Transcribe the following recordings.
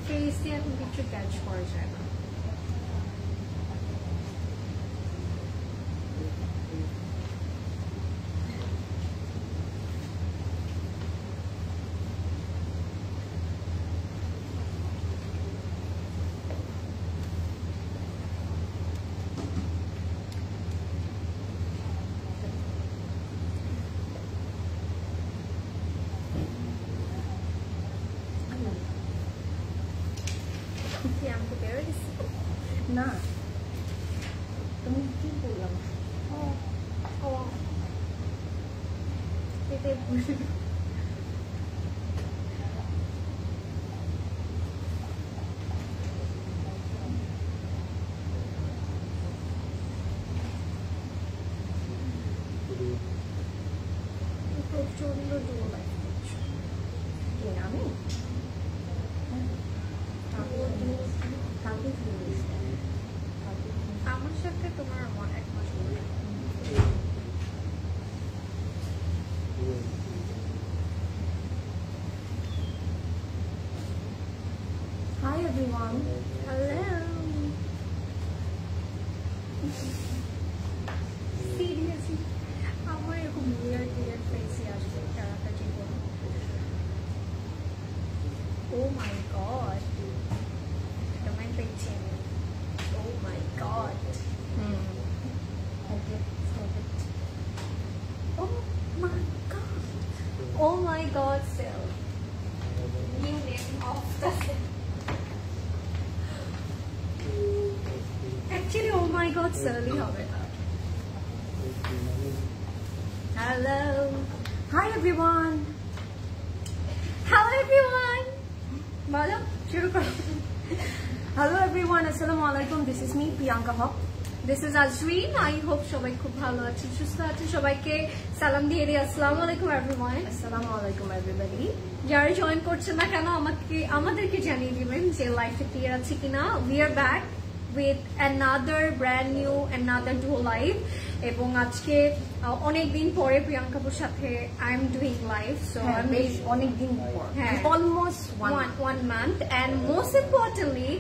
Face দিয়ে এখন কিছু ক্যাচ করা যায় না। না তুমি কি বললাম প্রচন্ড জোর আমি আমার সাথে তোমার এক মাস হলো। Hi everyone. Hello. Seriously, আমার এরকম weird face আসবে চারাটা জীবন। Oh my god. Am I pitching? Oh my god. Okay, stop it. Oh my god. Oh my god, Sil. New name of the Actually, oh my god, Sil hobe na. Hello. Hi everyone. Hello everyone. Bolo, shuru karo. Hello everyone. Assalamu alaikum. This is me, Priyanka Haq. This is Azreen. I hope সবাই খুব ভালো আছে, সুস্থ আছে। সবাইকে সালাম দিয়ে দিই। আসসালামু আলাইকুম এভরিওয়ান। Assalamu alaikum everybody. যারা জয়েন করছেন না কেন আমাদেরকে জানিয়ে দিবেন যে লাইফে ক্লিয়ার আছে কিনা। We are back with another brand new another duo live এবং আজকে অনেক দিন পরে প্রিয়াঙ্কাপুর সাথে I am doing live, so I'm অনেক দিন পর, almost one month, and most importantly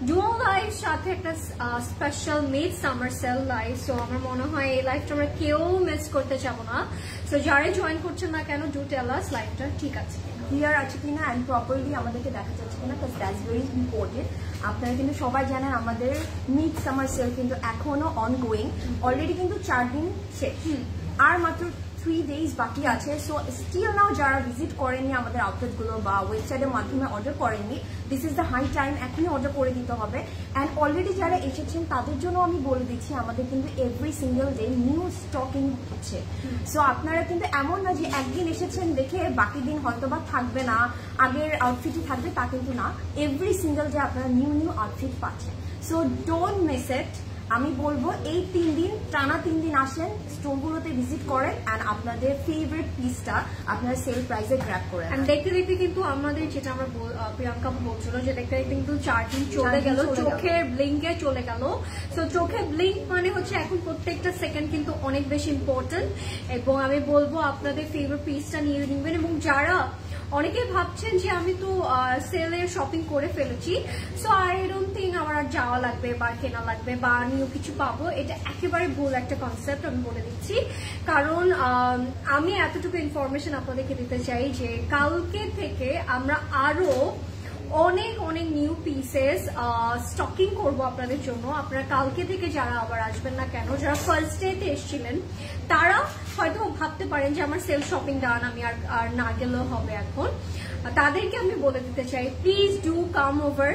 duo live সাথে একটা special mid summer sell live. So আমার মনে হয় এই লাইভটা আমরা কেউ মিস করতে চাবো না। সো যারা জয়েন করছেন না কেন, ডু টেল আস লাইভটা ঠিক আছে ক্লিয়ার আছে কিনা এন্ড প্রপারলি আমাদেরকে দেখা যাচ্ছে কিনা, বিকজ দ্যাটস ভেরি ইম্পর্টেন্ট। আপনারা কিন্তু সবাই জানেন আমাদের মিড সামার সেল কিন্তু এখনো অনগোয়িং, অলরেডি কিন্তু 4 দিন শেষ, আর মাত্র 3 days বাকি আছে। সো স্টিল নাও যারা ভিজিট করেননি আমাদের আউটলেটগুলো বা ওয়েবসাইটের মাধ্যমে অর্ডার করেননি, this is the high time, এখনই অর্ডার করে দিতে হবে। অ্যান্ড অলরেডি যারা এসেছেন তাদের জন্য আমি বলে দিচ্ছি আমাদের কিন্তু every single day new stocking হচ্ছে। সো আপনারা কিন্তু এমন না যে একদিন এসেছেন দেখে বাকি দিন হয়তো বা থাকবে না, আগের আউটফিটই থাকবে, তা কিন্তু না। এভরি সিঙ্গেল ডে আপনারা নিউ আউটফিট পাচ্ছেন। So don't miss it. আমি বলবো এই 3 দিন টানা 3 দিন আসেন, স্টোরগুলোতে ভিজিট করেন এন্ড আপনাদের ফেভারিট পিসটা আপনারা সেল প্রাইসে গ্র্যাব করেন। এন্ড দেখতে দেখতে কিন্তু আমাদের যেটা আমরা প্রিয়াঙ্কা বলছিল যে দেখতে দেখতে কিন্তু 4 দিন চলে গেল, চোখের ব্লিঙ্কে চলে গেল। সো চোখের ব্লিঙ্ক মানে হচ্ছে এখন প্রত্যেকটা সেকেন্ড কিন্তু অনেক বেশি ইম্পর্টেন্ট, এবং আমি বলবো আপনাদের ফেভারিট পিসটা নিয়ে নিবেন। এবং যারা অনেকে ভাবছেন যে আমি তো সেলের শপিং করে ফেলেছি, সো আই ডোন্ট থিঙ্ক আমার আর যাওয়া লাগবে বা কেনা লাগবে বা নিউ কিছু পাবো, এটা একেবারে ভুল একটা কনসেপ্ট। আমি বলে দিচ্ছি, কারণ আমি এতটুকু ইনফরমেশন আপনাদেরকে দিতে চাই যে কালকে থেকে আমরা আরো অনেক অনেক নিউ পিসেস স্টকিং করবো আপনাদের জন্য। আপনারা কালকে থেকে যারা আবার আসবেন না কেন, যারা ফার্স্ট ডেতে এসেছিলেন তারা হয়তো ভাবতে পারেন যে আমার সেল শপিং ডান, আমি আর না গেলেও হবে। এখন তাদেরকে আমি বলে দিতে চাই, please do come over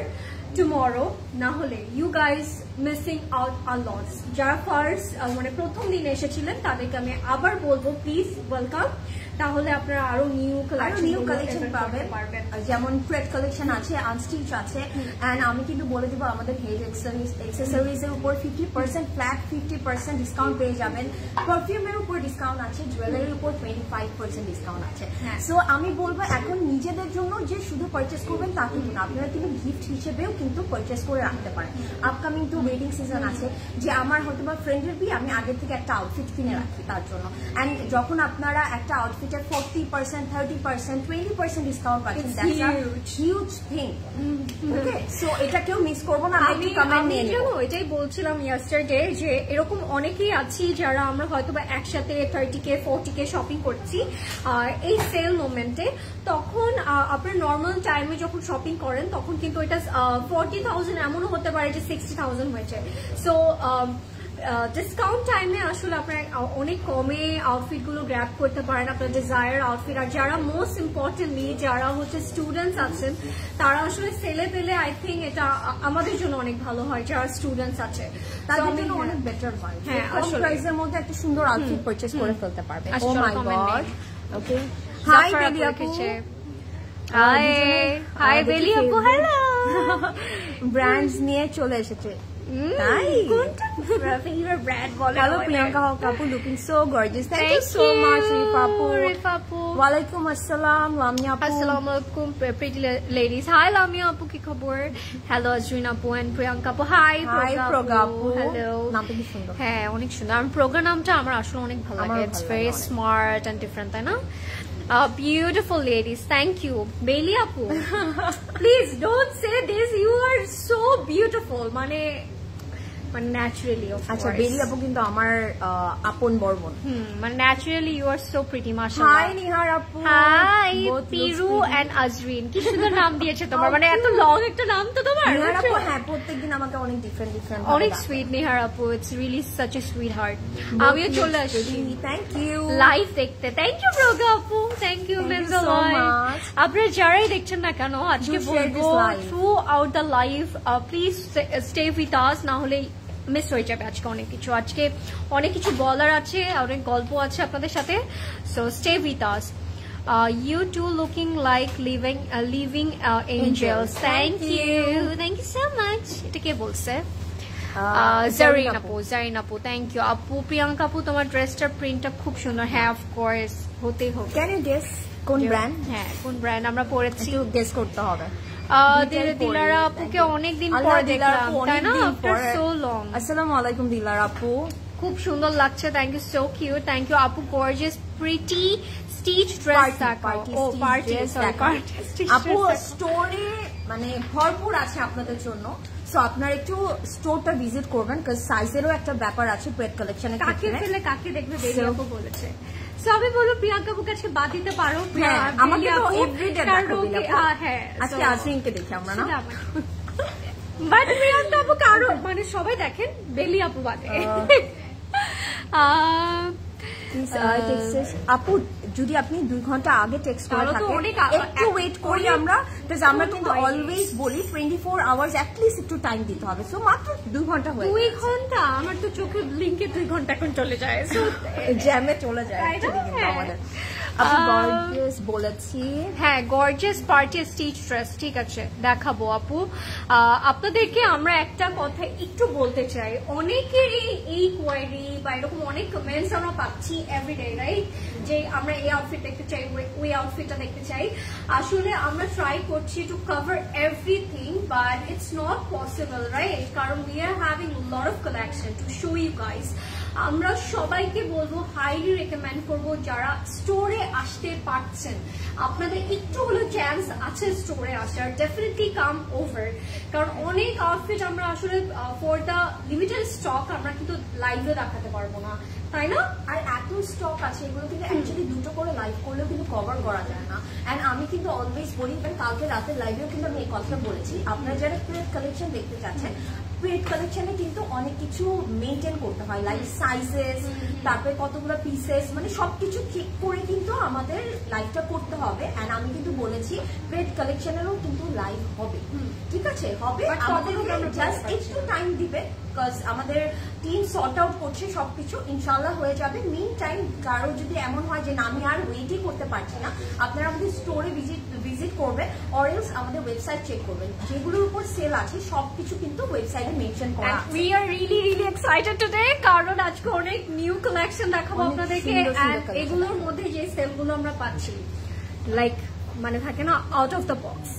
tomorrow, না হলে you guys missing out a lot. যারা ফার্স্ট মানে প্রথম দিন এসেছিলেন তাদেরকে আমি আবার বলবো প্লিজ ওয়েলকাম, তাহলে আপনারা আরো নিউ কালেকশন পাবেন। যেমন ক্রেপ কালেকশন আছে, আনস্টিচ আছে, এন্ড আমি কিন্তু বলে দিব আমাদের হেড এক্সেসরিজ এর উপর 50% ফ্ল্যাট 50% ডিসকাউন্ট পেয়ে যাবেন। পারফিউমের উপর ডিসকাউন্ট আছে, জুয়েলারির উপর 25% ডিসকাউন্ট আছে। সো আমি বলবো এখন নিজেদের জন্য যে শুধু পারচেস করবেন তা কিন্তু না, আপনারা কিন্তু গিফট হিসেবেও কিন্তু পারচেস করে রাখতে পারেন। আপকামিং টু ওয়েডিং সিজন আছে যে আমার হয়তো বা ফ্রেন্ডের বিয়ে, আমি আগে থেকে একটা আউটফিট কিনে রাখি তার জন্য। অ্যান্ড যখন আপনারা একটা আউটফিটের 40%, 30%, 20% ডিসকাউন্ট পাচ্ছেন, that's a huge thing. Okay, so এটা কেউ মিস করবো না। আমি জানো এটাই বলছিলাম ইয়াস্টারডে যে এরকম অনেকেই আছি যারা আমরা হয়তো বা একসাথে 30K 40K শপিং করছি এই সেল মোমেন্টে, তখন আপনার নর্মাল টাইমে যখন শপিং করেন তখন কিন্তু এটা 40,000 এমনও হতে পারে যে 60,000 হয়েছে। সো ডিসকাউন্ট টাইমে আসলে আপনার অনেক কমে আউটফিট গুলো গ্র্যাব করতে পারেন, আপনার ডিজায়ার আউটফিট। আর যারা মোস্ট ইম্পর্টেন্টলি যারা হচ্ছে স্টুডেন্টস আছেন তারা আসলে সেলে পেলে আই থিঙ্ক এটা আমাদের জন্য অনেক ভালো হয়, যারা স্টুডেন্টস আছে তাদের জন্য অনেক বেটার হয়। হ্যাঁ, কম প্রাইসের মধ্যে একটা সুন্দর আউটফিট পারচেজ করে ফেলতে পারবে। ও মাই গড। ওকে, হাই বেলি আপু। হাই বেলি আপু, হ্যালো। ব্র্যান্ডস নিয়ে চলে এসেছে। তাই কোনটা ফেভারিট ব্র্যান্ড বলে? হ্যালো প্রিয়াঙ্কা আপু, looking so gorgeous. Thank you so much Rifa আপু। ওয়ালাইকুম আসসালাম লামিয়া আপু। আসসালামু আলাইকুম প্রিটি লেডিজ। হাই লামিয়া আপু, কি খবর? হ্যালো আজরিন আপু এন্ড প্রিয়াঙ্কা আপু। হাই প্রগা আপু। হ্যালো, নামটা কি সুন্দর। হ্যাঁ, অনেক সুন্দর। আমার প্রোগ্রাম নামটা আমার আসলে অনেক ভালো লাগে। It's very smart and different, তাই না? Beautiful ladies, thank you. Bailey Apu, please don't say this. You are so beautiful. মানে ন্যাচারালি অফ কোর্স। আচ্ছা, বেলি আপু কিন্তু আমার আপন বর্মন। মানে naturally you are so pretty, মাশাআল্লাহ। হাই নিহার আপু। হাই পিরু এন্ড আজরিন, কি সুন্দর নাম দিয়েছে তোমার। মানে এত লং একটা নাম তো তোমার। নিহার আপু হ্যাঁ, প্রত্যেকদিন আমাকে অনেক ডিফারেন্ট অনেক সুইট নিহার আপু। It's really such a sweet heart. আমিও চলে আসছি থ্যাংক ইউ লাইভ দেখতে। থ্যাংক ইউ প্রগা আপু, থ্যাংক ইউ মিন্স আ লট। আপনারা যারাই দেখছেন না কেন আজকে বলবো through out the live please stay with আস, না হলে মিস হয়ে যাবে আজকে অনেক কিছু। আজকে অনেক কিছু বলার আছে, অনেক গল্প আছে আপনাদের সাথে। So stay with us. You two looking like living angels. Thank you so much. এটা কে বলছে? জারিন আপু, থ্যাংক ইউ আপু। প্রিয়াঙ্কা আপু, তোমার ড্রেসটার প্রিন্টটা খুব সুন্দর। হ্যাঁ, অফ কোর্স, হতেই হবে। ক্যান ইউ গেস কোন ব্র্যান্ড? হ্যাঁ, কোন ব্র্যান্ড আমরা পরেছি একটু গেস করতে হবে। দিলারা আপুকে অনেকদিন পর দেখলাম, তাই না? After so long. আসসালামু আলাইকুম দিলারা আপু, খুব সুন্দর লাগছে। Thank you, so cute. Thank you আপু। গর্জিয়াস প্রিটি স্টিচ ড্রেস দেখাও। ও পার্টি, আপু স্টোরে মানে ভরপুর আছে আপনাদের জন্য। সো আপনারা একটু স্টোরটা ভিজিট করবেন, কারণ সাইজেরও একটা ব্যাপার আছে পেট কালেকশনে। কাকে ফেলে কাকে দেখবে বেলি আপু বলেছে। সো আমি বলবো প্রিয়াঙ্কা আপুকে আজকে বাদ দিতে পারো। আমাকে তো এভরিডে দেখো বেলি আপু। হ্যাঁ, আজকে আজরিনকে দেখি আমরা না, বাট প্রিয়াঙ্কা আপু কারো মানে সবাই দেখেন, বেলি আপু বাদে। আপু যদি আপনি 2 ঘন্টা আগে টেক্সট করে থাকেন একটু ওয়েট করি আমরা, বিকজ আমরা কিন্তু অলওয়েজ বলি 24 আওয়ার্স অ্যাটলিস্ট একটু টাইম দিতে হবে। সো মাত্র 2 ঘন্টা হয়ে 2 ঘন্টা আমার তো চোখে ব্লিঙ্কে 2 ঘন্টা এখন চলে যায়। সো জ্যামে চলে যায় আমাদের। আপু গর্জিয়াস বলেছি। হ্যাঁ, গর্জিয়াস পার্টি স্টিচ ড্রেস, ঠিক আছে দেখাবো আপু। আপনাদেরকে আমরা একটা কথা একটু বলতে চাই। অনেকেরই এই কোয়ারি বা এরকম অনেক কমেন্টস আমরা পাচ্ছি এভরিডে, রাইট? যে আমরা এই আউটফিট দেখতে চাই, ওই আউটফিটটা দেখতে চাই। আসলে আমরা ট্রাই করছি to cover everything, but it's not possible, right? কারণ we are having lot of collection to show you guys. আমরা সবাইকে বলবো, হাইলি রেকমেন্ড করবো যারা স্টোরে আসতে পারছেন, আপনাদের একটু হলো চান্স আছে স্টোরে আসার, ডেফিনেটলি কাম ওভার। কারণ অনেক আউটফিট আমরা আসলে ফর দ্য লিমিটেড স্টক আমরা কিন্তু লাইভে দেখাতে পারবো না, তাই না? আর এত স্টক আছে, এগুলো কিন্তু অ্যাকচুয়ালি 2টো করে লাইভ করলেও কিন্তু কভার করা যায় না। অ্যান্ড আমি কিন্তু অলওয়েজ বলি, কালকে রাতের লাইভেও কিন্তু আমি এই কথা বলেছি, আপনারা যারা কালেকশন দেখতে চাচ্ছেন, পেড কালেকশনে কিন্তু অনেক কিছু মেনটেন করতে হয়, লাইক সাইজেস, তারপরে কতগুলো পিসেস, মানে সবকিছু ঠিক করে কিন্তু আমাদের লাইভটা করতে হবে। এন্ড আমি কিন্তু বলেছি পেড কালেকশনেরও কিন্তু লাইভ হবে, ঠিক আছে? হবে, আমাদের জাস্ট একটু টাইম দিবে, বিকজ আমাদের টিম সর্ট আউট করছে সবকিছু, ইনশাল্লাহ হয়ে যাবে। মিন টাইম কারো যদি এমন হয় যে আমি আর ওয়েটই করতে পারছি না, আপনারা আমাদের স্টোরে ভিজিট করবেন, অর এলস আমাদের ওয়েবসাইট চেক করবেন, যেগুলোর উপর সেল আছে সবকিছু কিন্তু ওয়েবসাইটে মেনশন করা আছে। We are really excited today, কারণ আজকে অনেক নিউ কালেকশন দেখাবো আপনাদেরকে। এগুলোর মধ্যে যে সেলগুলো আমরা পাচ্ছি, লাইক মানে থাকে না out of the box,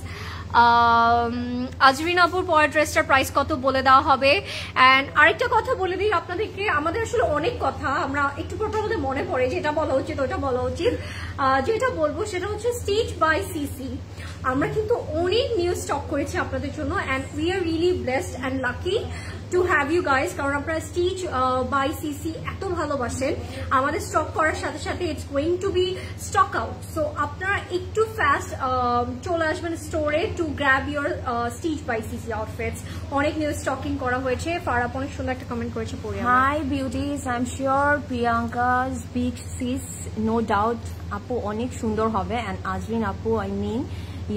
Azrin আপুর পরের ড্রেসটার প্রাইস কত বলে দেওয়া হবে। অ্যান্ড আরেকটা কথা বলে দিই আপনাদেরকে, আমাদের আসলে অনেক কথা আমরা একটু পর আমাদের মনে পড়ে যেটা বলা উচিত ওটা বলা উচিত। যেটা বলবো সেটা হচ্ছে স্টিচ বাই সিসি। আমরা কিন্তু অনেক নিউ স্টক করেছি আপনাদের জন্য, and we are really blessed and lucky to have you guys, কারণ আপনারা স্টিচ বাই সিসি এত ভালোবাসেন। আমাদের স্টক করার সাথে সাথে it's going to be stock out, so আপনারা একটু ফাস্ট চলে আসবেন স্টোরে to grab your stitch by CC outfits. অনেক নিউ স্টকিং করা হয়েছে। ফারাপ অনেক সুন্দর একটা কমেন্ট করেছে পড়ি। Hi beauties, I am sure Priyanka's big sis, no doubt আপু অনেক সুন্দর হবে। অ্যান্ড আজরিন আপু, I mean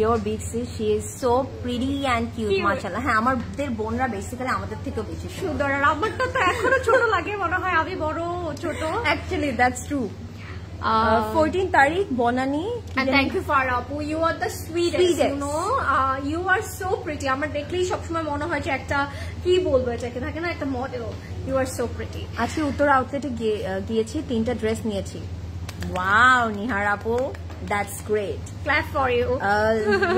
your big sis, she is so pretty and cute, মাশাআল্লাহ। হ্যাঁ, আমাদের বোনরা বেসিক্যালি আমাদের থেকেও বেশি সুন্দর, আর আমারটা তো এখনো ছোট লাগে, মনে হয় আমি বড় ছোট। Actually that's true. 14 তারিখ Banani, and thank you Farah apu, you are the sweetest, you know, you are so pretty. আমার দেখলেই সবসময় মনে হয় যে একটা কি বলবো এটাকে, থাকে না একটা model. You are so pretty. আজকে উত্তর আউটলেটে গিয়েছি, 3টা ড্রেস নিয়েছি। ওয়াও নিহার আপু, that's great. Clap for you.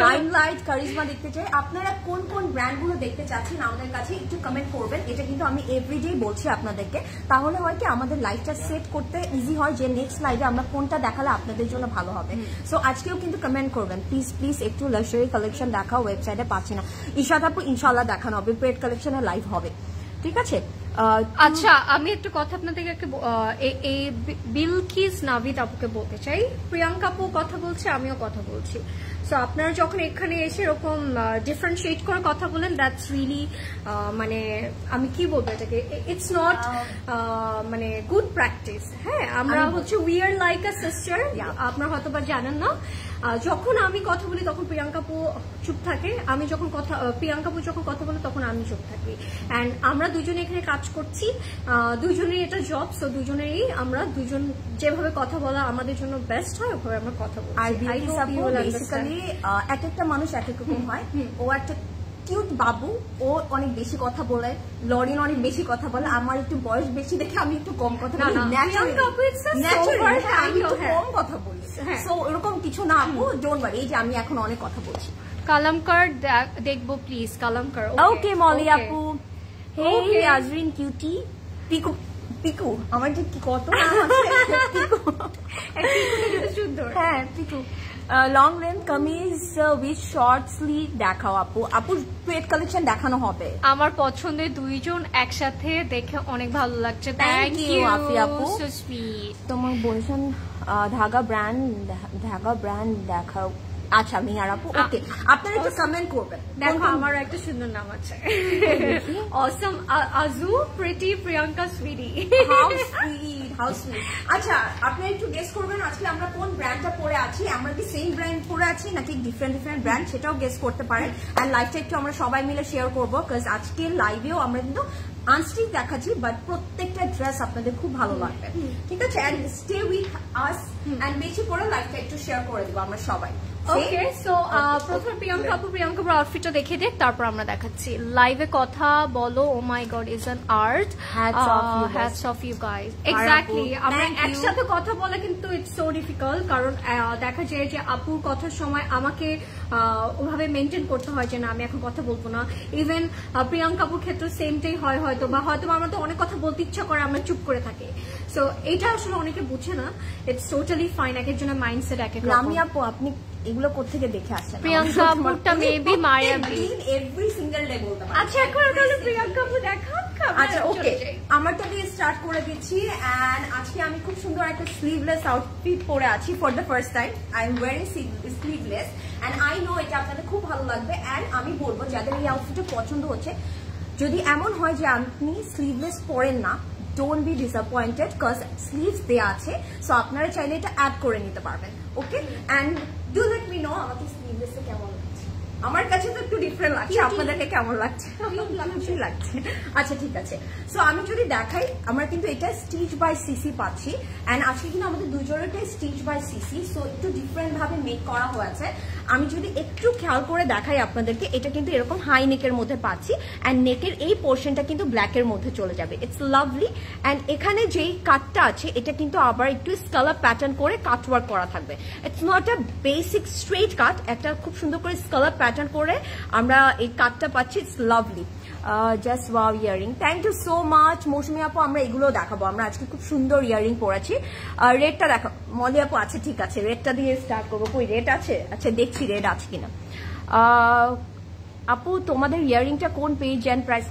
Limelight charisma দেখতে চাই। আপনারা কোন কোন ব্র্যান্ডগুলো দেখতে চাচ্ছেন আমাদের কাছে একটু কমেন্ট করবেন। এটা কিন্তু আমি এভরিডে বলছি আপনাদেরকে, তাহলে হয় কি আমাদের লাইভটা সেট করতে ইজি হয় যে নেক্সট লাইভে আমরা কোনটা দেখালে আপনাদের জন্য ভালো হবে। সো আজকেও কিন্তু কমেন্ট করবেন প্লিজ প্লিজ, একটু লাক্সারি কালেকশন দেখাও, ওয়েবসাইটে পাচ্ছি না। ঈশাদ আপু ইনশাল্লাহ দেখানো হবে, পেড কালেকশনের লাইভ হবে, ঠিক আছে? আচ্ছা, আমি একটা কথা আপনাদেরকে এই বিলকিস নাভিদ আপুকে বলতে চাই। প্রিয়াঙ্কা আপু কথা বলছে, আমিও কথা বলছি। সো আপনারা যখন এখানে এসে এরকম ডিফারেন্সিয়েট করে কথা বলেন, দ্যাটস রিয়েলি মানে আমি কি বলবো এটাকে, ইটস নট মানে গুড প্র্যাকটিস। হ্যাঁ, আমরা হচ্ছে we are like a sister, আপনারা হয়তো বা জানেন না। যখন আমি কথা বলি তখন প্রিয়াঙ্কা আপু চুপ থাকে, আমি যখন প্রিয়াঙ্কা আপু যখন কথা বলে তখন আমি চুপ থাকি। অ্যান্ড আমরা দুজনে এখানে কাজ করছি, দুজনেরই এটা জব, সো দুজনেরই আমরা দুজন যেভাবে কথা বলা আমাদের জন্য বেস্ট হয় ওভাবে আমরা কথা বলি। আর বেসিক্যালি এক একটা মানুষ এক এক রকম হয়। ও একটা কিউট বাবু, ও অনেক বেশি কথা বলে, লরিন অনেক বেশি কথা বলে, আমার একটু বয়স বেশি দেখে আমি একটু কম কথা বলি, কম কথা বলি। সো এরকম কিছু না আপু, ডোন্ট ওয়ারি, এই যে আমি এখন অনেক কথা বলছি। কালামকার দেখবো প্লিজ, কালামকার। ওকে মলি আপু, হে আজরিন কিউটি, পিকু পিকু, আমার যে কি কত নাম আছে, পিকু সুন্দর। হ্যাঁ Piku. Long length kameez with short sleeve দেখাও আপু। আপুর পেট কালেকশন দেখানো হবে। আমার পছন্দের দুইজন একসাথে দেখে অনেক ভালো লাগছে। থ্যাংক ইউ আফি আপু, সো সুইট। তোমার বলছেন ধাগা ব্র্যান্ড দেখাও। আচ্ছা নিহার আপু, ওকে আপনারা একটু কমেন্ট করবেন। দেখো আমার একটা সুন্দর নাম আছে, অসম আজু pretty Priyanka sweetie. How sweet. আচ্ছা আপনারা একটু গেস করবেন আজকে আমরা কোন ব্র্যান্ডটা পরে আছি, আমরা কি সেম ব্র্যান্ড পরে আছি নাকি ডিফারেন্ট ডিফারেন্ট ব্র্যান্ড, সেটাও গেস করতে পারেন। আর লাইভটা একটু আমরা সবাই মিলে শেয়ার করবো, বিকজ আজকে লাইভেও আমরা কিন্তু আনস্টিচ দেখাচ্ছি, বাট প্রত্যেকটা ড্রেস আপনাদের খুব ভালো লাগবে, ঠিক আছে? And stay with us, and বেশি করে লাইভটা একটু শেয়ার করে দেবো আমরা সবাই। ওকে, সো প্রথম প্রিয়াঙ্কা আপুর আউটফিটটা দেখে দেখ, তারপর আমরা দেখাচ্ছি। লাইভে কথা বলো, oh my God is an art, hats off you guys. Exactly, আমরা একসাথে কথা বলা কিন্তু ইটস সো ডিফিকাল্ট, কারণ দেখা যায় যে আপুর কথার সময় আমাকে ওভাবে মেনটেন করতে হয় যে না আমি এখন কথা বলবো না। ইভেন প্রিয়াঙ্কা আপুর ক্ষেত্রে সেমটাই হয়, হয়তো আমরা তো অনেক কথা বলতে ইচ্ছা করে, আমরা চুপ করে থাকি। সো এটা আসলে অনেকে বুঝে না, ইটস টোটালি ফাইন, এক একজনের মাইন্ডসেট এক এক রকম। আমি আপু আপনি এগুলো কোত্থেকে দেখে আসছেন? প্রিয়াঙ্কা আপুরটা মেবি মায়াবী, এভরি সিঙ্গেল ডে বলতে পারি। আচ্ছা এখন তাহলে প্রিয়াঙ্কা আপু দেখা। আচ্ছা ওকে, আমারটা দিয়ে স্টার্ট করে দিচ্ছি। এন্ড আজকে আমি খুব সুন্দর একটা স্লিভলেস আউটফিট পরে আছি for the first time. I am wearing sleeveless and I know এটা আপনাদের খুব ভালো লাগবে। এন্ড আমি বলবো যাদের এই আউটফিটটা পছন্দ হচ্ছে, যদি এমন হয় যে আপনি স্লিভলেস পরেন না, don't be disappointed, cause sleeves দেওয়া আছে, সো আপনারা চাইলে এটা অ্যাড করে নিতে পারবেন। Okay, and do let me know আমাকে স্লিভলেসে কেমন লাগছে। আমার কাছে তো একটু ডিফারেন্ট লাগছে, আপনাদেরকে কেমন লাগছে? লাগছে। আচ্ছা ঠিক আছে, সো আমি যদি দেখাই, আমরা কিন্তু এটা স্টিচ বাই সিসি পাচ্ছি। এন্ড আজকে কিন্তু আমাদের দুজনেরটাই স্টিচ বাই সিসি, সো একটু ডিফারেন্ট ভাবে মেক করা হয়েছে। আমি যদি একটু খেয়াল করে দেখাই আপনাদেরকে, এটা কিন্তু এরকম হাই নেকের মধ্যে পাচ্ছি অ্যান্ড নেকের এই পোর্শনটা কিন্তু ব্ল্যাকের মধ্যে চলে যাবে। It's lovely. অ্যান্ড এখানে যেই কাটটা আছে এটা কিন্তু আবার একটু স্কালার প্যাটার্ন করে কাট ওয়ার্ক করা থাকবে। It's not a basic straight কাট, একটা খুব সুন্দর করে স্কালার প্যাটার্ন করে আমরা এই কাটটা পাচ্ছি। It's lovely. Just wow earring, thank you so much Mousumi আপু। আমরা এগুলো দেখাবো, আমরা আজকে খুব সুন্দর ইয়ারিং পরেছি। রেডটা দেখা মলি আপু, আচ্ছা ঠিক আছে রেডটা দিয়ে স্টার্ট করবো। কই রেড আছে? আচ্ছা দেখছি রেড আছে কিনা। আপু তোমাদের ইয়ারিংটা কোন পেজ অ্যান্ড প্রাইস?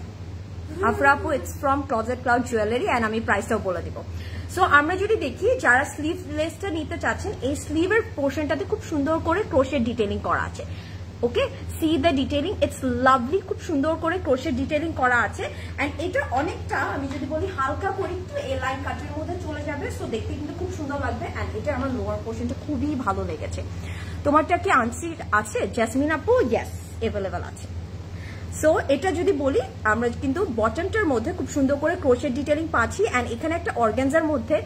আফরা আপু, it's from closet cloud jewellery and আমি প্রাইসটাও বলে দিব। সো আমরা যদি দেখি যারা স্লিভলেসটা নিতে চাচ্ছেন, এই স্লিভের পোর্শনটাতে খুব সুন্দর করে ক্রোশেট ডিটেইলিং করা আছে। Okay, see the detailing, it's lovely. খুব সুন্দর করে ক্রোশেট ডিটেইলিং করা আছে অ্যান্ড এটা অনেকটা আমি যদি বলি হালকা করে একটু এ লাইন কাটের মধ্যে চলে যাবে। সো দেখতে কিন্তু খুব সুন্দর লাগবে অ্যান্ড এটা আমার লোয়ার পোর্শনটা খুবই ভালো লেগেছে। তোমারটা কি আনসি আছে জেসমিন আপু? ইয়েস, অ্যাভেলেবেল আছে। সো এটা যদি বলি আমরা কিন্তু বটমটার মধ্যে খুব সুন্দর করে ক্রোশেট ডিটেইলিং পাচ্ছি অ্যান্ড এখানে একটা অর্গানজার মধ্যে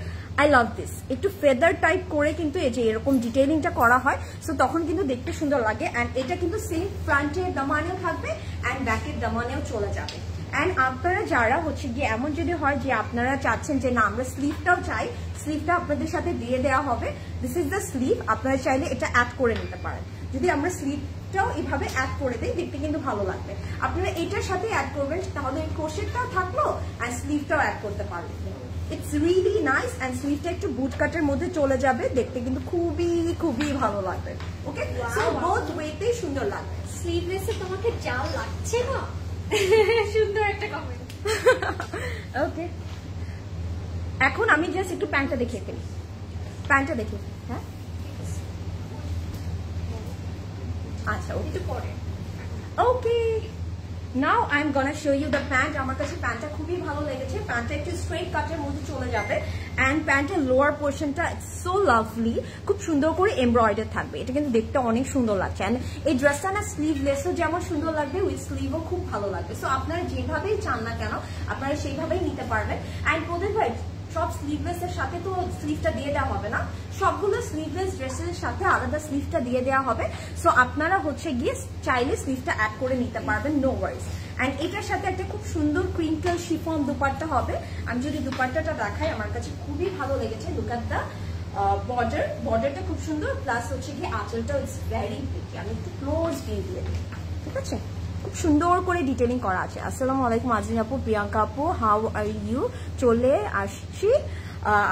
আই লাভ দিস একটু ফেদার টাইপ করে কিন্তু এই যে এরকম ডিটেইলিংটা করা হয়। সো তখন কিন্তু দেখতে সুন্দর লাগে অ্যান্ড এটা কিন্তু সেম ফ্রন্টের দামানেও থাকবে অ্যান্ড ব্যাকের দামানেও চলে যাবে। অ্যান্ড আপনারা যারা হচ্ছে গিয়ে এমন যদি হয় যে আপনারা চাচ্ছেন যে না আমরা স্লিভটাও চাই, স্লিভটা আপনাদের সাথে দিয়ে দেওয়া হবে। দিস ইজ দ্য স্লিভ, আপনারা চাইলে এটা অ্যাড করে নিতে পারেন। যদি আমরা স্লিভটাও এইভাবে অ্যাড করে দিই দেখতে কিন্তু ভালো লাগবে। আপনারা এটার সাথে অ্যাড করবেন, তাহলে ক্রোশেটটাও থাকলো অ্যান্ড স্লিভটাও অ্যাড করতে পারবেন। ইটস রিয়েলি নাইস অ্যান্ড স্লিভটা একটু বুট কাটের মধ্যে চলে যাবে, দেখতে কিন্তু খুবই খুবই ভালো লাগবে। ওকে, সো বোথ ওয়েতেই সুন্দর লাগবে। স্লিভলেসে তোমাকে যা লাগছে না, সুন্দর একটা কমেন্ট। ওকে, এখন আমি জাস্ট একটু প্যান্টটা দেখিয়ে ফেলি। প্যান্টটা দেখি, হ্যাঁ আচ্ছা একটু পরে। Okay, now I am gonna show you the pant. আমার কাছে প্যান্টটা খুবই ভালো লেগেছে। প্যান্টটা একটু স্ট্রেট কাটের মধ্যে চলে যাবে অ্যান্ড প্যান্টের লোয়ার পোর্শনটা সো লাভলি, খুব সুন্দর করে এমব্রয়ডার থাকবে। এটা কিন্তু দেখতে অনেক সুন্দর লাগছে অ্যান্ড এই ড্রেসটা না স্লিভলেসও যেমন সুন্দর লাগবে, উইথ স্লিভও খুব ভালো লাগবে। সো আপনারা যেভাবেই চান না কেন আপনারা সেইভাবেই নিতে পারবেন। অ্যান্ড ওদের ভাই সব স্লিভলেস এর সাথে তো স্লিভটা দিয়ে দেওয়া হবে না, সবগুলো স্লিভলেস ড্রেসের সাথে আলাদা স্লিভটা দিয়ে দেওয়া হবে। সো আপনারা হচ্ছে গিয়ে চাইলে স্লিভটা অ্যাড করে নিতে পারবেন, নো ওয়ারিজ। অ্যান্ড এটার সাথে একটা খুব সুন্দর ক্রিঙ্কল শিফন দুপাট্টা হবে। আমি যদি দুপাট্টাটা দেখাই, আমার কাছে খুবই ভালো লেগেছে। দুপাট্টা বর্ডারটা খুব সুন্দর, প্লাস হচ্ছে গিয়ে আঁচলটা ইটস ভেরি প্রিটি। আমি একটু ক্লোজ দিয়ে দিয়ে দিই, ঠিক আছে? খুব সুন্দর করে ডিটেইলিং করা আছে। আসসালামু আলাইকুম আজরিন আপু, প্রিয়াঙ্কা আপু, হাউ আর ইউ? চলে আসছি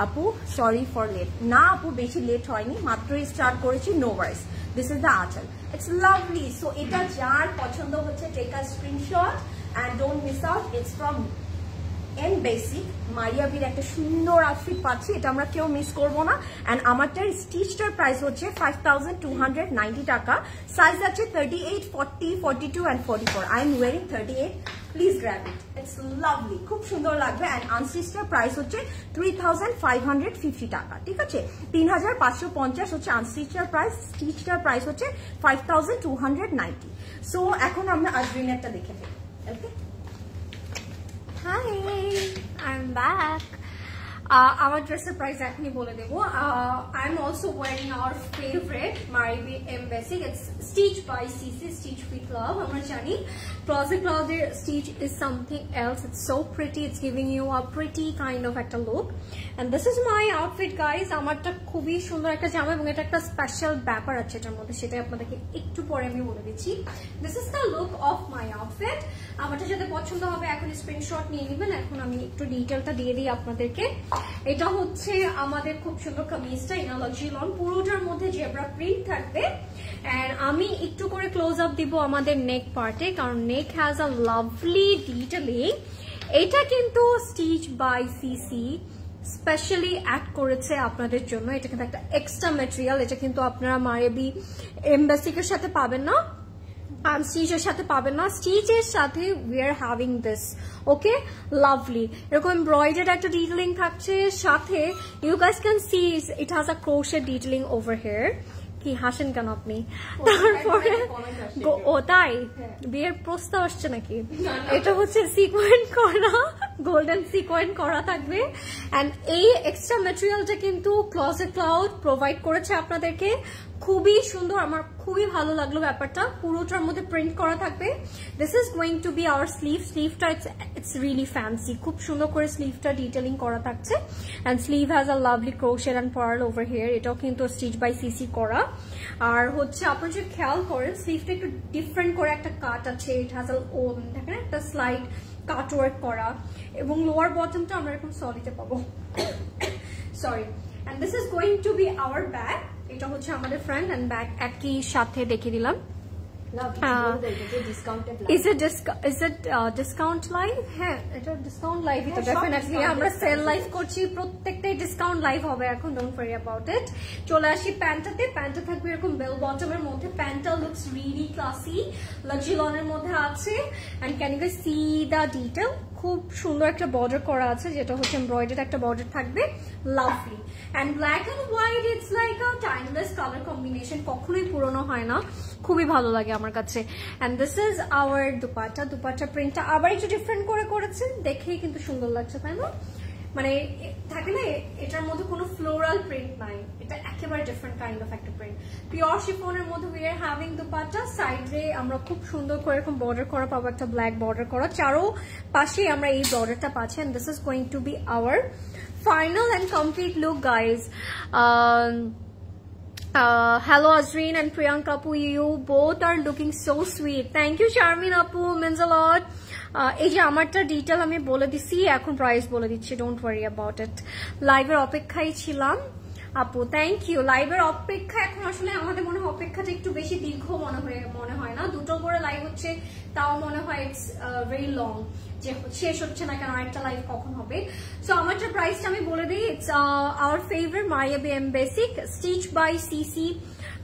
আপু, সরি ফর লেট। না আপু বেশি লেট হয়নি, মাত্রই স্টার্ট করেছি, no worries. This is the আঁচল, ইটস লাভলি। সো এটা যার পছন্দ হচ্ছে take a screenshot and don't miss out. It's from an basic. মারিয়াবির একটা সুন্দর আউটফিট পাচ্ছি, এটা আমরা কেউ মিস করবো না। অ্যান্ড আমারটার স্টিচটার প্রাইস হচ্ছে 5290 টাকা। সাইজ আছে 38, 40, 42 and 44। I am wiring 38, please grab it, it's lovely, খুব সুন্দর লাগবে। অ্যান্ড আনস্টিচটার প্রাইস হচ্ছে 3550 টাকা, ঠিক আছে? 3550 হচ্ছে আনস্টিচটার প্রাইস, স্টিচটার প্রাইস হচ্ছে 5290। সো এখন আমরা আজরিনেরটা দেখে ফেলি। ওকে, Hi, I'm back. Our dresser price এখনই বলে দেবো। I'm also wearing our favorite Maribi M Basic. It's stitched by CC, Stitch with Love. আমরা জানি Closet Closet stitch is something else. It's so pretty. It's giving you a pretty kind of একটা look. And this is my outfit, guys. আমারটা খুবই সুন্দর একটা জামা এবং এটা একটা স্পেশাল ব্যাপার আছে এটার মধ্যে, সেটা আপনাদেরকে একটু পরে আমি বলে দিচ্ছি। This is the look of my outfit. আমারটা যাতে পছন্দ হবে এখন স্ক্রিনশট নিয়ে নেবেন। এখন আমি একটু ডিটেলটা দিয়ে দিই আপনাদেরকে। এটা হচ্ছে আমাদের খুব সুন্দর কামিজটা, ইনালজি লন, পুরোটার মধ্যে জেব্রা প্রিন্ট থাকবে। এন্ড আমি একটু করে ক্লোজ আপ দিব আমাদের নেক পার্টে, কারণ neck has a lovely detailing. এটা কিন্তু stitch by CC specially add করেছে আপনাদের জন্য। এটা কিন্তু একটা এক্সট্রা ম্যাটেরিয়াল, এটা কিন্তু আপনারা মারিবি এমবেসিকের সাথে পাবেন না, স্টিচের সাথে পাবেন না। স্টিচের সাথে we are having this, okay, lovely. এরকম এমব্রয়ডার্ড একটা ডিটেইলিং থাকছে সাথে। You guys can see it has a crochet detailing over here. কি হাসেন কেন আপনি? তারপরে ও তাই বিয়ের প্রস্তাব আসছে নাকি? এটা হচ্ছে সিকোয়েন্স করা গোল্ডেন সিকোয়েন্স করা থাকবে। এন্ড এই এক্সট্রা ম্যাটেরিয়ালটা কিন্তু ক্লজেট ক্লাউড প্রোভাইড করেছে আপনাদেরকে, খুবই সুন্দর, আমার খুবই ভালো লাগলো ব্যাপারটা, পুরোটার মধ্যে প্রিন্ট করা থাকবে। This is going to be our স্লিভটা ইটস রিয়েলি ফ্যান্সি, খুব সুন্দর করে স্লিভটা ডিটেলিং করা থাকছে। And sleeve has a lovely crochet and pearl over here, এটাও কিন্তু স্টিচ বাই সিসি করা। আর হচ্ছে আপনারা যদি খেয়াল করেন স্লিভটা একটু ডিফারেন্ট করে একটা কাট আছে, ইট হ্যাজ দেখেন একটা স্লাইড কাট ওয়ার্ক করা, এবং লোয়ার বটমটা আমরা এরকম সলিডে পাবো, sorry. And this is going to be our bag, এটা হচ্ছে আমাদের ফ্রন্ট এন্ড ব্যাক একই সাথে দেখিয়ে দিলাম। Is it discount live? হ্যাঁ, এটা ডিসকাউন্ট লাইভ, এটা ডেফিনেটলি আমরা সেল লাইভ করছি, প্রত্যেকটাই ডিসকাউন্ট লাইভ হবে এখন, ডোন্ট ওয়ারি অ্যাবাউট ইট। চলে আসি প্যান্টটাতে, প্যান্টটা থাকবে এরকম বেল বটমের মধ্যে, প্যান্টটা লুকস রিয়েলি ক্লাসি, লাক্সিলনের মধ্যে আছে। And can you guys see the detail, খুব সুন্দর একটা বর্ডার করা আছে, যেটা হচ্ছে এমব্রয়ডারি একটা বর্ডার থাকবে, lovely. And black and white, it's like a timeless colour combination, কখনোই পুরনো হয় না, খুবই ভালো লাগে আমার কাছে। And this is our dupatta, dupatta প্রিন্টটা আবার একটু ডিফারেন্ট করে করেছে, দেখেই কিন্তু সুন্দর লাগছে, তাই না? মানে থাকে না এটার মধ্যে কোনো ফ্লোরাল প্রিন্ট নাই, এটা একেবারে ডিফারেন্ট কাইন্ড অফ একটা প্রিন্ট। পিওর শিফনের মধ্যে উই আর হ্যাভিং দুপাট্টা, সাইডে আমরা খুব সুন্দর করে এরকম বর্ডার করা পাবো, একটা ব্ল্যাক বর্ডার করা, চারো পাশে আমরা এই বর্ডারটা পাচ্ছি। And this is going to be our final and complete look guys. Hello Azreen and Priyanka Apu, you both are looking so sweet. Thank you Charmin Apu, means a lot. এই যে আমারটা ডিটেল আমি বলে দিছি, এখন price বলে দিচ্ছি, don't worry about it. লাইভের অপেক্ষায় ছিলাম আপু, থ্যাংক ইউ। লাইভের অপেক্ষা এখন আসলে আমাদের মনে হয় অপেক্ষাটা একটু বেশি দীর্ঘ মনে হয় না, দুটো করে লাইভ হচ্ছে তাও মনে হয় ইটস ভেরি লং, যে শেষ হচ্ছে না কেন, আরেকটা লাইভ কখন হবে। সো আমারটা প্রাইসটা আমি বলে দিই, it's our favourite Maria BM Basic, stitch by CC,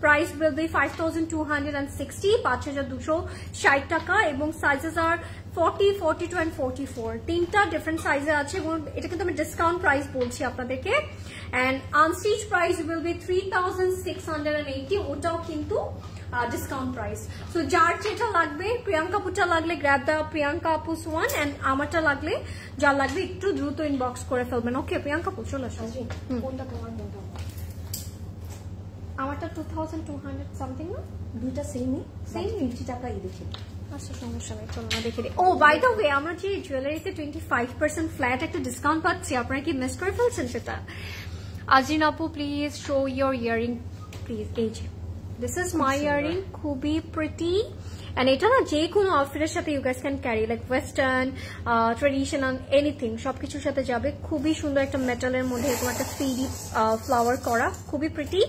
price will be 5260, 5260 টাকা, এবং সাইজেস আর 40, 42 and 44, তিনটা ডিফারেন্ট সাইজে আছে, এবং এটা কিন্তু আমি ডিসকাউন্ট প্রাইস বলছি আপনাদেরকে। And unstitch price will be 3680, ওটাও কিন্তু ডিসকাউন্ট প্রাইস। সো যার যেটা লাগবে, প্রিয়াঙ্কা আপুটা লাগলে গ্র্যাব দ্য প্রিয়াঙ্কা আপুস ওয়ান, এন্ড আমারটা লাগলে যার লাগবে একটু দ্রুত ইনবক্স করে ফেলবেন। ওকে প্রিয়াঙ্কা আপু চলে আসো, কোনটা তোমার কোনটা আমারটা 2200 সামথিং না, দুইটা সেমই 50 টাকা দেখি। আচ্ছা সমস্যা নেই, চলো না দেখে দিই। ও বাই দ্য ওয়ে, আমরা যে জুয়েলারিতে 25% ফ্ল্যাট একটা ডিসকাউন্ট পাচ্ছি, আপনারা কি মিস করে ফেলছেন সেটা? Azreen Apu, please show your earring please. এই যে দিস ইজ মাই ইয়ারিং, খুবই প্রিটি, এন্ড এটা না যে কোনো আউটফিটের সাথে you guys can carry, like western, traditional, anything, সবকিছুর সাথে যাবে। খুবই সুন্দর একটা মেটালের মধ্যে এরকম একটা 3D ফ্লাওয়ার করা, খুবই প্রিটি।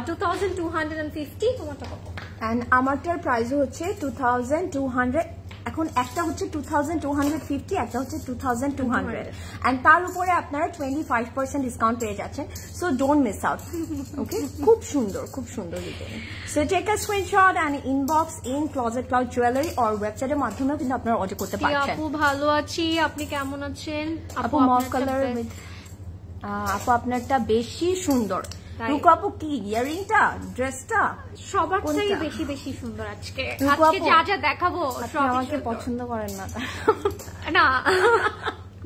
2250, তোমারটা কত? এন্ড আমারটার প্রাইস হচ্ছে 2200, এখন একটা হচ্ছে 2250, একটা হচ্ছে 2200, এন্ড তার উপরে আপনারা 25% ডিসকাউন্ট পেয়ে যাচ্ছেন। So don't miss out, okay? খুব সুন্দর, খুব সুন্দর design. So take a screenshot and inbox in closet cloud jewellery or ওয়েবসাইটের মাধ্যমেও কিন্তু আপনারা অর্ডার করতে পারছেন। আপু ভালো আছি, আপনি কেমন আছেন? আপু মফ কালার, আপু আপনারটা বেশি সুন্দর। রুকু আপু কি ইয়ারিংটা, ড্রেসটা সবার চেয়ে বেশি বেশি সুন্দর। আজকে আজকে যা যা দেখাবো সব আমাকে পছন্দ করেন না না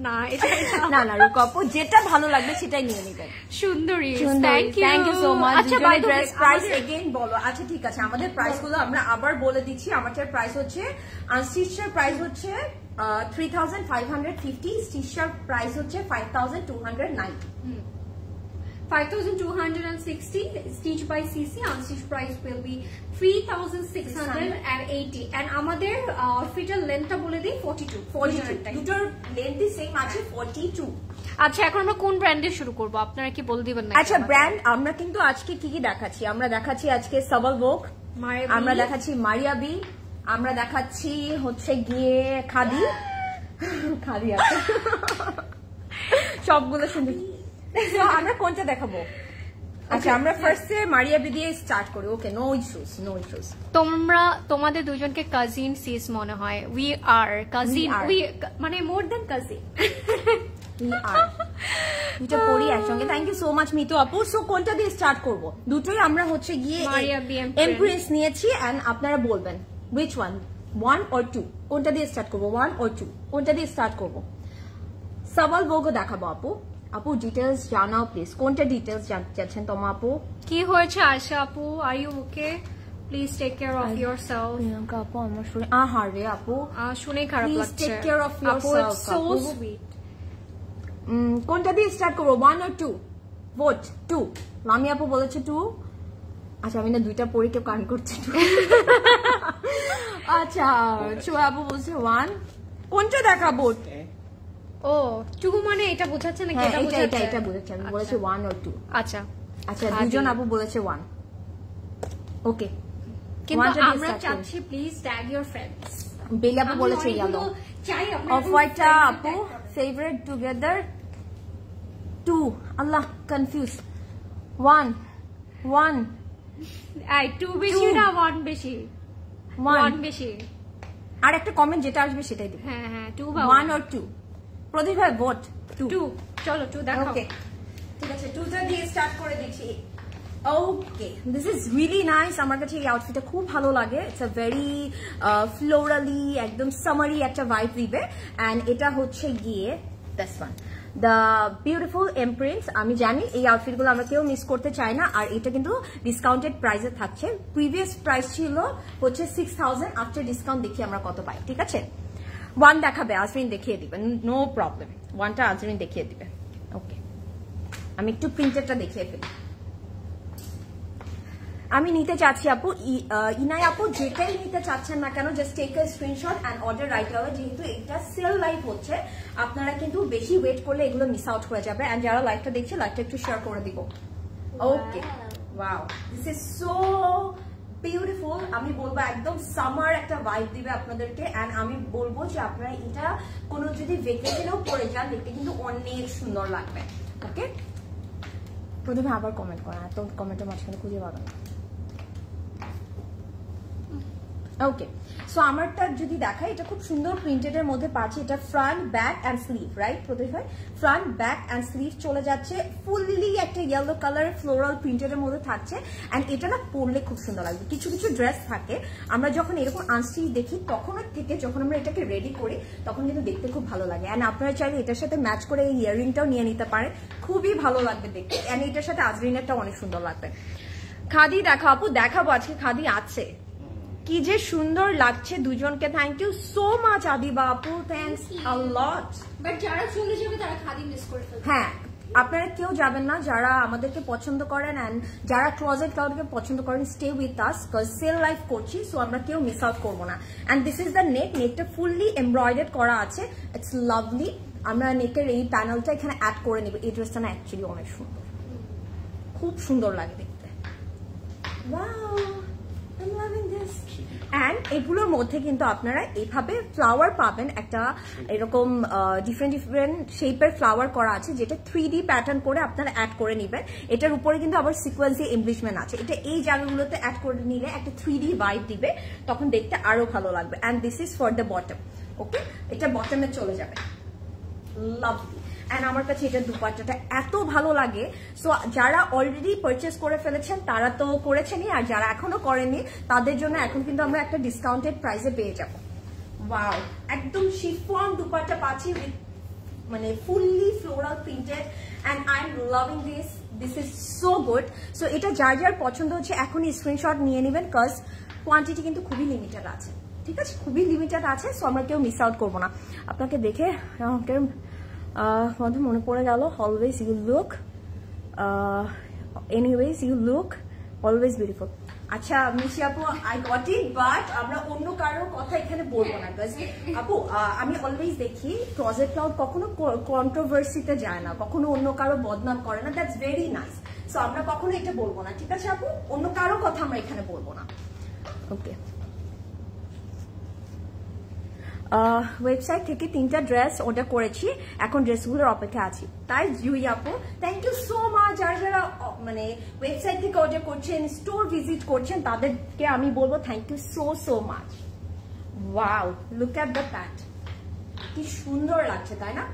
না, এটা না না, রুকু আপু যেটা ভালো লাগবে সেটাই নিয়ে নেবেন। সুন্দরী, থ্যাংক ইউ সো মাচ। আচ্ছা by the way, price again বলো। আচ্ছা ঠিক আছে, আমাদের প্রাইস গুলো আমরা আবার বলে দিচ্ছি। আমাদের প্রাইস হচ্ছে, আনস্টিচের প্রাইস হচ্ছে 3550, স্টিচের প্রাইস হচ্ছে 5290, 5260, stitch by CC, unstitched price will be 3680, and আমাদের ফিটার লেন্থটা বলে দিই 42, দুটোর লেন্থই সেম আছে 42। আচ্ছা এখন আমরা কোন ব্র্যান্ডে শুরু করব, আপনারা কি বলে দিবেন না? আচ্ছা ব্র্যান্ড আমরা কিন্তু আজকে কি কি দেখাচ্ছি, আমরা দেখাচ্ছি আজকে সাবল ওক, আমরা দেখাচ্ছি মারিয়া বি, আমরা দেখাচ্ছি হচ্ছে গিয়ে খাদি আছে সবগুলো সুন্দর। আমরা কোনটা দেখাবো? আচ্ছা আমরা ফার্স্টে মারিয়া বি দিয়ে স্টার্ট করি। ওকে, নো ইস্যুস, নো ইস্যুস। তোমাদের দুজনকে কাজিন সিস মনে হয়? উই আর কাজিন, উই মানে more than cousin, we are দুটো পড়ি একসঙ্গে। Thank you so much Mitu আপু। সো কোনটা দিয়ে স্টার্ট করব? দুটোই আমরা হচ্ছে গিয়ে মারিয়া বি এমপ্রেস নিয়েছি, এন্ড আপনারা বলবেন which one, 1 or 2, কোনটা দিয়ে স্টার্ট করব, 1 or 2, কোনটা দিয়ে স্টার্ট করব? সাবাল বোগো দেখাবো আপু। আপু ডিটেলস জানাও প্লিজ, কোনটা ডিটেলস চাচ্ছেন তোমা আপু? কি হয়েছে আয়শা আপু, are you okay? Please take care of yourself. Priyanka আপু আমার শুনে আহারে আপু শুনে খারাপ লাগছে। Please take care of yourself. So sweet. কোনটা দিয়ে স্টার্ট করবো, 1 or 2? ভোট 2। লামি আপু বলেছে 2। আচ্ছা আমি না দুইটা পড়ে কেউ কান করছে। আচ্ছা ছোয়া আপু বলছে 1। কোনটা দেখাবো? ও 2 মানে এটা বোঝাচ্ছে নাকি? এটা বোঝাচ্ছে, এটা বোঝাচ্ছে। আমি বলেছি 1 or 2। আচ্ছা আচ্ছা দুজন আপু বলেছে 1। ওকে কিন্তু আমরা চাচ্ছি প্লিজ ট্যাগ ইওর ফ্রেন্ডস। বেলি আপু বলেছে ইয়েলো। চাই আপনারা অফ হোয়াইটটা আপু favourite together 2। Allah confuse. 1 I 2 বেশি না 1 বেশি? 1 বেশি। আর একটা কমেন্ট যেটা আসবে সেটাই দিবেন। হ্যাঁ 2 বা 1 or 2। প্রদীপ ভাই ভোট 2। চলো 2 দেখাও। ওকে ঠিক আছে 2টা দিয়ে স্টার্ট করে দিচ্ছি। Okay this is really nice. আমার কাছে এই আউটফিটটা খুব ভালো লাগে। ইটস আ ভেরি ফ্লোরালি একদম সামারি একটা ভাইব দিবে। অ্যান্ড এটা হচ্ছে গিয়ে দিস ওয়ান দ্য বিউটিফুল এমপ্রিন্টস। আমি জানি এই আউটফিটগুলো আমরা কেউ মিস করতে চাই না। আর এটা কিন্তু ডিসকাউন্টেড প্রাইসে থাকছে। প্রিভিয়াস প্রাইস ছিল হচ্ছে 6000, আফটার ডিসকাউন্ট দেখি আমরা কত পাই। ঠিক আছে 1 দেখাবে, আজরিন দেখিয়ে দিবে, নো প্রবলেম। 1টা আজরিন দেখিয়ে দিবে। ওকে আমি একটু প্রিন্টেডটা দেখিয়ে ফেলি। আমি নিতে চাচ্ছি আপু ইনাই আপু যেটাই নিতে চাচ্ছেন না কেন just take a screenshot and order right away. যেহেতু এটা সেল লাইভ হচ্ছে আপনারা কিন্তু বেশি ওয়েট করলে এগুলো মিস আউট হয়ে যাবে। এন্ড যারা লাইভটা দেখছে লাইভটা একটু শেয়ার করে দিব। Okay wow this is so beautiful. আমি বলবো একদম সামার একটা ভাইব দিবে আপনাদেরকে। এন্ড আমি বলবো যে আপনারা এটা কোনো যদি ভেকেশনেও পরে যান দেখতে কিন্তু অনেক সুন্দর লাগবে। ওকে প্রথমে আবার কমেন্ট করা, এত কমেন্টের মাঝখানে খুঁজে পাবেন না। ওকে সো আমারটা যদি দেখাই এটা খুব সুন্দর প্রিন্টেডের মধ্যে পাচ্ছি। এটা front back and sleeve right প্রদেশ ভাই? ফ্রন্ট ব্যাক অ্যান্ড স্লিভ চলে যাচ্ছে। ফুললি একটা ইয়েলো কালারের ফ্লোরাল প্রিন্টেডের মধ্যে থাকছে। অ্যান্ড এটা না পরলে খুব সুন্দর লাগবে। কিছু কিছু ড্রেস থাকে আমরা যখন এরকম আনস্টিচ দেখি তখনের থেকে যখন আমরা এটাকে রেডি করি তখন কিন্তু দেখতে খুব ভালো লাগে। অ্যান্ড আপনারা চাইলে এটার সাথে ম্যাচ করে এই ইয়াররিংটাও নিয়ে নিতে পারেন, খুবই ভালো লাগবে দেখতে। অ্যান্ড এটার সাথে আজরিনেরটা অনেক সুন্দর লাগবে। খাদি দেখা আপু দেখাবো, আজকে খাদি আছে। কি যে সুন্দর লাগছে দুজনকে। Thank you so much Adiba আপু, থ্যাঙ্কস আ লট। বাট যারা চলে যাবে তারা খাদি মিস করে ফেলবে। হ্যাঁ আপনারা কেউ যাবেন না যারা আমাদেরকে পছন্দ করেন এন্ড যারা ক্লোজেট ক্লাউডকে পছন্দ করেন, stay with us because sale life করছি। সো আমরা কেউ মিস আউট করবো না। And this is the neck. নেকটা ফুললি এমব্রয়ডার্ড করা আছে, ইটস লাভলি। আমরা নেকের এই প্যানেলটা এখানে অ্যাড করে নিব। এই ড্রেসটা না অ্যাকচুয়ালি অনেক সুন্দর, খুব সুন্দর লাগে দেখতে। Wow I'm loving this. And এগুলোর মধ্যে কিন্তু আপনারা এইভাবে ফ্লাওয়ার পাবেন। একটা এরকম ডিফারেন্ট ডিফারেন্ট শেপের ফ্লাওয়ার করা আছে যেটা 3D প্যাটার্ন করে আপনারা অ্যাড করে নেবেন। এটার উপরে কিন্তু আবার সিকোয়েন্সি এমব্লিশমেন্ট আছে। এটা এই জায়গাগুলোতে অ্যাড করে নিলে একটা 3D ভাইব দিবে, তখন দেখতে আরো ভালো লাগবে। And this is for the bottom. Okay এটা বটমে চলে যাবে। লাভলি। এন্ড আমার কাছে এটা দুপাট্টাটা এত ভালো লাগে। সো যারা অলরেডি পারচেস করে ফেলেছেন তারা তো করেছেনই, আর যারা এখনো করেননি তাদের জন্য এখন কিন্তু আমরা একটা ডিসকাউন্টেড প্রাইসে পেয়ে যাব। ওয়াও একদম শিফন দুপাট্টা পাচ্ছি উইথ মানে fully floral printed and I am loving this. This is so good. So এটা যার যার পছন্দ হচ্ছে এখনই স্ক্রিনশট নিয়ে নেবেন বিকজ কোয়ান্টিটি কিন্তু খুবই লিমিটেড আছে। ঠিক আছে খুবই লিমিটেড আছে। সো আমরা কেউ মিস আউট করবো না। আপনাকে দেখে মধ্যে মনে পড়ে গেল always you look anyways you look always beautiful. আচ্ছা মিশি আপু আই গট ইট, বাট আমরা অন্য কারোর কথা এখানে বলবো না। আপু আমি অলওয়েজ দেখি ক্লোজেট ক্লাউড কখনো কন্ট্রোভার্সিতে যায় না, কখনো অন্য কারো বদনাম করে না। That's very nice. সো আমরা কখনো এটা বলবো না। ঠিক আছে আপু অন্য কারো কথা আমরা এখানে বলবো না। ওকে ওয়েবসাইট থেকে 3টা ড্রেস অর্ডার করেছি, এখন ড্রেসগুলোর অপেক্ষা আছি। তাই জুই আপু থ্যাংক ইউ সো মাচ। যারা যারা মানে ওয়েবসাইট থেকে অর্ডার করছেন, স্টোর ভিজিট করছেন, তাদেরকে আমি বলবো thank you so so much. Wow look at the pant, কি সুন্দর লাগছে তাই না?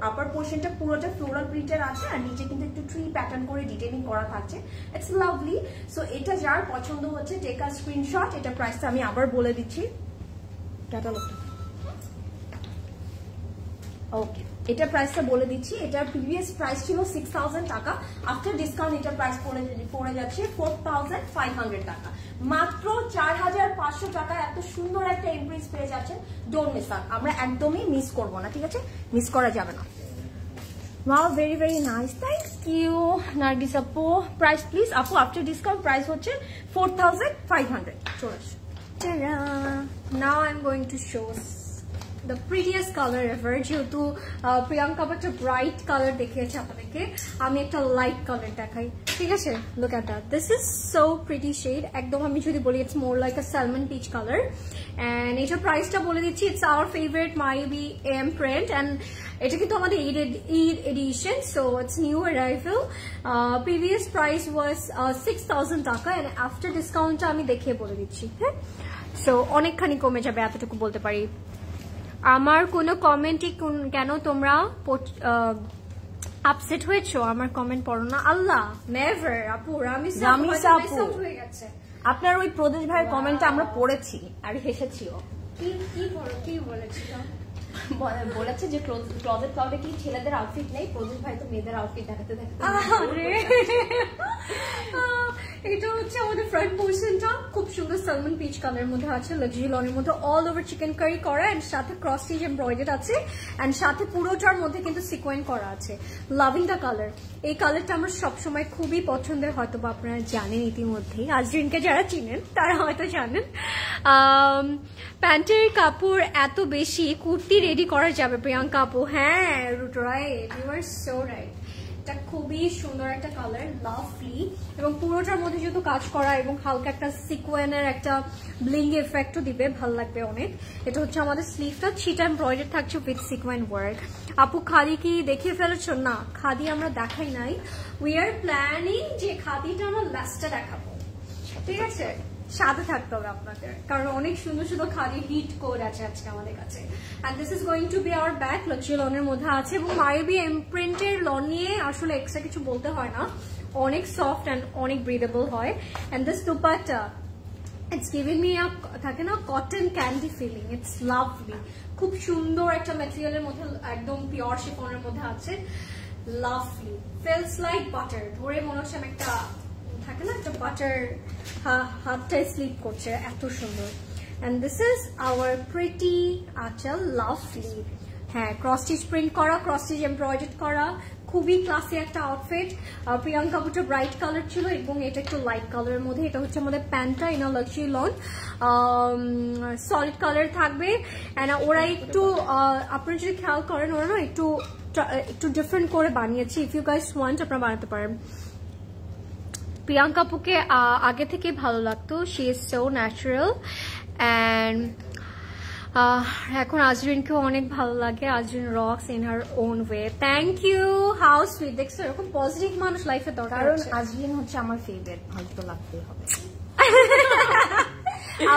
আপার পোর্শনটা পুরোটা ফ্লোরাল প্রিন্টের আছে আর নিচে কিন্তু একটু ট্রি প্যাটার্ন করে ডিটেইলিং করা থাকছে। It's lovely. সো এটা যার পছন্দ হচ্ছে টেক আ স্ক্রিনশট। এটা প্রাইসটা আমি আবার বলে দিচ্ছি। ক্যাটালগটা ওকে, এটা প্রাইসটা বলে দিচ্ছি। এটার প্রিভিয়াস প্রাইস ছিল 6000 টাকা, আফটার ডিসকাউন্ট এটার প্রাইস পড়ে যাচ্ছে 4500 টাকা। মাত্র 4500 টাকা এত সুন্দর একটা এমপ্রেস পেয়ে যাচ্ছেন। ডোন্ট মিস আউট, আমরা একদমই মিস করব না, ঠিক আছে? মিস করা যাবে না। Wow, very very nice, thank you Nargis আপু। প্রাইস প্লিজ আপু, আফটার ডিসকাউন্ট প্রাইস হচ্ছে 4500। চলে আসো। Now I'm going to show the prettiest color ever. যেহেতু প্রিয়াঙ্কা একটা ব্রাইট কালার দেখিয়েছে আপনাদেরকে, আমি একটা লাইট কালার দেখাই, ঠিক আছে? Look at that, this is so pretty shade. একদম আমি যদি বলি it's more like a salmon peach color, and এটা প্রাইসটা বলে দিচ্ছি, it's our favorite Maybe AM print, and এটা কিন্তু আমাদের Eid edition, so it's new arrival. Previous price was 6000 টাকা, and after discount আমি দেখিয়ে বলে দিচ্ছি, হ্যাঁ? সো অনেকখানি কমে যাবে, এতটুকু বলতে পারি। আমার কোনো কমেন্টই কেন তোমরা আপসেট হয়েছো? আমার কমেন্ট পড়ো না? আল্লাহ, নেভার আপু। রামিসা আপু হয়ে গেছে। আপনার ওই প্রদেশ ভাইয়ের কমেন্টটা আমরা পড়েছি আর হেসেছিও। কি বলেছিল? বলেছে যে ক্লোজেট ক্লাউডে কি ছেলেদের আউটফিট নেই, প্রদেশ ভাই তো মেয়েদের আউটফিট দেখাতে এটা হচ্ছে আমাদের ফ্রন্ট পোর্শনটা, খুব সুন্দর সালমন পিচ কালারের মধ্যে আছে, লাক্সারি লনের মধ্যে অল ওভার চিকেন কারি করা, এন্ড সাথে ক্রস স্টিচ এমব্রয়ডারি আছে, এন্ড সাথে পুরোটার মধ্যে কিন্তু সিকোয়েন্স করা আছে। Loving the colour. এই কালারটা আমার সবসময় খুবই পছন্দের, হয়তো বা আপনারা জানেন ইতিমধ্যেই, আজরিনকে যারা চিনেন তারা হয়তো জানেন। প্যান্টের কাপড় এত বেশি, কুর্তি রেডি করা যাবে প্রিয়াঙ্কা আপু। হ্যাঁ, right, you are so right. এটা খুবই সুন্দর একটা কালার, লাভলি, এবং পুরোটার মধ্যে যেহেতু কাজ করা এবং হালকা একটা সিকোয়েনের একটা ব্লিং এফেক্টও দিবে, ভালো লাগবে অনেক। এটা হচ্ছে আমাদের স্লিভটা, ছিটা এমব্রয়ডারি থাকছে উইথ সিকোয়েন ওয়ার্ক। আপু খাদি কি দেখিয়ে ফেলেছো? না, খাদি আমরা দেখাই নাই। উই আর প্ল্যানিং যে খাদিটা আমরা লাস্টে দেখাবো, ঠিক আছে? সাথে থাকতে হবে আপনাদের, কারণ অনেক সুন্দর সুন্দর খাদি হিট কোড আছে আজকে আমাদের কাছে। And this is going to be our bag, luxury লনের মধ্যে আছে, এবং মায়াবী এমপ্রিন্টের লন নিয়ে আসলে এক্সট্রা কিছু বলতে হয় না, অনেক সফট অ্যান্ড অনেক ব্রিদেবল হয়। And this dupatta, it's giving me a থাকে না cotton candy feeling, it's lovely, খুব সুন্দর একটা ম্যাটেরিয়ালের মধ্যে, একদম পিওর শিফনের মধ্যে আছে, লাভলি, ফিলস লাইক বাটার, ধরে মনে হচ্ছে আমি একটা থাকে না একটা বাটার হাতটাই স্লিপ করছে, এত সুন্দর। And this is our pretty আঁচল, লাভলি। হ্যাঁ, ক্রস স্টিচ প্রিন্ট করা, ক্রস স্টিচ এমব্রয়ডারি করা, খুবই ক্লাসি একটা আউটফিট। প্রিয়াঙ্কা আপুটা ব্রাইট কালার ছিল এবং এটা একটু লাইট কালারের মধ্যে। এটা হচ্ছে আমাদের প্যান্টটা in luxury loan, solid colour থাকবে। এন্ড ওরা একটু, আপনারা যদি খেয়াল করেন, ওরা না একটু ডিফারেন্ট করে বানিয়েছে। ইফ ইউ গাইস ওয়ান্ট আপনারা বানাতে পারেন। প্রিয়াঙ্কা আপুকে আগে থেকে ভালো লাগতো, she is so natural, and এখন আজরিনকেও অনেক ভালো লাগে। Azrin rocks in her own way. Thank you, how sweet. দেখছো, এরকম পজিটিভ মানুষ লাইফে দরকার, কারণ আজরিন হচ্ছে আমার ফেভারিট, ভালো তো লাগতেই হবে।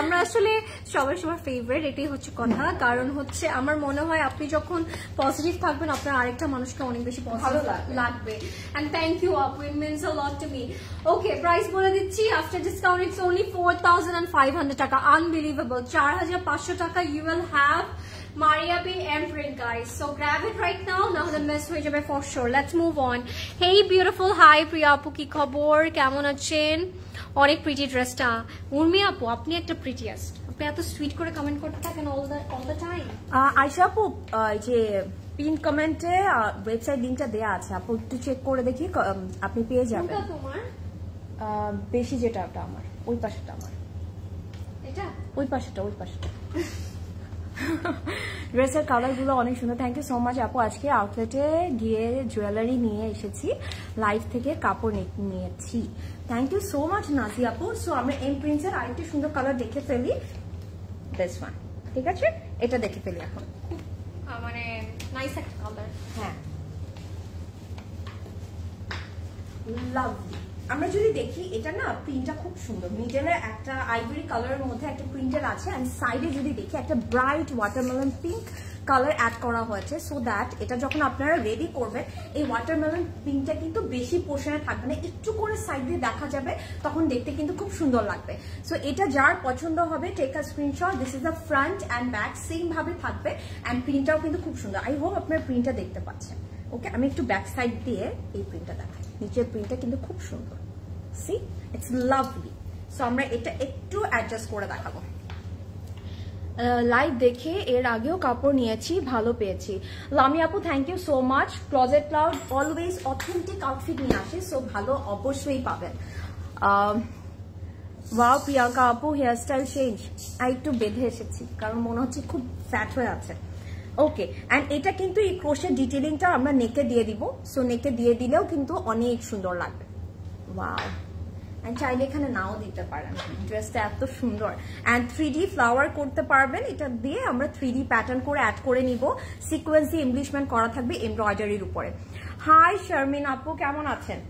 আমরা আসলে সবাই সবার ফেভারিট, এটাই হচ্ছে কথা। কারণ হচ্ছে আমার মনে হয় আপনি যখন পজিটিভ থাকবেন, আপনার আরেকটা মানুষকে অনেক বেশি ভালো লাগবে। এন্ড থ্যাংক ইউ আপু, it means a lot to me. Okay, price বলে দিচ্ছি, আফটার ডিসকাউন্ট ইটস অনলি 4500 টাকা। আনবিলিভেবল, 4500 টাকা you will have Mariabi imprint, guys. So grab it right now. Now the miss হয়ে যাবে for sure. Let's move on. Hey beautiful, hi প্রিয়া আপু, কি খবর, কেমন আছেন? অনেক প্রিটি ড্রেসটা। উর্মি আপু, আপনি একটা প্রিটিয়েস্ট, আপনি এত সুইট করে কমেন্ট করতে থাকেন অল দ্য টাইম। আয়শা আপু, যে পিন কমেন্টে ওয়েবসাইট লিংকটা দেয়া আছে, আপু একটু চেক করে দেখি, আপনি পেয়ে যাবেন। কোনটা তোমার? বেশি যেটা, ওটা আমার, ওই পাশেটা আমার, এটা ওই পাশেটা। ড্রেসের কালারগুলো অনেক সুন্দর। থ্যাংক ইউ সো মাচ আপু। আজকে আউটলেটে গিয়ে জুয়েলারি নিয়ে এসেছি, লাইভ থেকে কাপড় নিয়েছি। থ্যাংক ইউ সো মাচ নাজি আপু। সো আমরা এম প্রিন্টসের আরেকটি সুন্দর কালার দেখে ফেলি, দিস ওয়ান, ঠিক আছে? এটা দেখে ফেলি এখন, মানে নাইস একটা কালার। হ্যাঁ, লাভলি। আমরা যদি দেখি এটা না প্রিন্টটা খুব সুন্দর, মিডলে একটা আইভরি কালারের মধ্যে একটা প্রিন্টের আছে, এন্ড সাইডে যদি দেখি একটা bright watermelon pink colour add করা হয়েছে, সো দ্যাট এটা যখন আপনারা রেডি করবেন এই ওয়াটারমেলন পিঙ্কটা কিন্তু বেশি পোর্শনে থাকবে না, একটু করে সাইড দিয়ে দেখা যাবে, তখন দেখতে কিন্তু খুব সুন্দর লাগবে। সো এটা যার পছন্দ হবে take a screenshot. This is the front and back same ভাবে থাকবে, অ্যান্ড প্রিন্টটাও কিন্তু খুব সুন্দর। আই হোপ আপনার প্রিন্টটা দেখতে পাচ্ছেন। ওকে, আমি একটু ব্যাক সাইড দিয়ে এই প্রিন্টটা দেখাই। নিচের প্রিন্টটা কিন্তু খুব সুন্দর, সি ইটস লাভলি। সো আমরা এটা একটু অ্যাডজাস্ট করে দেখাবো। লাইভ দেখে এর আগেও কাপড় নিয়েছি, ভালো পেয়েছি। লামি আপু thank you so much. Closet Cloud always authentic outfit নিয়ে আসে, সো ভালো অবশ্যই পাবেন। ওয়াও প্রিয়াঙ্কা আপু হেয়ারস্টাইল চেঞ্জ, আর একটু বেঁধে এসেছি কারণ মনে হচ্ছে খুব ফ্যাট হয়ে আছে। ওকে, অ্যান্ড এটা কিন্তু এই ক্রোশের ডিটেলিংটা আমরা নেকে দিয়ে দিব, সো নেকে দিয়ে দিলেও কিন্তু অনেক সুন্দর লাগবে। ওয়াও, চাইলে এখানে নাও দিতে পারেন, ড্রেসটা এত সুন্দর। অ্যান্ড 3D ফ্লাওয়ার করতে পারবেন, এটা দিয়ে আমরা 3D প্যাটার্ন করে অ্যাড করে নিব, সিকোয়েন্স দিয়ে এমব্লিশমেন্ট করা থাকবে এমব্রয়ডারির উপরে। হাই শারমিন আপু, কেমন আছেন?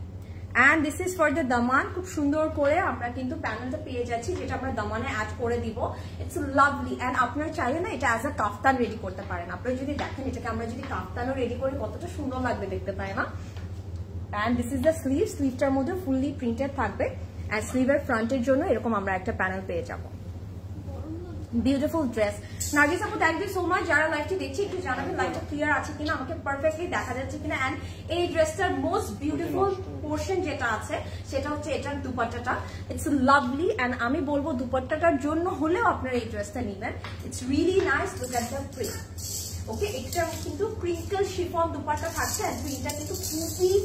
And this is for the দামান। খুব সুন্দর করে আমরা কিন্তু প্যানেলটা পেয়ে যাচ্ছি, যেটা আমরা দামানে অ্যাড করে দিব। It's lovely. অ্যান্ড আপনারা চাইলে না এটা অ্যাজ আ কাফতান রেডি করতে পারেন। আপনারা যদি দেখেন এটাকে আমরা যদি কাফতানও রেডি করি কতটা সুন্দর লাগবে দেখতে পাই না? And this is the sleeve, স্লিভটার মধ্যে ফুললি প্রিন্টেড থাকবে, অ্যান্ড স্লিভের ফ্রন্টের জন্য এরকম আমরা একটা প্যানেল পেয়ে যাব। Beautiful dress. নার্গিস আপু থ্যাংক ইউ সো মাচ। যারা লাইভটি দেখছি একটু জানাবেন লাইভটা ক্লিয়ার আছে কিনা, আমাকে পারফেক্টলি দেখা যাচ্ছে কিনা। অ্যান্ড এই ড্রেসটার মোস্ট বিউটিফুল পোর্শন যেটা আছে সেটা হচ্ছে এটার দুপাট্টাটা। ইটস লাভলি, অ্যান্ড আমি বলবো দুপাট্টাটার জন্য হলেও আপনারা এই ড্রেসটা নেবেন। It's really nice, look at the print. Okay, এটা কিন্তু ক্রিঙ্কল শিফন দুপাট্টা থাকছে, অ্যান্ড প্রিন্টটা কিন্তু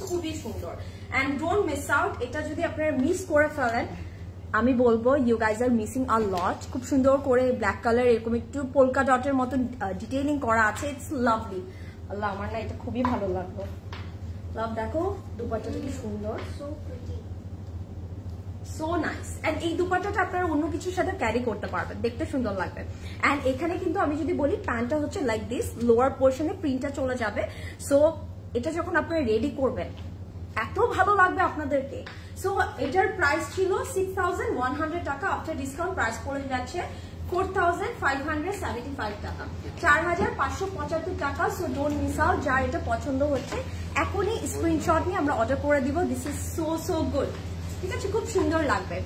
খুবই সুন্দর। অ্যান্ড ডোন্ট মিস আউট, এটা যদি আপনারা মিস করে ফেলেন আমি বলবো ইউ গাইজ আর মিসিং আ লট। খুব সুন্দর করে ব্ল্যাক কালার এরকম একটু পোলকা ডটের মতো ডিটেইলিং করা আছে, ইটস লাভলি। আল্লাহ, আমার না এটা খুবই ভালো লাগলো। লাভ, দেখো দুপাট্টাটা কি সুন্দর, so pretty, so nice. And এই দুপাট্টাটা আপনারা অন্য কিছুর সাথে ক্যারি করতে পারবেন, দেখতে সুন্দর লাগবে। অ্যান্ড এখানে কিন্তু আমি যদি বলি প্যান্টটা হচ্ছে লাইক দিস, লোয়ার পোর্শনে প্রিন্টটা চলে যাবে। সো এটা যখন আপনারা রেডি করবেন এত ভালো লাগবে আপনাদেরকে। সো এটার প্রাইস ছিল 6100 টাকা, আফটার ডিসকাউন্ট প্রাইস পড়ে যাচ্ছে 4575 টাকা, 4575 টাকা। So don't miss out. যার এটা পছন্দ হচ্ছে এখনই স্ক্রিনশট নিয়ে আমরা অর্ডার করে দিব। দিস ইজ সো গুড, ঠিক আছে? খুব সুন্দর লাগবে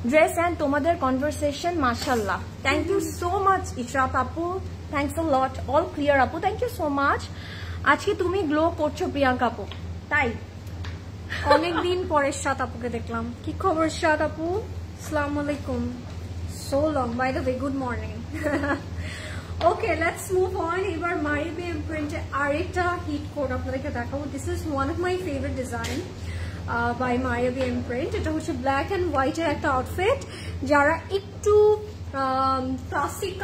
ড্রেস। অ্যান্ড তোমাদের কনভারসেশন মাশাআল্লাহ, thank you so much Ishrat আপু, thanks a lot. All clear আপু, থ্যাংক ইউ সো মাচ। আজকে তুমি গ্লো করছো প্রিয়াঙ্কা আপু, তাই? অনেকদিন পরে শাত আপুকে দেখলাম। কি খবর শাত আপু? আসসালামু আলাইকুম। So long, by the way, good morning. Okay, let's move on. এবার মারিবি প্রিন্টে আরেকটা হিট কোড আপনাদেরকে দেখাবো। This is one of my favourite design by Maria B print. এটা হচ্ছে ব্ল্যাক অ্যান্ড হোয়াইটের একটা আউটফিট। যারা একটু ক্লাসিক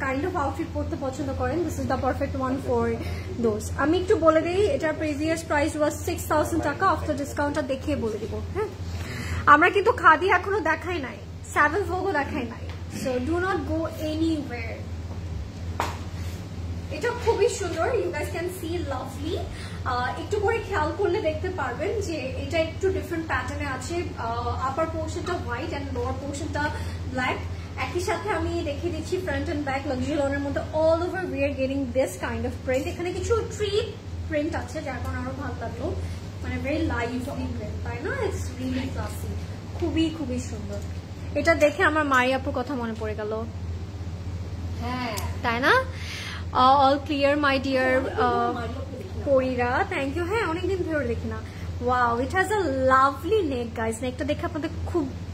কাইন্ড অফ আউটফিট পরতে পছন্দ করেন, this is the perfect one for those. আমি একটু বলে দিই, এটার প্রিভিয়াস প্রাইস ওয়াজ 6000 টাকা, আফটার ডিসকাউন্টটা দেখিয়ে বলে দিব। হ্যাঁ, আমরা কিন্তু খাদি এখনো দেখাই নাই, স্যাভেল ভোগও দেখাই নাই, so do not go anywhere. এটা খুবই সুন্দর, you guys can see lovely. একটু করে খেয়াল করলে দেখতে পারবেন যে এটা একটু ডিফারেন্ট প্যাটার্নে আছে। আপার পোর্শনটা হোয়াইট অ্যান্ড লোয়ার পোর্শনটা ব্ল্যাক। একই সাথে আমি দেখিয়ে দিচ্ছি ফ্রন্ট অ্যান্ড ব্যাক লাক্সারি লনের মধ্যে all over we are getting this kind of print. এখানে কিছু ট্রি প্রিন্ট আছে যার কারণে আরো ভালো লাগলো, মানে ভেরি লাইভলি প্রিন্ট, তাই না? ইটস রিয়েলি ক্লাসি, খুবই সুন্দর। এটা দেখে আমার মারিয়াপুর কথা মনে পড়ে গেল, হ্যাঁ তাই না? অল ক্লিয়ার মাই ডিয়ার পরিরা, থ্যাংক ইউ। হ্যাঁ, অনেকদিন ধরে দেখি না। Wow, it has a lovely neck guys. নেকটা দেখে আপনাদের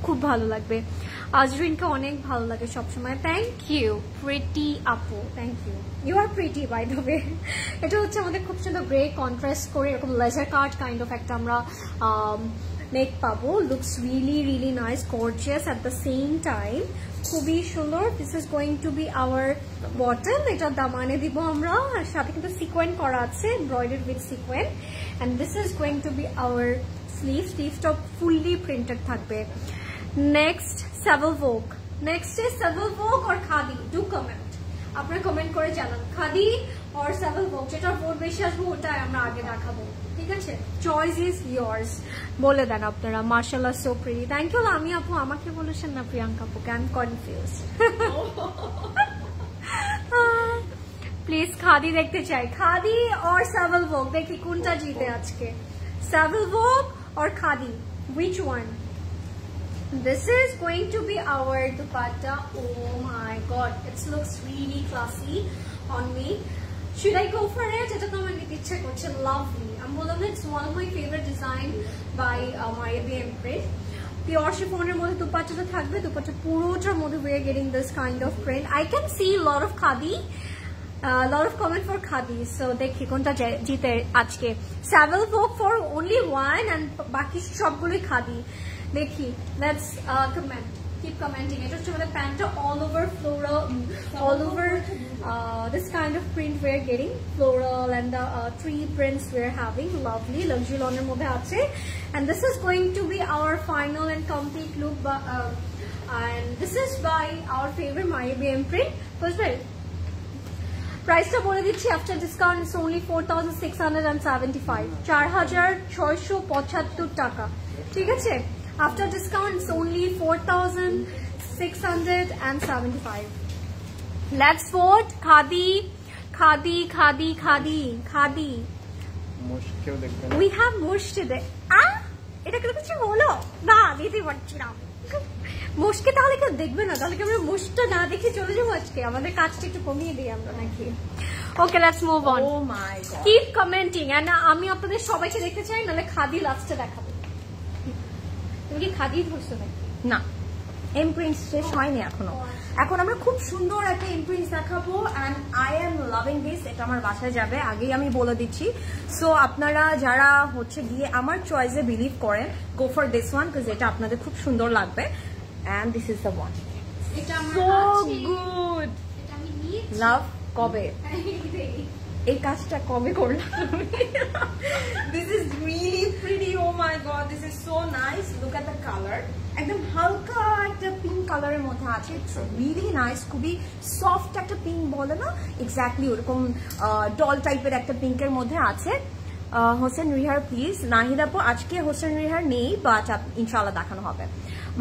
খুব ভালো লাগবে। আজরিনকে অনেক ভালো লাগে সবসময়। থ্যাংক ইউ প্রিটি আপু, thank you. You are pretty by the way. এটা হচ্ছে আমাদের খুব সুন্দর গ্রে কন্ট্রাস্ট করে এরকম লেজার কাট কাইন্ড অফ একটা আমরা নেক পাবো। Looks really nice, gorgeous at the same time, খুবই সুন্দর। This is going to be hour bottom. এটা দামানে দিব আমরা, আর সাথে কিন্তু সিকোয়েন্ট করা আছে, embroidery with sequin. And this is going to be our sleeve. স্লিভটা ফুললি প্রিন্টেড থাকবে। Next Savile Vogue. Next is Savile Vogue और খাদি। ডু কমেন্ট, আপনারা কমেন্ট করে জানান খাদি or Savile Vogue, যেটা ভোট বেশি আসবে ওটাই আমরা আগে দেখাবো, ঠিক আছে? Choice is yours. বলে দেন আপনারা। মার্শাল্লাহ, so pretty. Thank you Lami আপু। আমাকে বলেছেন না প্রিয়াঙ্কা আপুকে, I am confuse. Please khadi দেখতে চাই, খাদি or Savile Vogue, দেখি কোনটা জিতে আজকে, Savile Vogue or khadi, which one? This is going to be our dupatta. Oh my god, it looks really classy on me. Should I go for it? It's lovely. I'm it's one of my favorite design by IBM print. Pure chiffon er moddhe dupatta thakbe, dupatta purotar moddhe we are getting this kind of print. I can see a lot of khadi, a lot of comment for khadi. So dekhi konta jite ajke. Savile Vogue for only one and baki sobguloi khadi. Dekhi, let's comment. Keep commenting. It was the panta all over floral, all over this kind of print we're getting, floral and the tree prints we're having. Lovely, luxury loner moddhe ache. And this is going to be our final and complete look. And this is by our favorite IBM print. First, well, price ta bole dicchi, after discount it's only 4,675. 4,675 টাকা, ঠিক আছে? After discount, it's only 4,675. Let's vote. Khadi, khadi, khadi, khadi, khadi. We have mush today. এটা কি কিছু বলো না? দিতে পারছি না। মুশকে তাহলে কেউ দেখবে না, তাহলে কি আমরা মুশটা না দেখে চলে যাবো আজকে? আমাদের কাজটা একটু কমিয়ে দিই আমরা নাকি? Okay, let's move on. Oh my god. Keep commenting. And আমি আপনাদের সবাইকে দেখতে চাই, নাহলে খাদি লাস্টে দেখাবো। তুমি কি খাদি ধরছো নাকি? না, ইমপ্রিন্টস শেষ হয়নি এখনো। এখন আমরা খুব সুন্দর একটা ইমপ্রিন্টস দেখাবো and I am loving this. এটা আমার বাসায় যাবে, আগেই আমি বলে দিচ্ছি। সো আপনারা যারা হচ্ছে গিয়ে আমার চয়েসে বিলিভ করেন, go for this one, because এটা আপনাদের খুব সুন্দর লাগবে। And this is the one. এটা আমার সো আছে, গুড। এটা আমি নিয়েছি। লাভ কবে এই কাজটা কবে করলাম? This is really pretty. Oh my god, this is so nice. Look at the colour, একদম হালকা একটা পিঙ্ক কালারের মধ্যে আছে। It's really nice. খুবই সফট একটা পিঙ্ক বলে না, এক্স্যাক্টলি ওরকম ডল টাইপের একটা পিঙ্কের মধ্যে আছে। হোসেন রিহার প্লিজ। নাহিদ আপু, আজকে হোসেন রিহার নেই, বাট ইনশাআল্লাহ দেখানো হবে।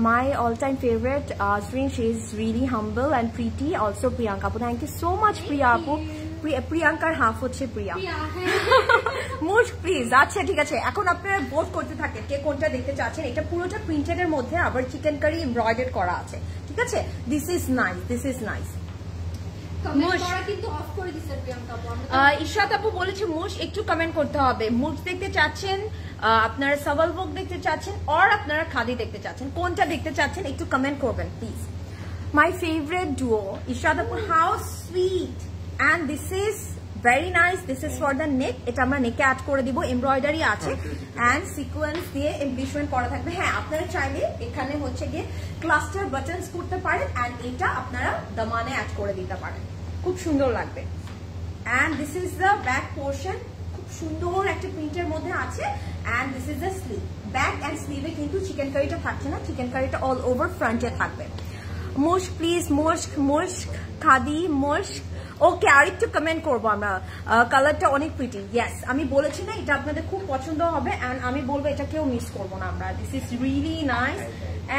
My all-time favorite Azreen, she is really humble and pretty. Also Priyanka apu, thank you so much Priya apu. Priyankar half হচ্ছে প্রিয়া। মুশ প্লিজ। আচ্ছা ঠিক আছে, এখন আপনারা ভোট করতে থাকেন কে কোনটা দেখতে চাচ্ছেন। এটা পুরোটা প্রিন্টেড এর মধ্যে আবার চিকেন কারি এমব্রয়ডারি করা আছে, ঠিক আছে? This is nice, this is nice. Ishrat আপু বলেছে মুশ একটু কমেন্ট করতে হবে। মুশ দেখতে চাচ্ছেন আপনারা, Savile Vogue দেখতে চাচ্ছেন, আর আপনারা খাদি দেখতে চাচ্ছেন, কোনটা দেখতে চাচ্ছেন একটু কমেন্ট করবেন please. My favourite duo, Ishrat আপু, how sweet. And this is very nice. This is for the neck. এটা আমরা নেকে অ্যাড করে দিব, এমব্রয়ডারি আছে এন্ড সিকোয়েন্স দিয়ে এমব্লিশমেন্ট করা থাকবে। হ্যাঁ, আপনারা চাইলে এখানে হচ্ছে গিয়ে ক্লাস্টার বাটনস করতে পারেন এন্ড এটা আপনারা দামানে অ্যাড করে দিতে পারেন, খুব সুন্দর লাগবে। And this is the back portion, খুব সুন্দর একটা প্রিন্টের মধ্যে আছে। And this is the sleeve. Back and স্লিভে কিন্তু চিকেন কারিটা থাকছে না, চিকেন কারিটা অল ওভার ফ্রন্টে থাকবে। মুশক প্লিজ, মুশক, মুশক, খাদি, মুশক। ওকে, আর একটু কমেন্ট করবো আমরা। কালারটা অনেক প্রিটি। ইয়েস, আমি বলেছি না এটা আপনাদের খুব পছন্দ হবে এন্ড আমি বলবো এটা কেউ মিস করবো না আমরা। This is really nice.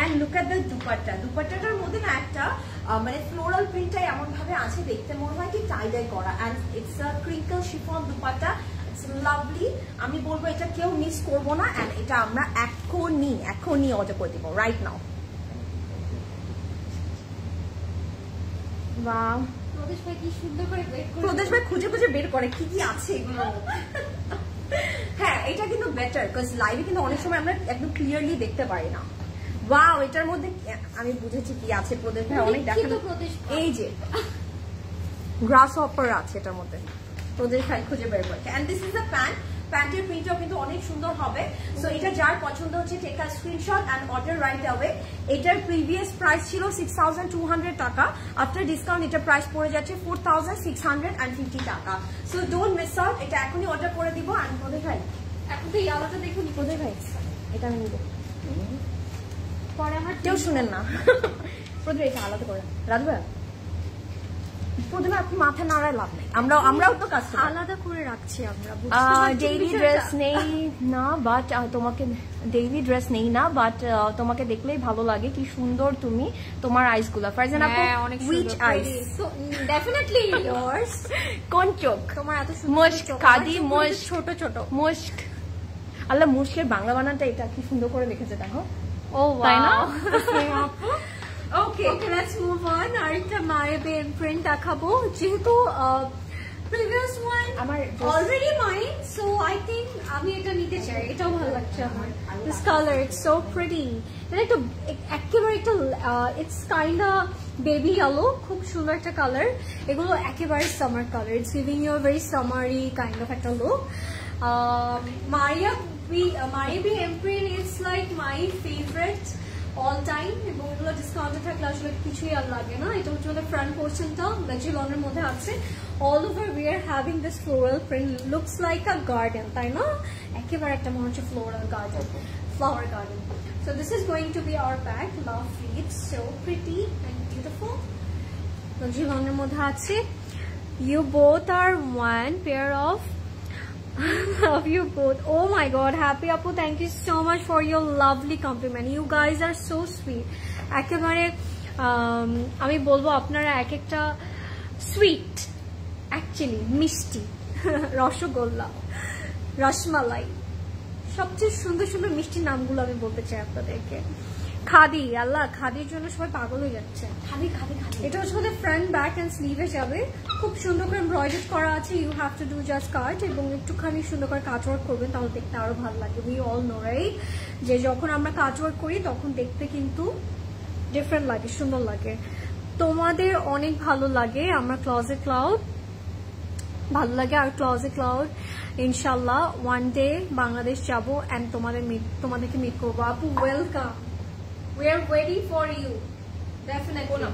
And look at the dupatta. দুপাট্টাটার মধ্যে না একটা মানে ফ্লোরাল প্রিন্টটা এমন ভাবে আছে, দেখতে মনে হয় কি টাই ডাই করা। And it's a crinkle chiffon dupatta, it's lovely. আমি বলবো এটা কেউ মিস করবো না এন্ড এটা আমরা এখনই অর্ডার করে দিব, রাইট নাও। ওয়াও, প্রদেশ ভাই খুঁজে খুঁজে বের করে কি কি আছে এগুলো। হ্যাঁ, এটা কিন্তু বেটার, বিকজ লাইভে কিন্তু অনেক সময় আমরা একদম ক্লিয়ারলি দেখতে পারি না। ওয়াও, এটার মধ্যে আমি বুঝেছি কি আছে। প্রদেশ ভাই অনেক দেখানো, এই যে গ্রাস হপার আছে এটার মধ্যে, প্রদেশ ভাই খুঁজে বের করেছে। And this is the pant. প্যান্টের প্রিন্টটাও কিন্তু অনেক সুন্দর হবে। সো এটা যার পছন্দ হচ্ছে take a screenshot and order right away. এটার প্রিভিয়াস প্রাইস ছিল 6,200 টাকা, আফটার ডিসকাউন্ট এটা প্রাইস পড়ে যাচ্ছে 4,650 টাকা। সো ডোন্ট মিস আউট, এটা এখনই অর্ডার করে দিব। আমি প্রদেশ ভাই এখন তো ইয়ালাটা দেখুন, প্রদেশ ভাই এটা আমি নিব পরে, আমার কেউ শুনেন না। প্রদেশ এটা আলাদা করে রাখবে। প্রথমে আপনি মাথা নাড়ায় লাভ নেই, আমরাও তো কাজ আলাদা করে রাখছি আমরা। ডেইলি ড্রেস নেই না, বাট তোমাকে ডেইলি ড্রেস নেই না, বাট তোমাকে দেখলেই ভালো লাগে, কি সুন্দর তুমি, তোমার আইস গুলা ফারজান আপু, হুইচ আইস? Definitely years. কোন চোখ তোমার এত সুন্দর মুস্ক, খাদি মুস্ক, ছোট ছোট মুস্ক। আল্লাহ, মুস্কের বাংলা বানানটা এটা কি সুন্দর করে লিখেছে দেখো। ও তাই না? Okay, let's move on. আরেকটা মায়াবী imprint দেখাবো, যেহেতু previous one আমার already mine, so I think আমি এটা নিতে চাই, এটাও ভালো লাগছে আমার। This color, it's so pretty. এটা একটা একেবারে একটা it's kind of baby yellow, খুব সুন্দর একটা কালার। এগুলো একেবারে summer color. It's giving you a very summery kind of একটা look. মায়াবী imprint is like my favorite all time, এবং এগুলো ডিসকাউন্টে থাকলে আসলে কিছুই আর লাগে না। এটা হচ্ছে ফ্রন্ট পোর্শনটা ম্যাজিলনের মধ্যে আছে, all over we are having this floral print, looks like a garden, তাই না? একেবারে একটা মনে হচ্ছে floral garden, flower garden. So this is going to be our bag, lovely, it's so pretty and beautiful. ম্যাজিলনের মধ্যে আছে। You both are one pair of love you both. Oh my god, happy Apu, thank you so much for your lovely compliment. You guys are so sweet. একেবারে আমি বলবো আপনারা এক একটা sweet, actually মিষ্টি, রসগোল্লা, রসমালাই, সবচেয়ে সুন্দর সুন্দর মিষ্টি নামগুলো আমি বলতে চাই আপনাদেরকে। খাদি, আল্লাহ, খাদির জন্য সবাই পাগল হয়ে যাচ্ছে। খাদি খাদি খাদি, এটা হচ্ছে ফ্রন্ট ব্যাক এন্ড স্লিভে যাবে, খুব সুন্দর করে এমব্রয়ডারি করা আছে। You have to do just cut, এবং একটুখানি সুন্দর করে কাজ ওয়ার্ক করবেন, তাহলে দেখতে আরো ভালো লাগে। উই অল নো রাইট, যে যখন আমরা কাজ ওয়ার্ক করি তখন দেখতে কিন্তু ডিফারেন্ট লাগে, সুন্দর লাগে। তোমাদের অনেক ভালো লাগে, আমরা ক্লজেট ক্লাউড ভালো লাগে, আর ক্লজেট ক্লাউড ইনশাল্লাহ ওয়ান ডে বাংলাদেশ যাবো এন্ড তোমাদেরকে মিট করবো। আপু welcome, we are waiting for you, definitely.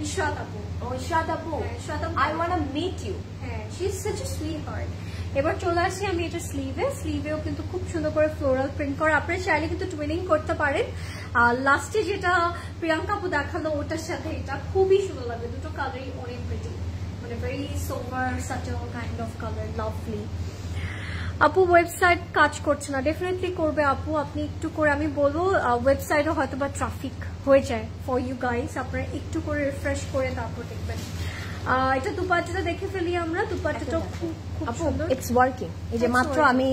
Ishrat Apu. Oh, Ishrat Apu. I want to meet you. She is such a sweetheart. এবার চলে আসি আমি এটা স্লিভেও কিন্তু খুব সুন্দর করে ফ্লোরাল প্রিন্ট করা। আপনারা চাইলে কিন্তু টুইনিং করতে পারেন। আর লাস্টে যেটা প্রিয়াঙ্কা আপু দেখালো ওটার সাথে এটা খুবই সুন্দর লাগবে, দুটো কালারই অনেক প্রিটি, মানে very sober subtle kind of colour, lovely. আপু ওয়েবসাইট কাজ করছে না, ডেফিনেটলি করবে আপু, আপনি একটু করে, আমি বলবো ওয়েবসাইটে হয়তো বা ট্রাফিক হয়ে যায় ফর ইউ গাইস, আপনারা একটু করে রিফ্রেশ করে তারপর দেখবেন। এটা দুপাট্টাটা দেখে ফেলি আমরা, দুপাট্টাটা খুব সুন্দর, ইটস ওয়ার্কিং। এই যে মাত্র আমি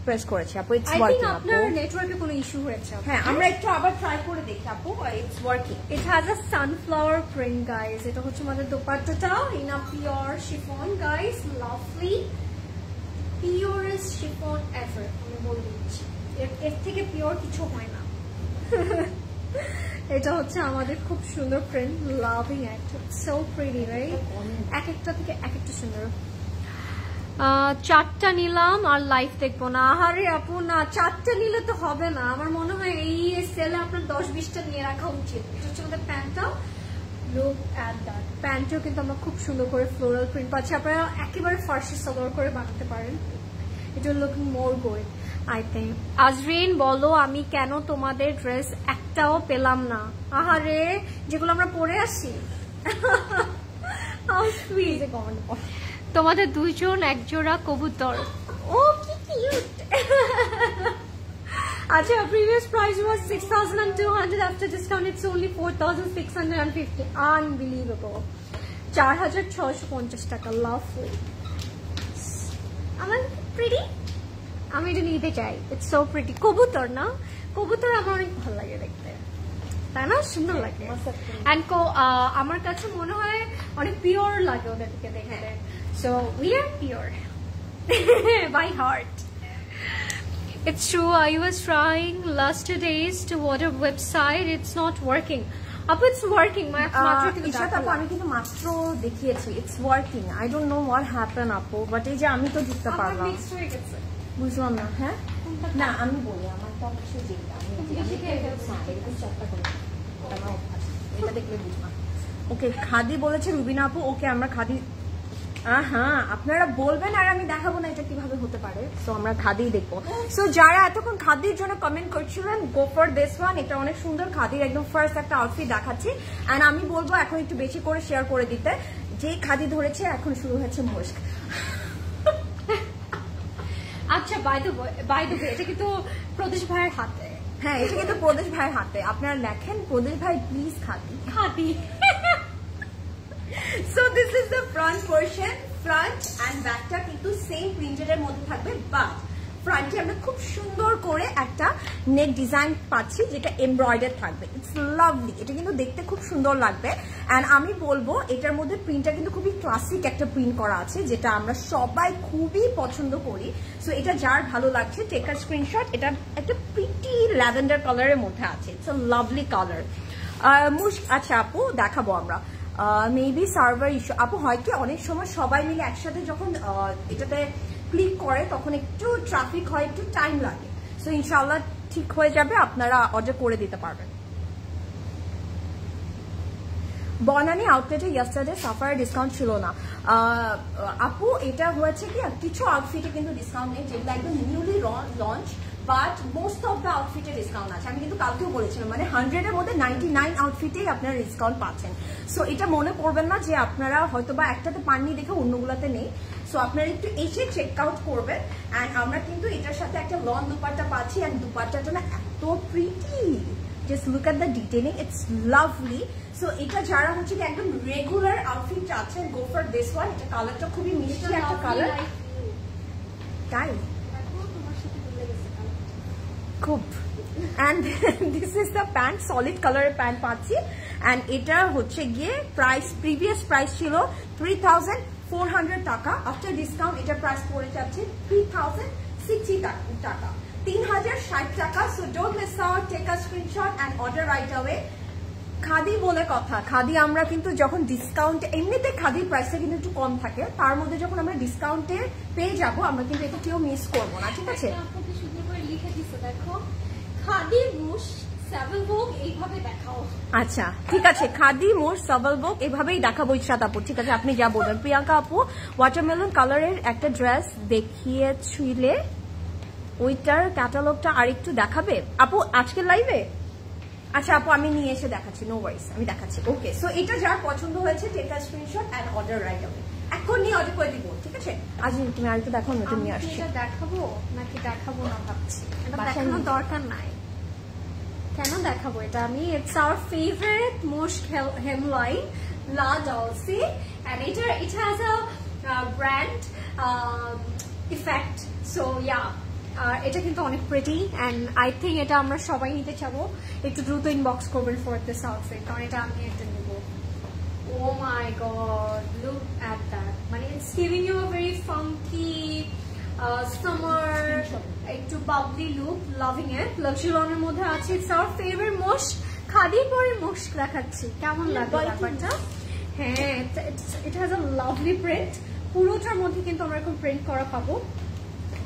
প্রেস করেছি আপু, ইটস ওয়ার্কিং। আপনার নেটওয়ার্কে কোনো ইস্যু হয়েছে? হ্যাঁ, আমরা একটু আবার ট্রাই করে দেখি আপু, it's working. It has a sunflower print guys, এটা হচ্ছে আমাদের দুপাট্টাটা in a pure chiffon guys, lovely, purest chiffon ever, আমি বলে দিচ্ছি, এর থেকে পিওর কিছু হয় না। এটা হচ্ছে আমাদের খুব সুন্দর প্রিন্ট, লাভিং ইট, সো প্রিটি রাইট, এক একটা থেকে এক একটা সুন্দর। 4টা নিলাম আর লাইভ দেখবো না। আহারে আপু না, 4টা নিলে তো হবে না, আমার মনে হয় এই সেলে আপনার 10-20টা নিয়ে রাখা উচিত। এটা হচ্ছে আমাদের প্যান্টটা, লুক অ্যাট দ্যাট, প্যান্টেও কিন্তু আমরা খুব সুন্দর করে ফ্লোরাল প্রিন্ট পাচ্ছি, আপনারা একেবারে ফার্সি সালোয়ার করে বানাতে পারেন, এটা looking more good I think. Azrin বলো, আমি কেন তোমাদের ড্রেস একটাও পেলাম না? আহারে, যেগুলো আমরা পরে আসি। তোমাদের দুইজন একজোড়া কবুতর, ও কি কিউট। আচ্ছা, previous price was 6,200, after discount it's only 4,650. Unbelievable. 4,650 টাকা, লাভলি। আমার প্রিটি, আমি এটা নিতে চাই, ইটস সো প্রিটি। কবুতর না, কবুতর আমার অনেক ভালো লাগে দেখতে, তাই না? সুন্দর লাগে, এন্ড আমার কাছে মনে হয় অনেক পিওর লাগে ওদেরকে দেখতে। So we are pure by heart. It's true, I was trying last 2 days to order website, it's not working. Up, it's working. আমি কিন্তু মাত্র দেখিয়েছি, it's working. I don't know what happened আপু, but এই যে আমি তো দিতে পারলাম, বুঝলাম না। হ্যাঁ না, আমি বলি আমার তো অবশ্যই যেটা এটা দেখলে বুঝলাম। ওকে, খাদি বলেছে রুবিনা আপু, ওকে আমরা খাদি, হ্যাঁ আপনারা বলবেন আর আমি দেখাবো না এটা কিভাবে হতে পারে, সো আমরা খাদি দেখবো। সো যারা এতক্ষণ খাদির জন্য কমেন্ট করছিলেন, গো ফর দিস ওয়ান, এটা অনেক সুন্দর, খাদির একদম ফার্স্ট একটা আউটফিট দেখাচ্ছি, এন্ড আমি বলবো এখন একটু বেশি করে শেয়ার করে দিতে, যে খাদি ধরেছে এখন শুরু হয়েছে মুশক। আচ্ছা বাই দ্য ওয়ে এটা কিন্তু প্রদেশ ভাইয়ের হাতে। হ্যাঁ এটা কিন্তু প্রদেশ ভাইয়ের হাতে, আপনারা লেখেন প্রদেশ ভাই please Khaadi. So this is the front portion. Front and ব্যাকটা কিন্তু সেম প্রিন্টের মধ্যে থাকবে, বাট ফ্রন্টে আমরা খুব সুন্দর করে একটা নেক ডিজাইন পাচ্ছি যেটা এমব্রয়ডার থাকবে। ইটস লাভলি, এটা কিন্তু দেখতে খুব সুন্দর লাগবে। অ্যান্ড আমি বলবো এটার মধ্যে প্রিন্টটা কিন্তু খুবই ক্লাসিক একটা প্রিন্ট করা আছে, যেটা আমরা সবাই খুবই পছন্দ করি। সো এটা যার ভালো লাগছে টেক আ স্ক্রিনশট। এটা একটা প্রিটি ল্যাভেন্ডার কালারের মধ্যে আছে, ইটস আ লাভলি কালার। আচ্ছা আপু দেখাবো আমরা মেবি সার্ভার ইস্যু। আপু হয় কি অনেক সময় সবাই মিলে একসাথে যখন এটাতে ক্লিক করে তখন একটু ট্রাফিক হয়, একটু টাইম লাগে। সো ইনশাআল্লাহ ঠিক হয়ে যাবে, আপনারা অর্ডার করে দিতে পারবেন। বনানী আউটলেটে ইয়েস্টারডে সাফারের ডিসকাউন্ট ছিল না আপু। এটা হয়েছে কি কিছু আউটফিটে কিন্তু ডিসকাউন্ট নেই, যেগুলো একদম newly launch, but most of the আউটফিটে ডিসকাউন্ট আছে। আমি কিন্তু কালকেও বলেছিলাম মানে 100-এর মধ্যে 99 আউটফিটেই আপনারা ডিসকাউন্ট পাচ্ছেন। সো এটা মনে করবেন না যে আপনারা হয়তো বা একটাতে পাননি দেখে অন্যগুলোতে নেই। সো আপনারা একটু এসে চেক আউট করবেন। অ্যান্ড আমরা কিন্তু এটার সাথে একটা লং দুপাট্টা পাচ্ছি, অ্যান্ড দুপাট্টাটা না এত pretty, just look at the detailing, it's lovely. So এটা যারা হচ্ছে কি একদম রেগুলার আউটফিট চাচ্ছেন, গো ফর দিস ওয়ান। এটা কালারটা খুবই মিষ্টি একটা কালার, তাই খুব। And this is the pant, solid কালারের প্যান্ট পাচ্ছি। অ্যান্ড এটা হচ্ছে গিয়ে প্রাইস, প্রিভিয়াস প্রাইস ছিল 3400 টাকা। আফটার ডিসকাউন্ট এটা প্রাইস পড়ে যাচ্ছে 3060 টাকা, 3060 টাকা। So don't miss out, take a screenshot and order right away. Khadi বলে কথা, খাদি আমরা কিন্তু যখন ডিসকাউন্ট, এমনিতে খাদির প্রাইসটা কিন্তু একটু কম থাকে, তার মধ্যে যখন আমরা ডিসকাউন্টে পেয়ে যাবো আমরা কিন্তু এটা কেউ মিস করবো না, ঠিক আছে? আচ্ছা ঠিক আছে, খাদি মোর সাবলবুক এভাবেই দেখাবো ইশরাত আপু, ঠিক আছে? আপনি যা বলবেন। প্রিয়াঙ্কা আপু ওয়াটারমেলন কালারের একটা ড্রেস দেখিয়েছিলে, ওইটার ক্যাটালগটা আরেকটু দেখাবে আপু আজকের লাইভে? আচ্ছা আপু আমি নিয়ে এসে দেখাচ্ছি, নো ওয়ারিস, আমি দেখাচ্ছি। ওকে, সো এটা যার পছন্দ হয়েছে take a screenshot and order right away. এখন নিয়ে অর্ডার করে দিব, ঠিক আছে? আজ তুমি আরেকটু দেখো, নতুন নিয়ে আসছি। এটা দেখাবো নাকি দেখাবো না ভাবছি, এটা দেখানোর দরকার নাই। কেন দেখাবো এটা আমি? It's our favourite most hemline লা ডলসি, and it has a brand effect, so yeah. এটা কিন্তু অনেক প্রিটি, এন্ড আই থিঙ্ক এটা আমরা সবাই নিতে চাবো। একটু দ্রুত ইনবক্স করবেন ফর দিস আউটফিট, কারণ এটা আমি একটা নেবো। Oh my god, look at that, মানে it's giving you a very funky summer, একটু বাবলি লুক, লাভিং ইট। লাক্সিলনের মধ্যে আছে, ইটস আওয়ার ফেভারিট মোস্ট। খাদির পরে মোস্ট দেখাচ্ছি, কেমন লাগবে ব্যাপারটা? হ্যাঁ, it has a lovely print, পুরোটার মধ্যে কিন্তু আমরা এখন প্রিন্ট করা পাবো।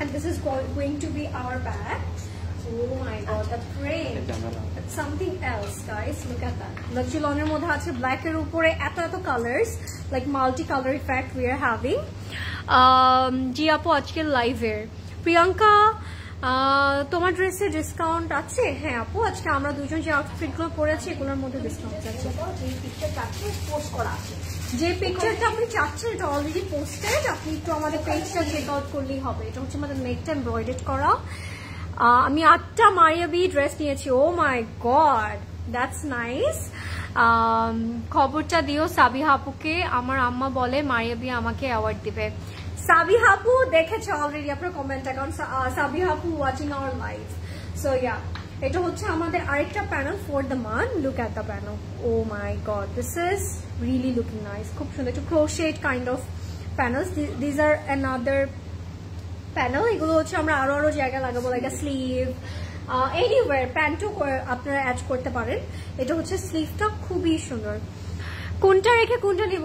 And this is going to be our bag. Oh my god, the print. It's something else, guys. Look at that. Luxuloner মধ্যে আছে black এর উপরে এত colors, like multi color effect we are having. জি আপু আজকের লাইভের প্রিয়াঙ্কা তোমার ড্রেসে ডিসকাউন্ট আছে? হ্যাঁ আপু, আজকে আমরা দুজন যে আউটফিটগুলো পরেছি এগুলোর মধ্যে ডিসকাউন্ট আছে। যে পিকচারটা আপনি চাচ্ছেন এটা অলরেডি পোস্টেড, আপনি একটু আমাদের পেজটা চেক আউট করলেই হবে। এটা হচ্ছে আমাদের নেকটা এমব্রয়ডারি করা। আমি 8টা মারিয়াবি ড্রেস নিয়েছি। ও মাই গড, দ্যাটস নাইস। খবরটা দিও সাবিহা আপুকে, আমার আম্মা বলে মারিয়াবি আমাকে অ্যাওয়ার্ড দিবে। সাবিহা আপু দেখেছে অলরেডি আপনার কমেন্ট, কারণ সাবিহা আপু watching our live. So yeah, এটা হচ্ছে আমাদের আরেকটা panel for the man. Look at the panel, oh my god, this is really looking nice, খুব সুন্দর। একটু crocheted kind of panels, these are another panel. এগুলো হচ্ছে আমরা আরো জায়গায় লাগাবো, লাইক স্লিভ, এনিওয়্যার। প্যান্টও আপনারা অ্যাড করতে পারেন। এটা হচ্ছে স্লিভটা খুবই সুন্দর। কোনটা রেখে কোনটা নিব?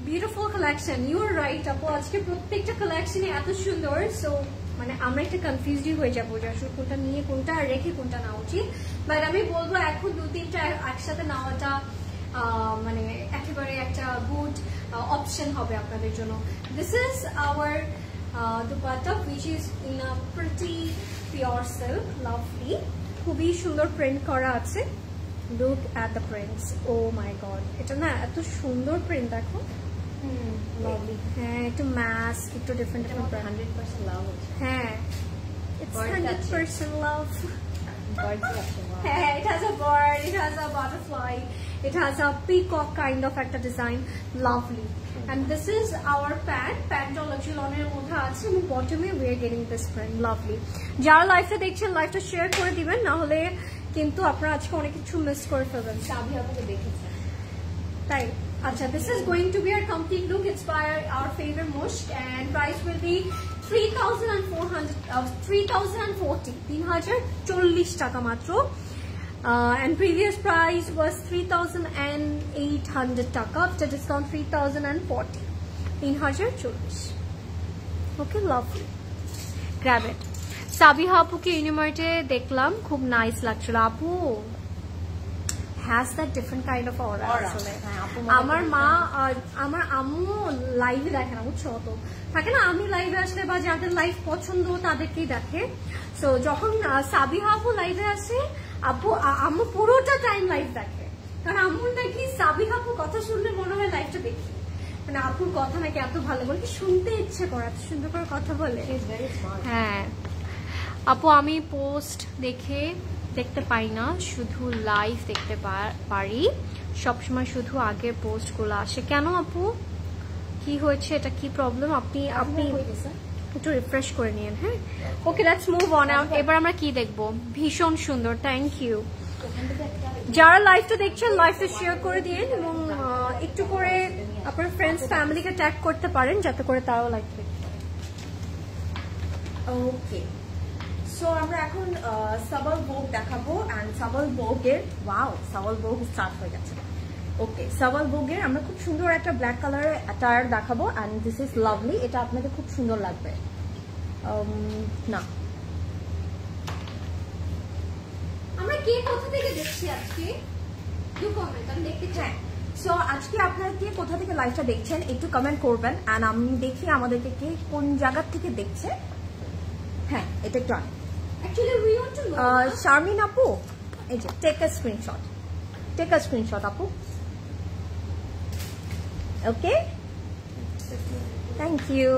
Beautiful collection, you are right আপু, আজকে প্রত্যেকটা কালেকশনে এত সুন্দর। সো মানে আমরা একটা কনফিউজড হয়ে যাবো যে আসলে কোনটা নিয়ে কোনটা রেখে কোনটা নেওয়া উচিত। বাট আমি বলবো এখন 2-3টা একসাথে নেওয়াটা মানে একেবারে একটা গুড অপশন হবে আপনাদের জন্য। This is our dupatta which is in a pretty pure silk, lovely, খুবই সুন্দর প্রিন্ট করা আছে। Look at the prints, oh my god, এটা না এত সুন্দর প্রিন্ট, দেখো হ্যাঁ একটু ম্যাস একটু ডিফারেন্ট 100% লাভ হচ্ছে। হ্যাঁ it's 100% love. Birds Yeah, it has a bird, it has a butterfly, it has a peacock kind of একটা design, lovely. And this is our pant. Pantology লনের মধ্যে আছে এবং bottom-এ we are getting this print, lovely. যারা লাইভটা দেখছেন লাইভটা share করে দিবেন, না হলে কিন্তু আপনারা আজকে অনেক কিছু মিস করে ফেলবেন। সাবি আপুকে দেখেছেন তাই আচ্ছা, this is going to be our complete look. It's by our favorite Mushk and price will be 3,040 3,040 টাকা মাত্র, and previous price was 3,800 টাকা, after discount 3,040 3,040. Okay, lovely, grab it. Sabiha আপুকে ইউনিমার্টে দেখলাম, খুব নাইস লাগছিল। আপু has that different kind of aura আসলে। আমার মা আমার আম্মু লাইভে দেখে না, বুঝছো, তো থাকে না আমি লাইভে আসলে বা যাদের লাইভ পছন্দ তাদেরকেই দেখে। সো যখন সাবিহা আপু লাইভে আসে আম্মু পুরোটা টাইম লাইভ দেখে, কারণ আম্মুর নাকি সাবিহা আপু কথা শুনলে মনে হয় লাইভটা দেখি, মানে আপুর কথা নাকি এত ভালো বলে, শুনতে ইচ্ছে করে, এত সুন্দর করে কথা বলে। হ্যাঁ আপু আমি পোস্ট দেখতে পাই না, শুধু লাইভ দেখতে পারি, সবসময় শুধু আগের পোস্টগুলো আসে। কেন আপু, কি হয়েছে, এটা কি প্রবলেম? আপনি একটু রিফ্রেশ করে নিন। হ্যাঁ ওকে, লেটস মুভ অন। এবার আমরা কি দেখবো? ভীষণ সুন্দর, থ্যাংক ইউ। যারা লাইভটা দেখছেন লাইভটা শেয়ার করে দিন এবং একটু করে আপনার ফ্রেন্ডস ফ্যামিলিকে ট্যাগ করতে পারেন যাতে করে তারাও লাইভ দেখতে পারে। ওকে, সো আমরা এখন সাবল বোগ দেখাবো, এন্ড সাবল বোগের সাবল বোগ স্টার্ট হয়ে গেছে। ওকে, সাবল বোগের আমরা খুব সুন্দর একটা ব্ল্যাক কালারের অ্যাটায়ার দেখাবো, এন্ড দিস ইজ লাভলি, এটা আপনাদের খুব সুন্দর লাগবে। না আমরা কে কোথা থেকে দেখছি আজকে, ডু কমেন্ট, আমি দেখতে চাই। সো আজকে আপনারা কে কোথা থেকে লাইভটা দেখছেন একটু কমেন্ট করবেন, এন্ড আমি দেখি আমাদেরকে কে কোন জায়গা থেকে দেখছে। হ্যাঁ এটা একটু Actually, we want to know. Sharmin আপু, এই যে টেক আ স্ক্রিনশট আপু। ওকে, থ্যাংক ইউ।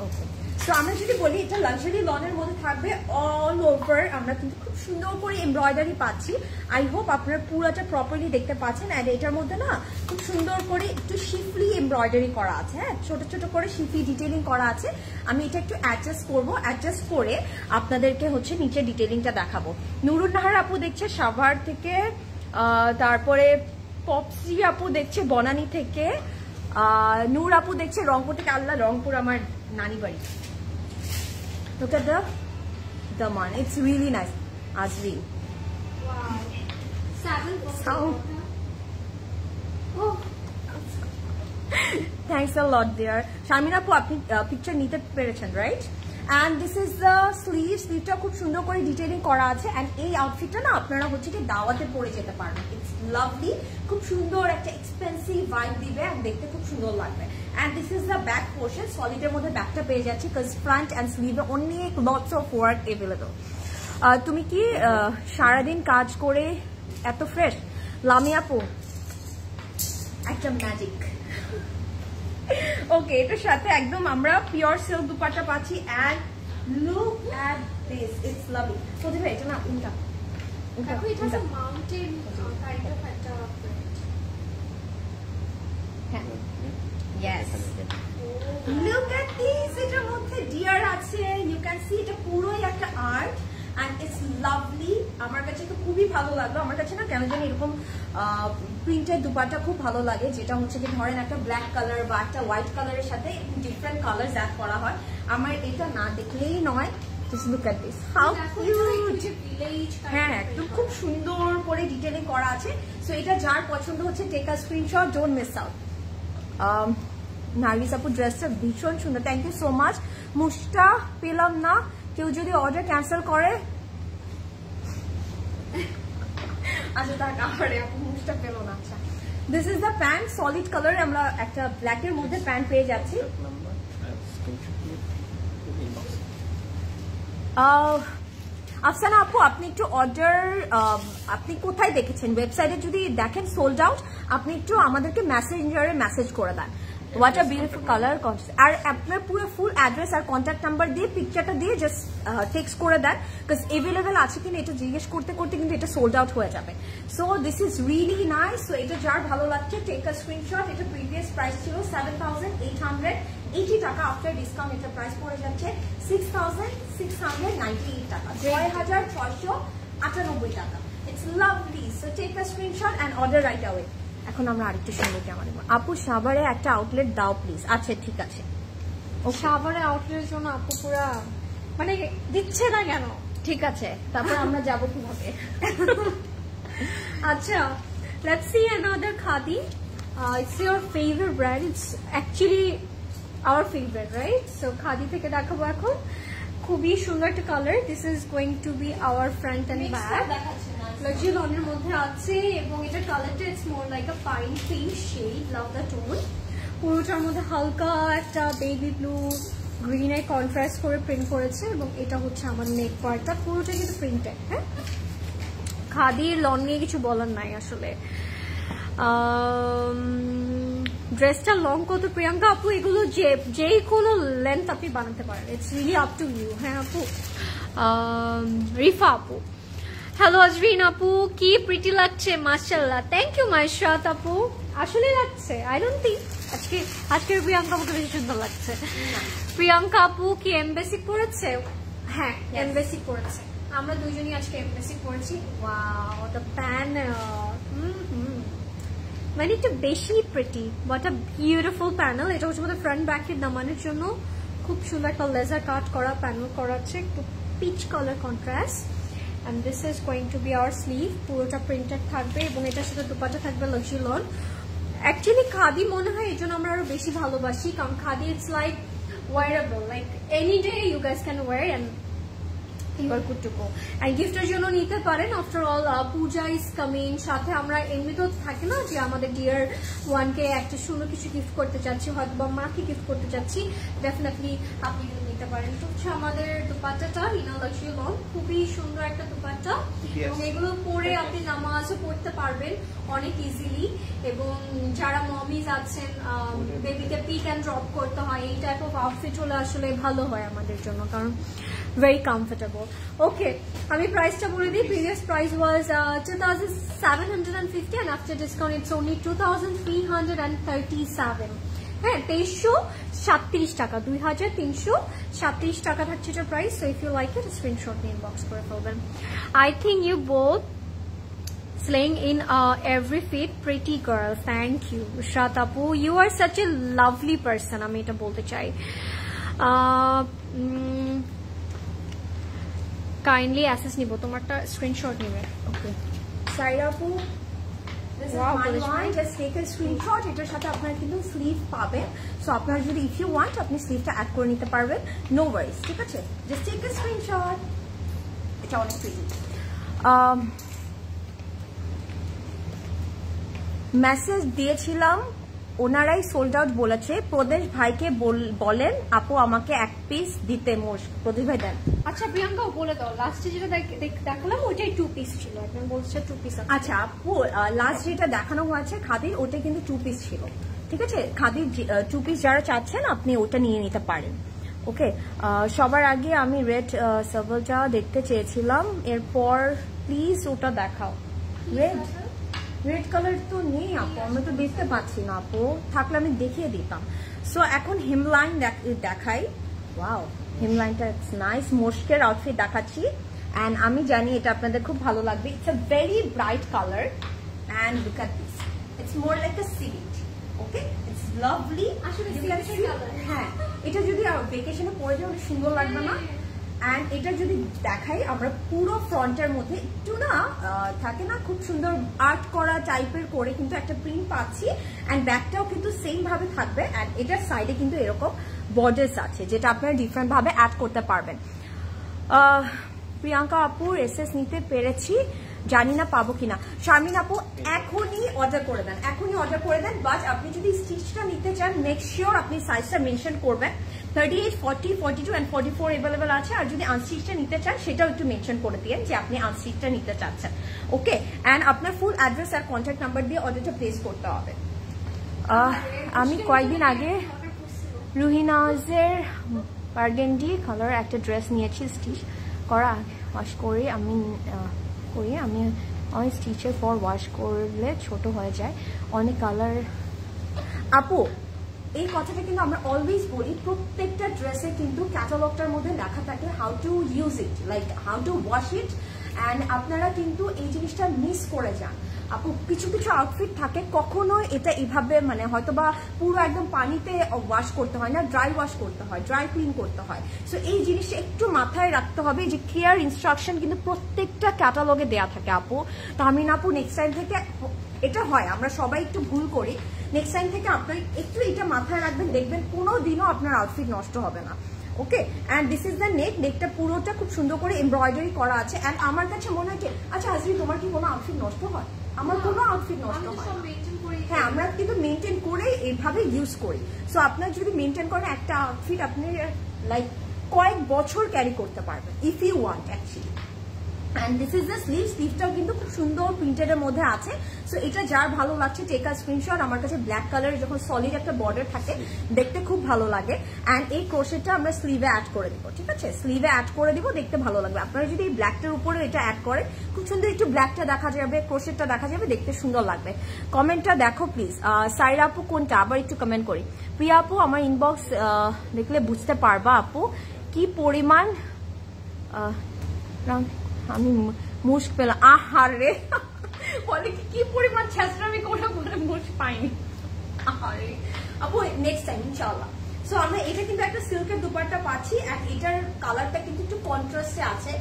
ওকে, সো আমরা যদি বলি এটা লাক্সারি লনের মধ্যে থাকবে, অল ওভার আমরা কিন্তু খুব সুন্দর করে এমব্রয়ডারি পাচ্ছি। আই হোপ আপনারা পুরোটা প্রপারলি দেখতে পাচ্ছেন, এন্ড এটার মধ্যে না খুব সুন্দর করে একটু শিফলি এমব্রয়ডারি করা আছে। হ্যাঁ, ছোট ছোট করে শিফলি ডিটেইলিং করা আছে। আমি এটা একটু অ্যাডজাস্ট করে আপনাদেরকে হচ্ছে নিচে ডিটেইলিংটা দেখাবো। নুরুন নাহার আপু দেখছে সাভার থেকে, তারপরে পপসি আপু দেখছে বনানী থেকে, নূর আপু দেখছে রংপুর থেকে। আল্লাহ, রংপুর আমার নানি বাড়ি। Look at the man. It's really nice. Azri. Wow. Sound. Oh. Thanks a lot, dear. Shamina appu, apni picture nite perechen, right? And this is the sleeve. Sleeve-টা খুব সুন্দর করে ডিটেইলিং করা আছে, and এই আউটফিটটা না আপনারা হচ্ছে কি দাওয়াতে পরে যেতে পারবেন। It's lovely. খুব সুন্দর একটা এক্সপেন্সিভ ভাইব দিবে, and দেখতে খুব সুন্দর লাগবে। And this is the back portion. Solid এর মধ্যে ব্যাকটা পেয়ে যাচ্ছি, cuz front and sleeve এ অনেক lots of work available. তুমি কি সারাদিন কাজ করে এত ফ্রেশ? লামি আপু একটা ম্যাজিক। ওকে, এটার সাথে একদম আমরা পিওর সিল্ক দুপাট্টা পাচ্ছি, and look at this, it's lovely. তো দেখো এটা না উল্টা দেখো, it has a mountain kind of একটা print. হ্যাঁ, ইয়েস, লুক এট দিস। এটার মধ্যে ডিয়ার আছে, ইউ ক্যান সি এটা পুরোই একটা আর্ট, and it's lovely. আমার কাছে তো খুবই ভালো লাগলো। আমার কাছে না কেন জানি এরকম প্রিন্টেড দুপাট্টা খুব ভালো লাগে, যেটা হচ্ছে কি ধরেন একটা ব্ল্যাক কালার বা একটা হোয়াইট কালারের সাথে ডিফারেন্ট কালার অ্যাড করা হয়। আমার এটা না দেখলেই নয়। Just look at this, how cute. হ্যাঁ, একদম খুব সুন্দর করে ডিটেইলিং করা আছে। সো এটা যার পছন্দ হচ্ছে take a screenshot, don't miss out. Nargis আপু ড্রেসটা ভীষণ সুন্দর, থ্যাংক ইউ সো মাচ। মুস্টা পেলাম না, কেউ যদি অর্ডার ক্যান্সেল করে। আচ্ছা, তার কাপড়ে আপু মুস্টা পেল না। আচ্ছা, this is the pant, solid colour. আমরা একটা ব্ল্যাকের মধ্যে প্যান্ট পেয়ে যাচ্ছি। আফসানা আপু, আপনি একটু অর্ডার আপনি কোথায় দেখেছেন? ওয়েবসাইটে যদি দেখেন সোল্ড আউট, আপনি একটু আমাদেরকে মেসেঞ্জারে মেসেজ করে দেন। What a beautiful colour. আর আপনার পুরো ফুল অ্যাড্রেস আর কন্ট্যাক্ট নাম্বার দিয়ে পিকচারটা দিয়ে জাস্ট টেক্সট করে দেন, বিকজ এভেলেবেল আছে কিনা এটা জিজ্ঞেস করতে করতে কিন্তু এটা সোল্ড আউট হয়ে যাবে। So this is really nice. So এটা যার ভালো লাগছে টেক আ স্ক্রিনশট। এটা প্রিভিয়াস প্রাইস ছিল 7,880 টাকা, আফটার ডিসকাউন্ট এটা প্রাইস পড়ে যাচ্ছে 6,698 টাকা, 6,698 টাকা। It's lovely. So take a screenshot and order right away. এখন আমরা আরেকটু সুন্দর জামা নেব। আপু সাভারে একটা আউটলেট দাও প্লিজ। আচ্ছা ঠিক আছে। সাভারে আউটলেটের জন্য আপু পুরা মানে দিচ্ছে না কেন? ঠিক আছে, তারপর আমরা যাবো কিভাবে? আচ্ছা, let's see another khadi. It's your favorite brand. It's actually our favorite, right? So khadi থেকে দেখাবো এখন। খুবই সুন্দর একটা colour. This is going to be our front and back. Luxury লনের মধ্যে আছে এবং এটা কালারটা it's more like a pine pink shade, love the tone. পুরোটার মধ্যে হালকা একটা বেবি ব্লু গ্রিন এর কন্ট্রাস্ট করে প্রিন্ট করেছে এবং এটা হচ্ছে আমার নেক পার্টটা, পুরোটা কিন্তু প্রিন্টেড। হ্যাঁ, খাদির লন নিয়ে কিছু বলার নাই আসলে। ড্রেসটা লং কত প্রিয়াঙ্কা আপু? এগুলো যে কোনো লেন্থ আপনি বানাতে পারেন, it's really up to you. হ্যাঁ আপু। রিফা আপু, হ্যালো আজরিন আপু, কি প্রিটি লাগছে মাশাআল্লাহ। থ্যাংক ইউ মাইশরাত আপু, আসলে লাগছে। আই ডোন্ট থিঙ্ক আজকের প্রিয়াঙ্কা আপুকে বেশি সুন্দর লাগছে। প্রিয়াঙ্কা আপু কি এমবেসি পড়েছে? হ্যাঁ এমবেসি পড়েছে, আমরা দুইজনই আজকে এমবেসি পড়েছি। ওয়াও, দ্য প্যান মানে একটু বেশি pretty. What a beautiful panel. এটা হচ্ছে আমাদের ফ্রন্ট ব্যাকের নামানোর জন্য খুব সুন্দর একটা লেজার কাট করা প্যানেল করা আছে, একটু peach colour contrast. And this is going to be our sleeve. পুরোটা প্রিন্টেড থাকবে এবং এটার সাথে দুপাট্টা থাকবে লাক্সারি লন। অ্যাকচুয়ালি খাদি মনে হয় এই জন্য আমরা আরো বেশি ভালোবাসি, কারণ khadi it's like wearable, like any day you guys can wear and you are good to go. And গিফটের জন্য নিতে পারেন। After all Puja is coming, সাথে আমরা এমনিতেও থাকে না যে আমাদের ডিয়ার ওয়ানকে একটা সুন্দর কিছু গিফট করতে চাচ্ছি, হয়তো বা মাকে গিফট করতে চাচ্ছি, ডেফিনেটলি আপনি নিতে পারেন। তো হচ্ছে আমাদের দুপাট্টাটা ইনা লাক্সারি লন, খুবই সুন্দর একটা দুপাট্টা এবং এগুলো পরে আপনি নামাজও পড়তে পারবেন অনেক ইজিলি। এবং যারা মমিজ আছেন, বেবিকে পিক অ্যান্ড ড্রপ করতে হয়, এই টাইপ অফ আউটফিট হলে আসলে ভালো হয় আমাদের জন্য, কারণ very comfortable. Okay, আমি প্রাইসটা বলে দিই। Previous price was 2,750 and after discount it's only 2,337. হ্যাঁ, 2337 টাকা, 2,337 টাকা থাকছে এটার প্রাইস। So if you like it, screenshot নিয়ে ইনবক্স করে ফেলবেন। I think you both slaying in every fit, pretty girl. Thank you Shrat apu, you are such a lovely person. আমি এটা বলতে চাই। কাইন্ডলি অ্যাসেস নিব, তোমারটা স্ক্রিনশট নিবে। ওকে সাইরা আপু, this is my one, just take a screenshot. এটার সাথে আপনারা কিন্তু স্লিভ পাবেন। সো আপনারা যদি ইফ ইউ ওয়ান্ট আপনি স্লিভটা অ্যাড করে নিতে পারবেন, নো ওয়ারিজ। ঠিক আছে, জাস্ট টেক আ স্ক্রিনশট। এটা অনেক প্রিটি। মেসেজ দিয়েছিলাম, ওনারাই সোল্ড আউট বলেছে। প্রদেশ ভাইকে বলেন আপু আমাকে এক পিস দিতে। প্রদেশ ভাই দেন। আচ্ছা প্রিয়াঙ্কা বলে দাও, লাস্টে যেটা দেখালাম ওইটাই 2 পিস ছিল, একদম বলছে 2 পিস। আচ্ছা আপু, লাস্ট যেটা দেখানো হয়েছে খাদির, ওটা কিন্তু 2 পিস ছিল। ঠিক আছে, খাদির 2 পিস যারা চাচ্ছেন আপনি ওটা নিয়ে নিতে পারেন। ওকে, সবার আগে আমি রেড সার্ভেলটা দেখতে চেয়েছিলাম, এরপর প্লিজ ওটা দেখাও। রেড কালার তো নেই আপু, আমরা তো দেখতে পাচ্ছি না আপু, থাকলে আমি দেখিয়ে দিতাম। সো এখন হেমলাইন দেখাই। ওয়াও, হেমলাইনটা ইটস নাইস। মোশকের আউটফিট দেখাচ্ছি অ্যান্ড আমি জানি এটা আপনাদের খুব ভালো লাগবে। It's a very bright colour and look at this, it's more like a civet. Okay, it's lovely. আসলে হ্যাঁ, এটা যদি ভেকেশনে পরে যাও সুন্দর লাগবে না? অ্যান্ড এটা যদি দেখাই আমরা পুরো ফ্রন্টের মধ্যে একটু না থাকে না খুব সুন্দর আর্ট করা টাইপের করে কিন্তু একটা প্রিন্ট পাচ্ছি। অ্যান্ড ব্যাকটাও কিন্তু সেম ভাবে থাকবে। অ্যান্ড এটার সাইডে কিন্তু এরকম বর্ডার্স আছে যেটা আপনারা ডিফারেন্ট ভাবে অ্যাড করতে পারবেন। প্রিয়াঙ্কা আপুর এসএস নিতে পেরেছি, জানি না পাবো কিনা। শারমিন আপু এখনই অর্ডার করে দেন, এখনই অর্ডার করে দেন। বাট আপনি যদি স্টিচটা নিতে চান মেক শিওর আপনি সাইজটা মেনশন করবেন। 38, 40, 42 and 44 অ্যাভেলেবল আছে। আর যদি আনস্টিচটা নিতে চান সেটাও একটু মেনশন করে দিন যে আপনি আনস্টিচটা নিতে চাচ্ছেন। ওকে, অ্যান্ড আপনার ফুল অ্যাড্রেস আর কন্ট্যাক্ট নাম্বার দিয়ে অর্ডারটা প্লেস করতে হবে। আমি কয়েকদিন আগে রুহিনাজের বার্গেন্ডি কালার একটা ড্রেস নিয়েছি স্টিচ করা, ওয়াশ করে আমি অনেক স্টিচের পর ওয়াশ করলে ছোট হয়ে যায় অনেক কালার। আপু এই কথাটা কিন্তু আমরা অলওয়েজ বলি, প্রত্যেকটা ড্রেসে কিন্তু ক্যাটালগটার মধ্যে লেখা থাকে how to use it, like how to wash it, and আপনারা কিন্তু এই জিনিসটা মিস করে যান। আপু কিছু কিছু আউটফিট থাকে কখনো এটা এইভাবে মানে হয়তো বা পুরো একদম পানিতে ওয়াশ করতে হয় না, ড্রাই ওয়াশ করতে হয়, ড্রাই ক্লিন করতে হয়। সো এই জিনিসটা একটু মাথায় রাখতে হবে যে ক্লিয়ার ইনস্ট্রাকশন কিন্তু প্রত্যেকটা ক্যাটালগে দেওয়া থাকে আপু। তাহমিন আপু নেক্সট টাইম থেকে, এটা হয় আমরা সবাই একটু ভুল করি, নেক্সট টাইম থেকে আপনার একটু এটা মাথায় রাখবেন, দেখবেন কোনো দিনও আপনার আউটফিট নষ্ট হবে না। Okay, and this is the neck, নেকটা পুরোটা খুব সুন্দর করে এমব্রয়ডারি করা আছে। অ্যান্ড আমার কাছে মনে হয় আচ্ছা আজরি তোমার কি কোনো আউটফিট নষ্ট হয়? আমার কোনো আউটফিট নষ্ট হয়, হ্যাঁ আমরা কিন্তু মেনটেন করে এইভাবে ইউজ করি। সো আপনার যদি মেনটেন করেন একটা আউটফিট আপনি লাইক কয়েক বছর ক্যারি করতে পারবেন if you want actually. And this is the sleeve, স্লিভটাও কিন্তু খুব সুন্দর প্রিন্টেডের মধ্যে আছে। সো এটা যার ভালো লাগছে টেক আ স্ক্রিনশট। আমার কাছে ব্ল্যাক কালার যখন সলিড একটা বর্ডার থাকে দেখতে খুব ভালো লাগে। অ্যান্ড এই ক্রোশেটটা আমরা স্লিভে অ্যাড করে দিব, ঠিক আছে, স্লিভে অ্যাড করে দিব, দেখতে ভালো লাগবে। আপনারা যদি এই ব্ল্যাকটার উপরে এটা অ্যাড করেন খুব সুন্দর একটু ব্ল্যাকটা দেখা যাবে, ক্রোশেটটা দেখা যাবে, দেখতে সুন্দর লাগবে। কমেন্টটা দেখো প্লিজ। সাইরা আপু কোনটা আবার একটু কমেন্ট করি। প্রিয়া আপু আমার ইনবক্স দেখলে বুঝতে পারবা আপু কি পরিমাণ আমি মুস্ক পেলাম। আহারে বলে কি পরিমাণ ছেঁচড়া আমি কোনো মুস্ক পাইনি। আহারে আপু নেক্সট টাইম ইনশাআল্লাহ। সো আমরা এটা কিন্তু একটা সিল্কের দুপাট্টা পাচ্ছি, আর এটার কালারটা কিন্তু একটু কন্ট্রাস্টে আছে,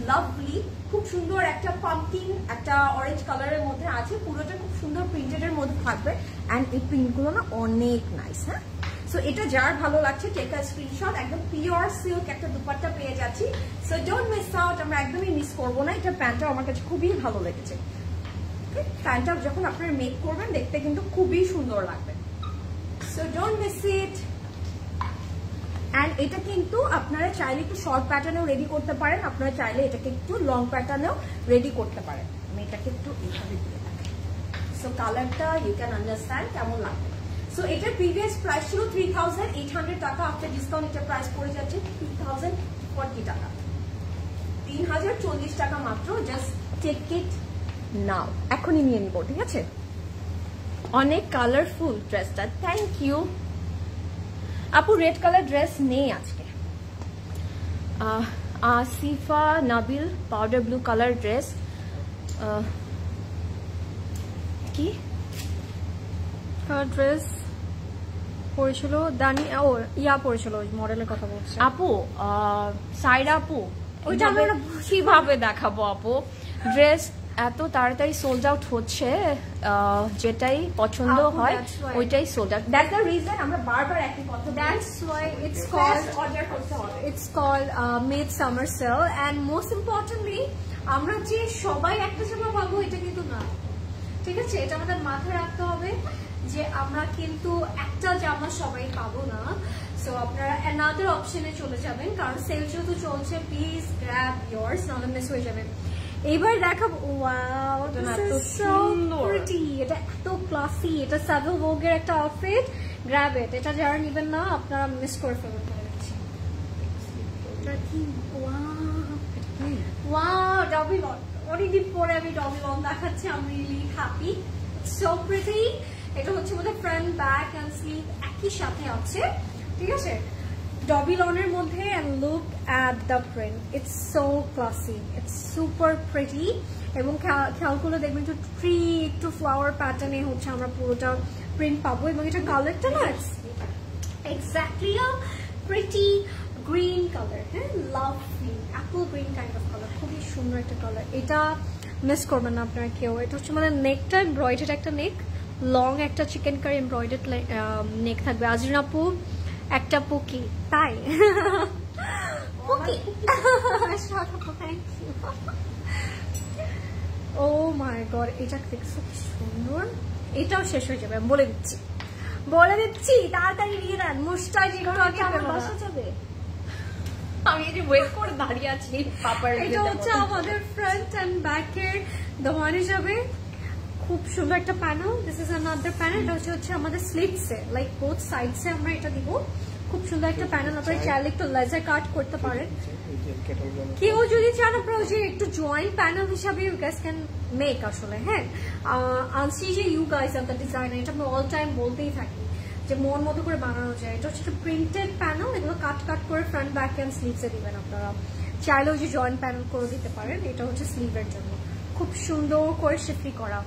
লাভলি, খুব সুন্দর একটা পাম্পকিন একটা অরেঞ্জ কালারের মধ্যে আছে, পুরোটা খুব সুন্দর প্রিন্টেডের মধ্যে থাকবে। অ্যান্ড এই প্রিন্টগুলো না অনেক নাইস। হ্যাঁ, সো এটা যার ভালো লাগছে টেক আ স্ক্রিনশট। একদম পিওর সিল্ক একটা দুপাট্টা পেয়ে যাচ্ছি। সো ডোন্ট মিস আউট, আমরা একদমই মিস করবো না। এটা প্যান্টটা আমার কাছে খুবই ভালো লেগেছে। প্যান্টটা যখন আপনারা মেক করবেন দেখতে কিন্তু খুবই সুন্দর লাগবে। So don't miss it. And এটা কিন্তু আপনারা চাইলে একটু শর্ট প্যাটার্নেও রেডি করতে পারেন, আপনারা চাইলে এটাকে একটু লং প্যাটার্নেও রেডি করতে পারেন। আমি এটাকে একটু এইভাবে দিয়ে রাখি। সো কালারটা ইউ ক্যান আন্ডারস্ট্যান্ড কেমন লাগবে। সো এটার প্রিভিয়াস প্রাইস ছিল 3800 টাকা, আফটার ডিসকাউন্ট এটার প্রাইস পড়ে যাচ্ছে 3040 টাকা, 3040 টাকা মাত্র। জাস্ট টেক ইট নাও, এখনই নিয়ে নিব, ঠিক আছে। অনেক কালারফুল ড্রেসটা, থ্যাংক ইউ আপু। রেড কালার ড্রেস নেই আজকে। Asifa Nabil powder blue colour dress, কি ড্রেস পরেছিল দানি, ও ইয়া পরেছিল, মডেলের কথা বলছে আপু। সাইরা আপু ওইটা কিভাবে দেখাবো আপু? ড্রেস এত তাড়াতাড়ি সোল্ড আউট হচ্ছে, যেটাই পছন্দ হয় ওইটাই sold out. That's the reason আমরা বারবার একই কথা, that's why it's called order করতে হবে, it's called mid summer sale. And most importantly আমরা যে সবাই একটা জামা পাবো এটা কিন্তু না, ঠিক আছে, এটা আমাদের মাথায় রাখতে হবে যে আমরা কিন্তু একটা জামা সবাই পাবো না। সো আপনারা অ্যানাদার অপশনে চলে যাবেন, কারণ সেল যেহেতু চলছে, প্লিজ গ্র্যাব ইয়ার্স, নাহলে মিস হয়ে যাবে। এইবার দেখাবো, ওয়াও এটা এত ক্লাসি, এটা সাভেল ভোগের একটা আউটফিট, গ্র্যাব ইট, এটা যারা নেবেন না আপনারা মিস করে ফেলবেন। ওয়াও ডবল লন, অনেকদিন পরে আমি ডবল লন দেখাচ্ছি, আমি রিয়েলি হ্যাপি, সো প্রিটি। এটা হচ্ছে আমাদের ফ্রন্ট ব্যাক এন্ড স্লিভ একই সাথে আছে, ঠিক আছে, ডবল লনের মধ্যে। And look at the print, it's so classy, it's super pretty. এবং খেয়াল করলে দেখবেন একটু ট্রি, একটু ফ্লাওয়ার প্যাটার্নে হচ্ছে আমরা পুরোটা প্রিন্ট পাবো। এবং এটা কালারটা না এক্স্যাক্টলি প্রিটি গ্রিন কালার, হ্যাঁ, lovely Apple green kind of colour, খুবই সুন্দর একটা কালার। এটা মিস করবেন না আপনারা কেউ। এটা হচ্ছে মানে নেকটা এমব্রয়ডার্ড একটা নেক, লং একটা চিকেন কারি এমব্রয়ডার্ড নেক থাকবে। আজরিন আপু একটা পুকি, তাই pookie, thank you. Oh my god, এটা দেখছো কি সুন্দর। এটাও শেষ হয়ে যাবে, আমি বলে দিচ্ছি তাড়াতাড়ি নিয়ে নেন। মুস্তাজ যাবে, আমি এই যে ওয়েট করে দাঁড়িয়ে আছি। এটা হচ্ছে আমাদের ফ্রন্ট এন্ড ব্যাক এর দোকান হিসাবে খুব সুন্দর একটা panel. This is another panel. এটা হচ্ছে আমাদের স্লিটসে, লাইক বোথ সাইডসে আমরা এটা দিব। খুব সুন্দর একটা প্যানেল। আপনারা চাইলে একটু লেজার কাট করতে পারেন। কেউ যদি চান আপনারা যে একটু জয়েন্ট প্যানেল হিসাবে ইউ গাইস ক্যান মেক। আসলে হ্যাঁ, আনসি যে you guys are the designer, এটা আমি অল টাইম বলতেই থাকি যে মন মতো করে বানানো যায়। এটা হচ্ছে একটা প্রিন্টেড প্যানেল। এগুলো কাট করে ফ্রন্ট ব্যাক এন্ড স্লিভসে দিবেন আপনারা। চাইলেও যে জয়েন্ট প্যানেল করে দিতে পারেন। এটা হচ্ছে স্লিভের জন্য খুব সুন্দর করে শিফলি করা।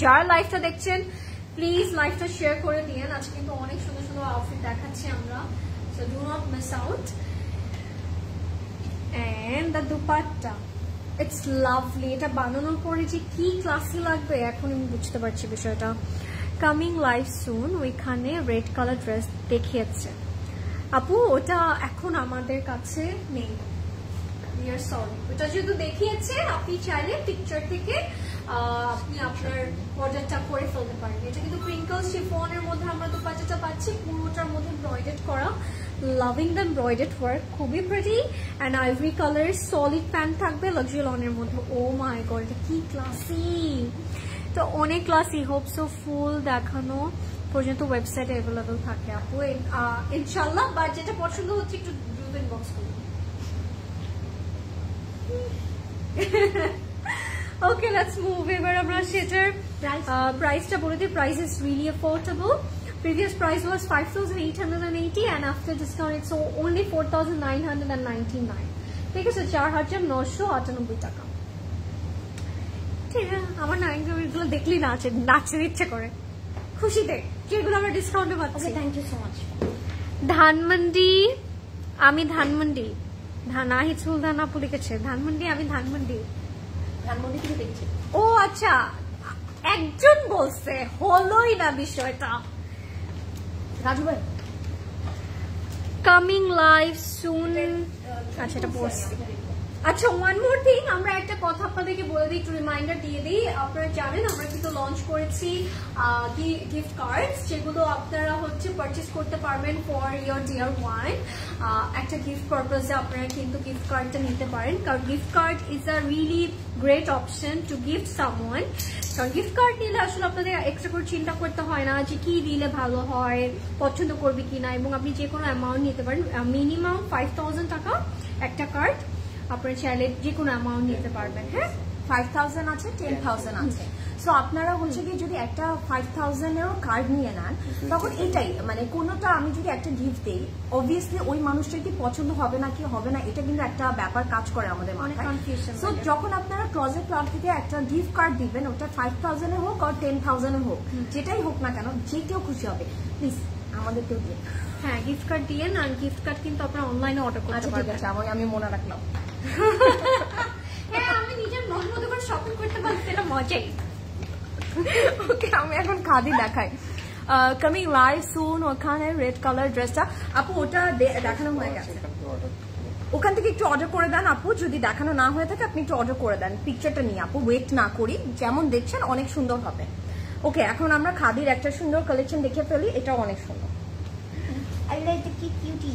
যারা লাইভটা দেখছেন প্লিজ লাইভটা শেয়ার করে দিয়েন। আজকে কিন্তু অনেক সুন্দর সুন্দর আউটফিট দেখাচ্ছি আমরা, so do not miss out. And the dupatta, it's lovely. এটা বানানোর পরে যে কি ক্লাসি লাগবে এখন আমি বুঝতে পারছি বিষয়টা। কামিং লাইভ সুন, ওইখানে রেড কালার ড্রেস দেখিয়েছে আপু, ওটা এখন আমাদের কাছে নেই। সরি, ওটা যেহেতু দেখিয়েছে আপনি চাইলে পিকচার থেকে আপনি আপনার অর্ডারটা করে ফেলতে পারেন। এটা কিন্তু প্রিঙ্কল শিফনের মধ্যে আমরা দুপাট্টাটা পাচ্ছি, পুরোটার মধ্যে এমব্রয়ডার্ড করা। লাভিং দ্য এমব্রয়ডার্ড ওয়ার্ক, খুবই প্রিটি। অ্যান্ড আইভরি কালারের সলিড প্যান্ট থাকবে লাক্সারি লনের মধ্যে। ও মাই গড, এটা কি ক্লাসি, তো অনেক ক্লাসি। হোপ সো ফুল দেখানো পর্যন্ত ওয়েবসাইটে অ্যাভেলেবল থাকে আপু ইনশাল্লাহ। বাট যেটা পছন্দ হচ্ছে একটু দ্রুত ইনবক্স করুন। ওকে, লেটস মুভ। এবার আমরা সেটার প্রাইসটা বলে দিই। Price is really affordable. Previous price was 5,880 and after discount it's only 4,999. ঠিক আছে, 4,998 টাকা। ঠিক আছে, আমার নাইনগুলো দেখলি নাচের ইচ্ছে করে খুশিতে, যেগুলো আমরা ডিসকাউন্টে পাচ্ছি। Thank you so much. Dhanmondi, আমি ধানমন্ডি। নাহিদ সুলতান আপু লিখেছে ধানমন্ডি, আমি ধানমন্ডি। ধানমন্ডি থেকে দেখছি। ও আচ্ছা, একজন বলছে, হলোই না বিষয়টা। রাজু ভাই, কামিং লাইভ সুন। আচ্ছা, এটা পড়ছি। আচ্ছা, ওয়ান মোর থিং, আমরা একটা কথা আপনাদেরকে বলে দিই, একটু রিমাইন্ডার দিয়ে দিই। আপনারা জানেন আমরা কিন্তু লঞ্চ করেছি গিফট কার্ডস, যেগুলো আপনারা হচ্ছে পারচেস করতে পারবেন ফর ইয়োর ডিয়ার ওয়ান। একটা গিফট পারপাসে আপনারা কিন্তু গিফট কার্ডটা নিতে পারেন, কারণ gift card is a really great option two gift someone. কারণ গিফট কার্ড নিলে আসলে আপনাদের এক্সট্রা করে চিন্তা করতে হয় না যে কি দিলে ভালো হয়, পছন্দ করবে কিনা, এবং আপনি যে কোনো অ্যামাউন্ট নিতে পারেন। মিনিমাম 5,000 টাকা একটা কার্ড, আপনারা চাইলে যে কোনো অ্যামাউন্ট নিতে পারবেন। হ্যাঁ, 5,000 আছে, 10,000 আছে। সো আপনারা হচ্ছে কি যদি একটা 5,000 এরও কার্ড নিয়ে নেন, তখন এটাই মানে কোনোটা আমি যদি একটা গিফট দিই, অবভিয়াসলি ওই মানুষটার কি পছন্দ হবে না কি হবে না, এটা কিন্তু একটা ব্যাপার কাজ করে আমাদের মাথায়। সো যখন আপনারা ক্লজেট প্লাগ থেকে একটা গিফট কার্ড দিবেন, ওটা 5,000 এর হোক আর 10,000 এর হোক, যেটাই হোক না কেন, যে কেউ খুশি হবে, প্লিজ আমাদেরকেও দিন। হ্যাঁ, গিফট কার্ড দিয়ে না, গিফট কার্ড কিন্তু আপনারা অনলাইনে অর্ডার করতে পারবেন। ঠিক আছে, আমি মনে রাখলাম। হ্যাঁ, আমি নিজের মন মতো করে শপিং করতে পারছি, এটা মজাই। ওকে, আমি এখন খাদি দেখাই। কামিং লাইভ সুন, ওখানে রেড কালার ড্রেসটা আপু ওটা দেখানো হয়ে গেছে, ওখান থেকে একটু অর্ডার করে দেন আপু। যদি দেখানো না হয়ে থাকে আপনি একটু অর্ডার করে দেন পিকচারটা নিয়ে আপু, ওয়েট না করি। যেমন দেখছেন অনেক সুন্দর হবে। ওকে, এখন আমরা খাদির একটা সুন্দর কালেকশন দেখে ফেলি, এটাও অনেক সুন্দর। এটা কি কিউটি,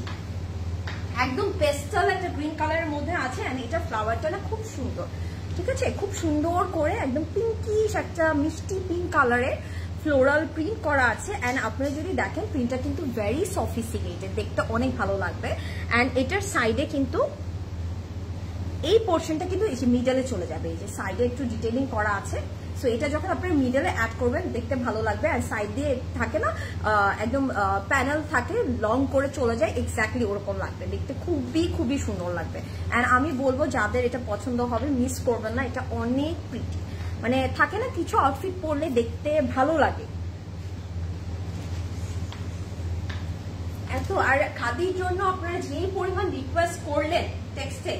একদম পেস্টাল একটা গ্রিন কালারের মধ্যে আছে। এন্ড এটা ফ্লাওয়ারটা না খুব সুন্দর, ঠিক আছে, খুব সুন্দর করে একদম পিঙ্কিশ একটা মিষ্টি পিঙ্ক কালারে ফ্লোরাল প্রিন্ট করা আছে। এন্ড আপনারা যদি দেখেন প্রিন্টটা কিন্তু ভেরি সফিস্টিকেটেড, দেখতে অনেক ভালো লাগবে। এন্ড এটার সাইডে কিন্তু এই পোর্শনটা কিন্তু এই যে মিডলে চলে যাবে, এই যে সাইডে একটু ডিটেইলিং করা আছে। সো এটা যখন আপনারা মিডলে অ্যাড করবেন দেখতে ভালো লাগবে। আর সাইড দিয়ে থাকে না একদম প্যানেল থাকে, লং করে চলে যায়, এক্স্যাক্টলি ওরকম লাগবে দেখতে, খুবই সুন্দর লাগবে। অ্যান্ড আমি বলবো যাদের এটা পছন্দ হবে মিস করবেন না, এটা অনেক প্রিটি। মানে থাকে না কিছু আউটফিট পরলে দেখতে ভালো লাগে এত। আর খাদির জন্য আপনারা যেই পরিমাণ রিকোয়েস্ট করলেন টেক্সটে,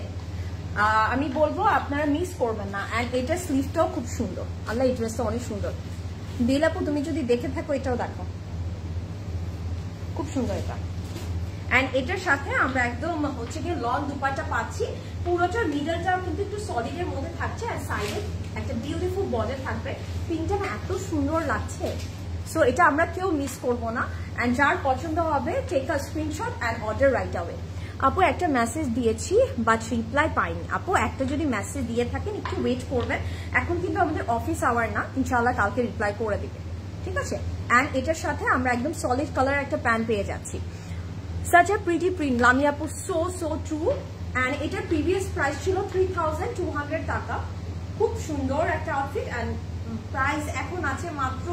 আমি বলবো আপনারা মিস করবেন না। অ্যান্ড এটার স্লিভটাও খুব সুন্দর, আল্লাহ এই ড্রেসটা অনেক সুন্দর। দিলাপু তুমি যদি দেখে থাকো এটাও দেখো, খুব সুন্দর এটা। এন্ড এটার সাথে আমরা একদম হচ্ছে গিয়ে লং দুপাট্টা পাচ্ছি, পুরোটা মিডলটাও কিন্তু একটু সলিডের মধ্যে থাকছে আর সাইডে একটা বিউটিফুল বর্ডার থাকবে। পিঙ্কটা এত সুন্দর লাগছে, সো এটা আমরা কেউ মিস করবো না। এন্ড যার পছন্দ হবে take a screenshot and order right away. আপু একটা মেসেজ দিয়েছি বাট রিপ্লাই পাইনি। আপু একটা যদি মেসেজ দিয়ে থাকেন একটু ওয়েট করবেন, এখন কিন্তু আমাদের অফিস আওয়ার না, ইনশাআল্লাহ কালকে রিপ্লাই করে দিবে, ঠিক আছে। এন্ড এটার সাথে আমরা একদম সলিড কালার একটা প্যান্ট পেয়ে যাচ্ছি। Such a pretty print, Lamia আপু, so true. And এটার প্রিভিয়াস প্রাইস ছিল 3200 টাকা। খুব সুন্দর একটা আউটফিট এন্ড প্রাইস এখন আছে মাত্র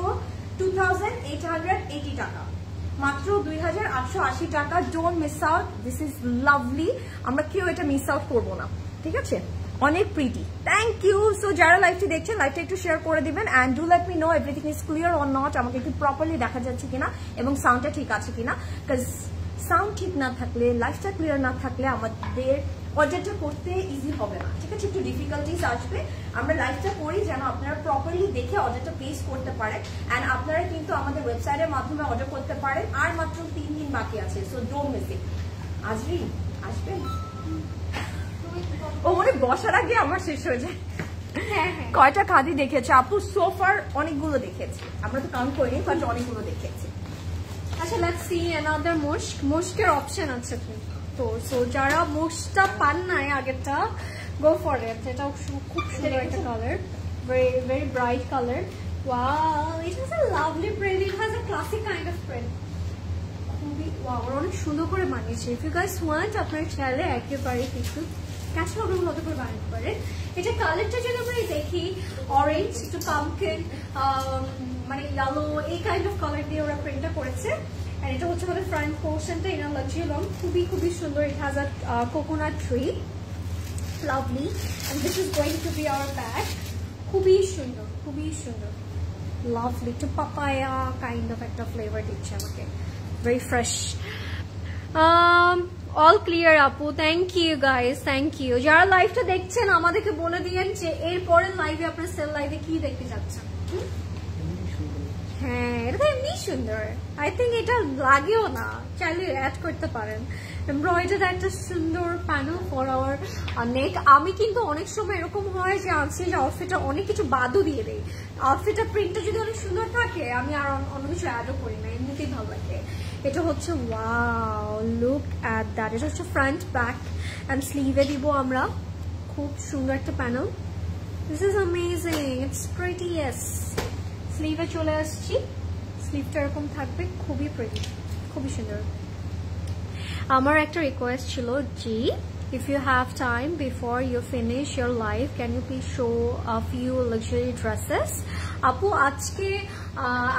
2880 টাকা, মাত্র 2880 টাকা। Don't miss out, this is lovely, আমরা কেউ এটা মিস আউট করবো না, ঠিক আছে। অনেক প্রিটি, থ্যাংক ইউ। সো যারা লাইভটি দেখছেন লাইভটা একটু শেয়ার করে দিবেন and do let me know everything is clear or not, আমাকে একটু প্রপারলি দেখা যাচ্ছে কিনা এবং সাউন্ডটা ঠিক আছে কিনা, বিকজ সাউন্ড ঠিক না থাকলে, লাইফটা ক্লিয়ার না থাকলে আমাদের অর্ডারটা করতে ইজি হবে না, ঠিক আছে, একটু ডিফিকাল্টিস আসবে। আমরা লাইভটা করি যেন আপনারা প্রপারলি দেখে অর্ডারটা প্লেস করতে পারেন এন্ড আপনারা কিন্তু আমাদের ওয়েবসাইটের মাধ্যমে অর্ডার করতে পারেন। আর মাত্র 3 দিন বাকি আছে, so don't miss it. Azrin আসবেন, ও মনে বসার আগে আমার শেষ হয়ে যায়। কয়টা খাদি দেখেছে আপু? সোফার অনেকগুলো দেখেছি, আমরা তো কাউন্ট করিনি, বাট অনেকগুলো দেখেছি। আচ্ছা, লেটস সি অ্যানাদার মুশকের অপশন আছে তো। সো যারা মুশটা পান নাই আগেরটা, গো ফর ইট। এটা খুব সুন্দর একটা colour, very bright color. Wow, it has a lovely print, it has a classic kind of print. Wow, অনেক সুন্দর করে বানিয়েছে। If you guys want, আপনার চাইলে একেবারে কিছু ক্যাটালগের মতো করে বানাতে পারেন। এটা কালারটা যদি আমরা দেখি, অরেঞ্জ টু পাম্পকিন, মানে ইয়েলো, এই কাইন্ড অফ কালার দিয়ে ওরা প্রিন্টটা করেছে। আর এটা হচ্ছে আমাদের ফ্রন্ট পোর্শনটা, এটা লাক্সারি লং, খুবই সুন্দর। It has a coconut tree, lovely, and this is going to be our bag. খুবই সুন্দর, লাভলি, একটু পাপায়া কাইন্ড অফ একটা ফ্লেভার দিচ্ছে আমাকে, ভেরি ফ্রেশ। অল ক্লিয়ার আপু, thank you guys, thank you. যারা লাইভটা দেখছেন আমাদেরকে বলে দিয়েন যে এর পরের লাইভে আপনার সেল লাইভে কি দেখতে যাচ্ছেন। হ্যাঁ, এটা তো এমনি সুন্দর, আই থিঙ্ক এটা লাগেও না, চাইলে অ্যাড করতে পারেন। এমব্রয়ডারি একটা সুন্দর প্যানেল ফর আওয়ার নেক। আমি কিন্তু অনেক সময় এরকম হয় যে আনছি যে আউটফিটটা অনেক কিছু বাদও দিয়ে দেই, আউটফিটটা প্রিন্টটা যদি অনেক সুন্দর থাকে আমি আর অন্য কিছু অ্যাডও করি না, এমনিতেই ভালো লাগে। এটা হচ্ছে ওয়াও, লুক অ্যাট দ্যাট। এটা হচ্ছে ফ্রন্ট, ব্যাক অ্যান্ড স্লিভে দিব আমরা, খুব সুন্দর একটা panel. This is amazing, it's pretty. Yes, স্লিভে চলে আসছি, স্লিভটা এরকম থাকবে, খুবই প্রিটি, খুবই সুন্দর। আমার একটা রিকোয়েস্ট ছিল, জি if you have time before you finish your live, can you please show a few luxury dresses? Apu, ajke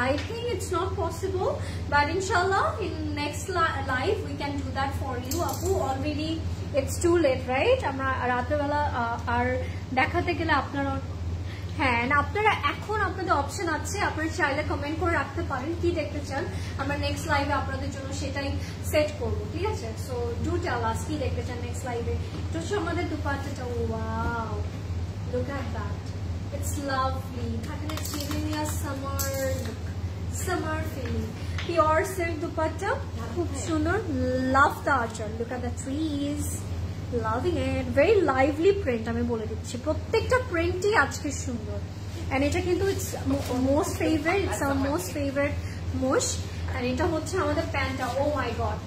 I think it's not possible, but inshallah in next live we can do that for you. Apu, already it's too late, right? আমরা রাতের বেলা আর দেখাতে গেলে আপনারা, হ্যাঁ, আপনারা এখন আপনাদের option আছে, আপনারা চাইলে কমেন্ট করে রাখতে পারেন কি দেখতে চান, আমরা নেক্সট লাইভে আপনাদের জন্য সেটাই সেট করব, ঠিক আছে। সো ডু টেল আস কি দেখতে চান নেক্সট লাইভে। এটা হচ্ছে আমাদের দুপাট্টাটা, wow, look at that, it's lovely, এখানে it's giving me a summer feeling. Pure silk dupatta, খুব সুন্দর, love the anchal, look at the trees, loving it, very lively print. আমি বলে দিচ্ছি প্রত্যেকটা প্রিন্টই আজকে সুন্দর। এন্ড এটা কিন্তু it's most favourite, it's our most favourite Mushq. And এটা হচ্ছে আমাদের প্যান্টটা, oh my god,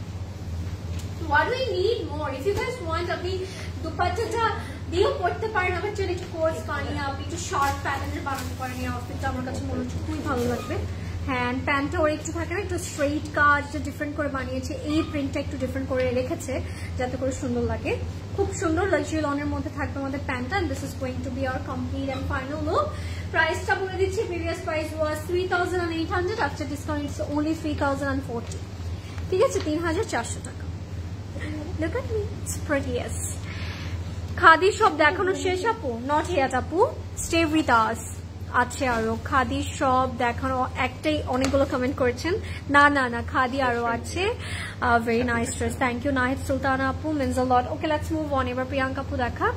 what do we need more. If you guys want, আপনি দুপাট্টাটা দিয়েও পড়তে পারেন, আবার চলে একটু কোর্স বানিয়ে আপনি একটু শর্ট প্যাটার্নের বানাতে পারেন। এই আউটফিটটা আমার কাছে মনে হচ্ছে খুবই ভালো লাগবে। হ্যান্ড প্যান্টটা ওর একটু থাকে না, একটু স্ট্রেইট কাট, ডিফারেন্ট করে বানিয়েছে, এই প্রিন্টটা একটু ডিফারেন্ট করে রেখেছে যাতে করে সুন্দর লাগে। খুব সুন্দর লাক্সারি লনের মধ্যে থাকবে আমাদের প্যান্টটা। This is going to be our complete and final look. প্রাইসটা বলে দিচ্ছি, previous price was 3800, after discount it's only 3040, ঠিক আছে, 3400 টাকা। Look at me, it's pretty. Yes, khadi সব দেখানো শেষ আপু? নট ইয়েট আপু, স্টে উইথ আস। আছে আরো খাদি সব দেখানো, একটাই, অনেকগুলো কমেন্ট করেছেন, না না না, খাদি আরো আছে। Very nice dress, thank you Nahid Sultana আপু, means a lot. Okay, let's move on. এবার প্রিয়াঙ্কা আপু দেখা।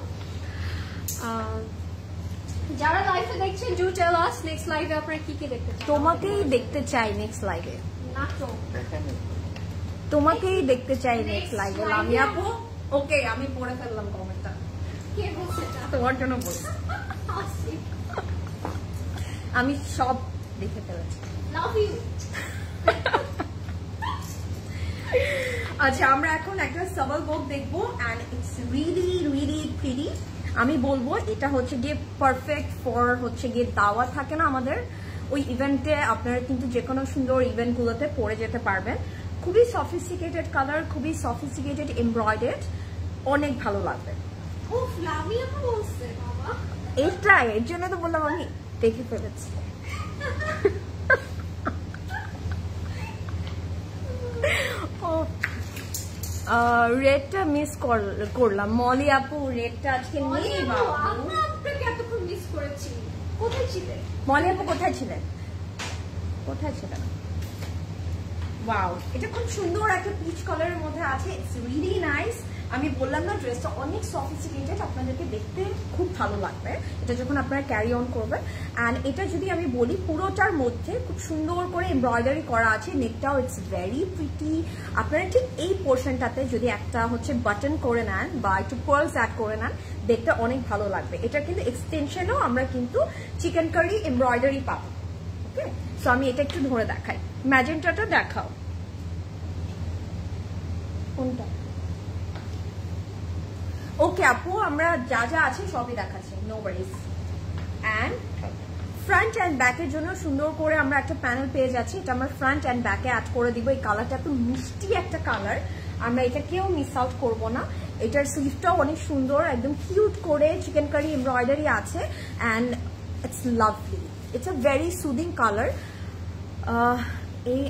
যারা লাইভে দেখছেন, ডু টেল আস নেক্সট লাইভে আপনারা কি কি দেখতে চান। তোমাকেই দেখতে চাই নেক্সট লাইভে। নাটক তোমাকেই দেখতে চাই নেক্সট লাইভে লামিয়া আপু। ওকে, আমি পড়ে ফেললাম কমেন্টটা। কে বলছে এটা? তোমার জন্য বলছি, আমি সব দেখে ফেলেছি। Love you. আচ্ছা, আমরা এখন একটা সাবল বোক দেখবো and it's really really pretty. আমি বলবো এটা হচ্ছে গিয়ে পারফেক্ট ফর হচ্ছে গিয়ে দাওয়া থাকে না আমাদের ওই ইভেন্টে, আপনারা কিন্তু যে কোনো সুন্দর ইভেন্ট গুলোতে পরে যেতে পারবেন। খুবই সফিস্টিকেটেড কালার, খুবই সফিস্টিকেটেড এমব্রয়ডার্ড, অনেক ভালো লাগবে। উফ, লামিয়া আপু বলছে বাবা। এইটা এর জন্য তো বললাম আমি দেখে ফেলেছি। রেডটা মিস করলাম মলি আপু, রেডটা আজকে নেই। আমরা আপনাকে এতক্ষণ মিস করেছি, কোথায় ছিলেন? মলি আপু কোথায় ছিলেন? কোথায় ছিলেন? ওয়াও, এটা খুব সুন্দর একটা পিচ কালারের মধ্যে আছে। It's really nice. আমি বললাম না, ড্রেসটা অনেক সফিস্টিকেটেড, আপনাদেরকে দেখতে খুব ভালো লাগবে এটা যখন আপনারা ক্যারি অন করবেন। অ্যান্ড এটা যদি আমি বলি, পুরোটার মধ্যে খুব সুন্দর করে এমব্রয়ডারি করা আছে, নেকটাও ইটস ভেরি প্রিটি। আপনারা ঠিক এই পোর্শনটাতে যদি একটা হচ্ছে বাটন করে নেন বা একটু পার্লস অ্যাড করে নেন, দেখতে অনেক ভালো লাগবে। এটা কিন্তু এক্সটেনশনও আমরা কিন্তু চিকেন কারি এমব্রয়ডারি পাবো। ওকে, সো আমি এটা একটু ধরে দেখাই। ম্যাজেন্টাটা দেখাও, কোনটা? ওকে আপু, আমরা যা যা আছে সবই দেখাচ্ছি, no worries. And front and ব্যাকের জন্য সুন্দর করে আমরা একটা প্যানেল পেয়ে যাচ্ছি। এটা আমরা ফ্রন্ট অ্যান্ড ব্যাকে অ্যাড করে দিব। এই কালারটা এত মিষ্টি একটা কালার, আমরা এটা কেউ মিস আউট করবো না। এটার স্লিভটাও অনেক সুন্দর, একদম কিউট করে চিকেন কারি এমব্রয়ডারি আছে and it's lovely. It's a very soothing colour. এই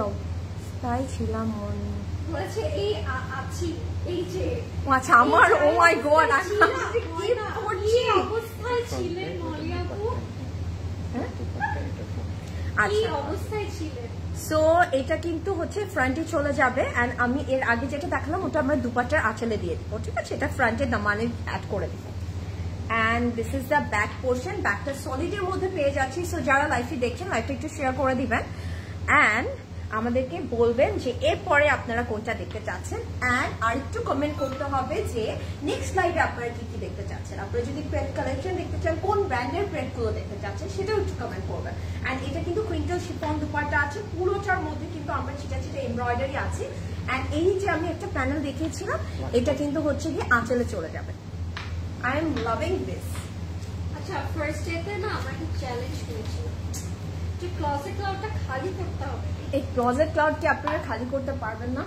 অবস্থায় ছিলাম বলেছে এই আছি, এই যে আচ্ছা আমার, ও মাই গড, কি অবস্থায় ছিলেন মলি আপু? কি অবস্থায় ছিলেন? সো এটা কিন্তু হচ্ছে ফ্রন্টে চলে যাবে এন্ড আমি এর আগে যেটা দেখালাম ওটা আমরা দুপাট্টার আঁচলে দিয়ে দিব, ঠিক আছে? এটা ফ্রন্টে দামানে অ্যাড করে দিব। And this is the back portion. ব্যাকটা সলিডের মধ্যে পেয়ে যাচ্ছি। সো যারা লাইভটি দেখছেন, লাইভটা একটু শেয়ার করে দিবেন এন্ড আমাদেরকে বলবেন যে এরপরে আপনারা কোনটা দেখতে চাচ্ছেন। অ্যান্ড আর একটু কমেন্ট করতে হবে যে নেক্সট লাইভে আপনারা কি কি দেখতে চাচ্ছেন। আপনারা যদি প্রিন্ট কালেকশন দেখতে চান, কোন ব্র্যান্ডের প্রিন্ট গুলো দেখতে চাচ্ছেন, সেটাও একটু কমেন্ট করবেন। অ্যান্ড এটা কিন্তু ক্রিঙ্কল শিফন দুপাট্টা আছে, পুরোটার মধ্যে কিন্তু আমরা ছিটা ছিটা এমব্রয়ডারি আছে। অ্যান্ড এই যে আমি একটা প্যানেল দেখিয়েছিলাম, এটা কিন্তু হচ্ছে গিয়ে আঁচলে চলে যাবে। I am loving this. আচ্ছা, ফার্স্ট ডেতে না আমরা একটা চ্যালেঞ্জ করেছিলাম যে ক্লোজেট ক্লাউডটা খালি করতে হবে। এই ক্লোজেট ক্লাউড কি আপনারা খালি করতে পারবেন না?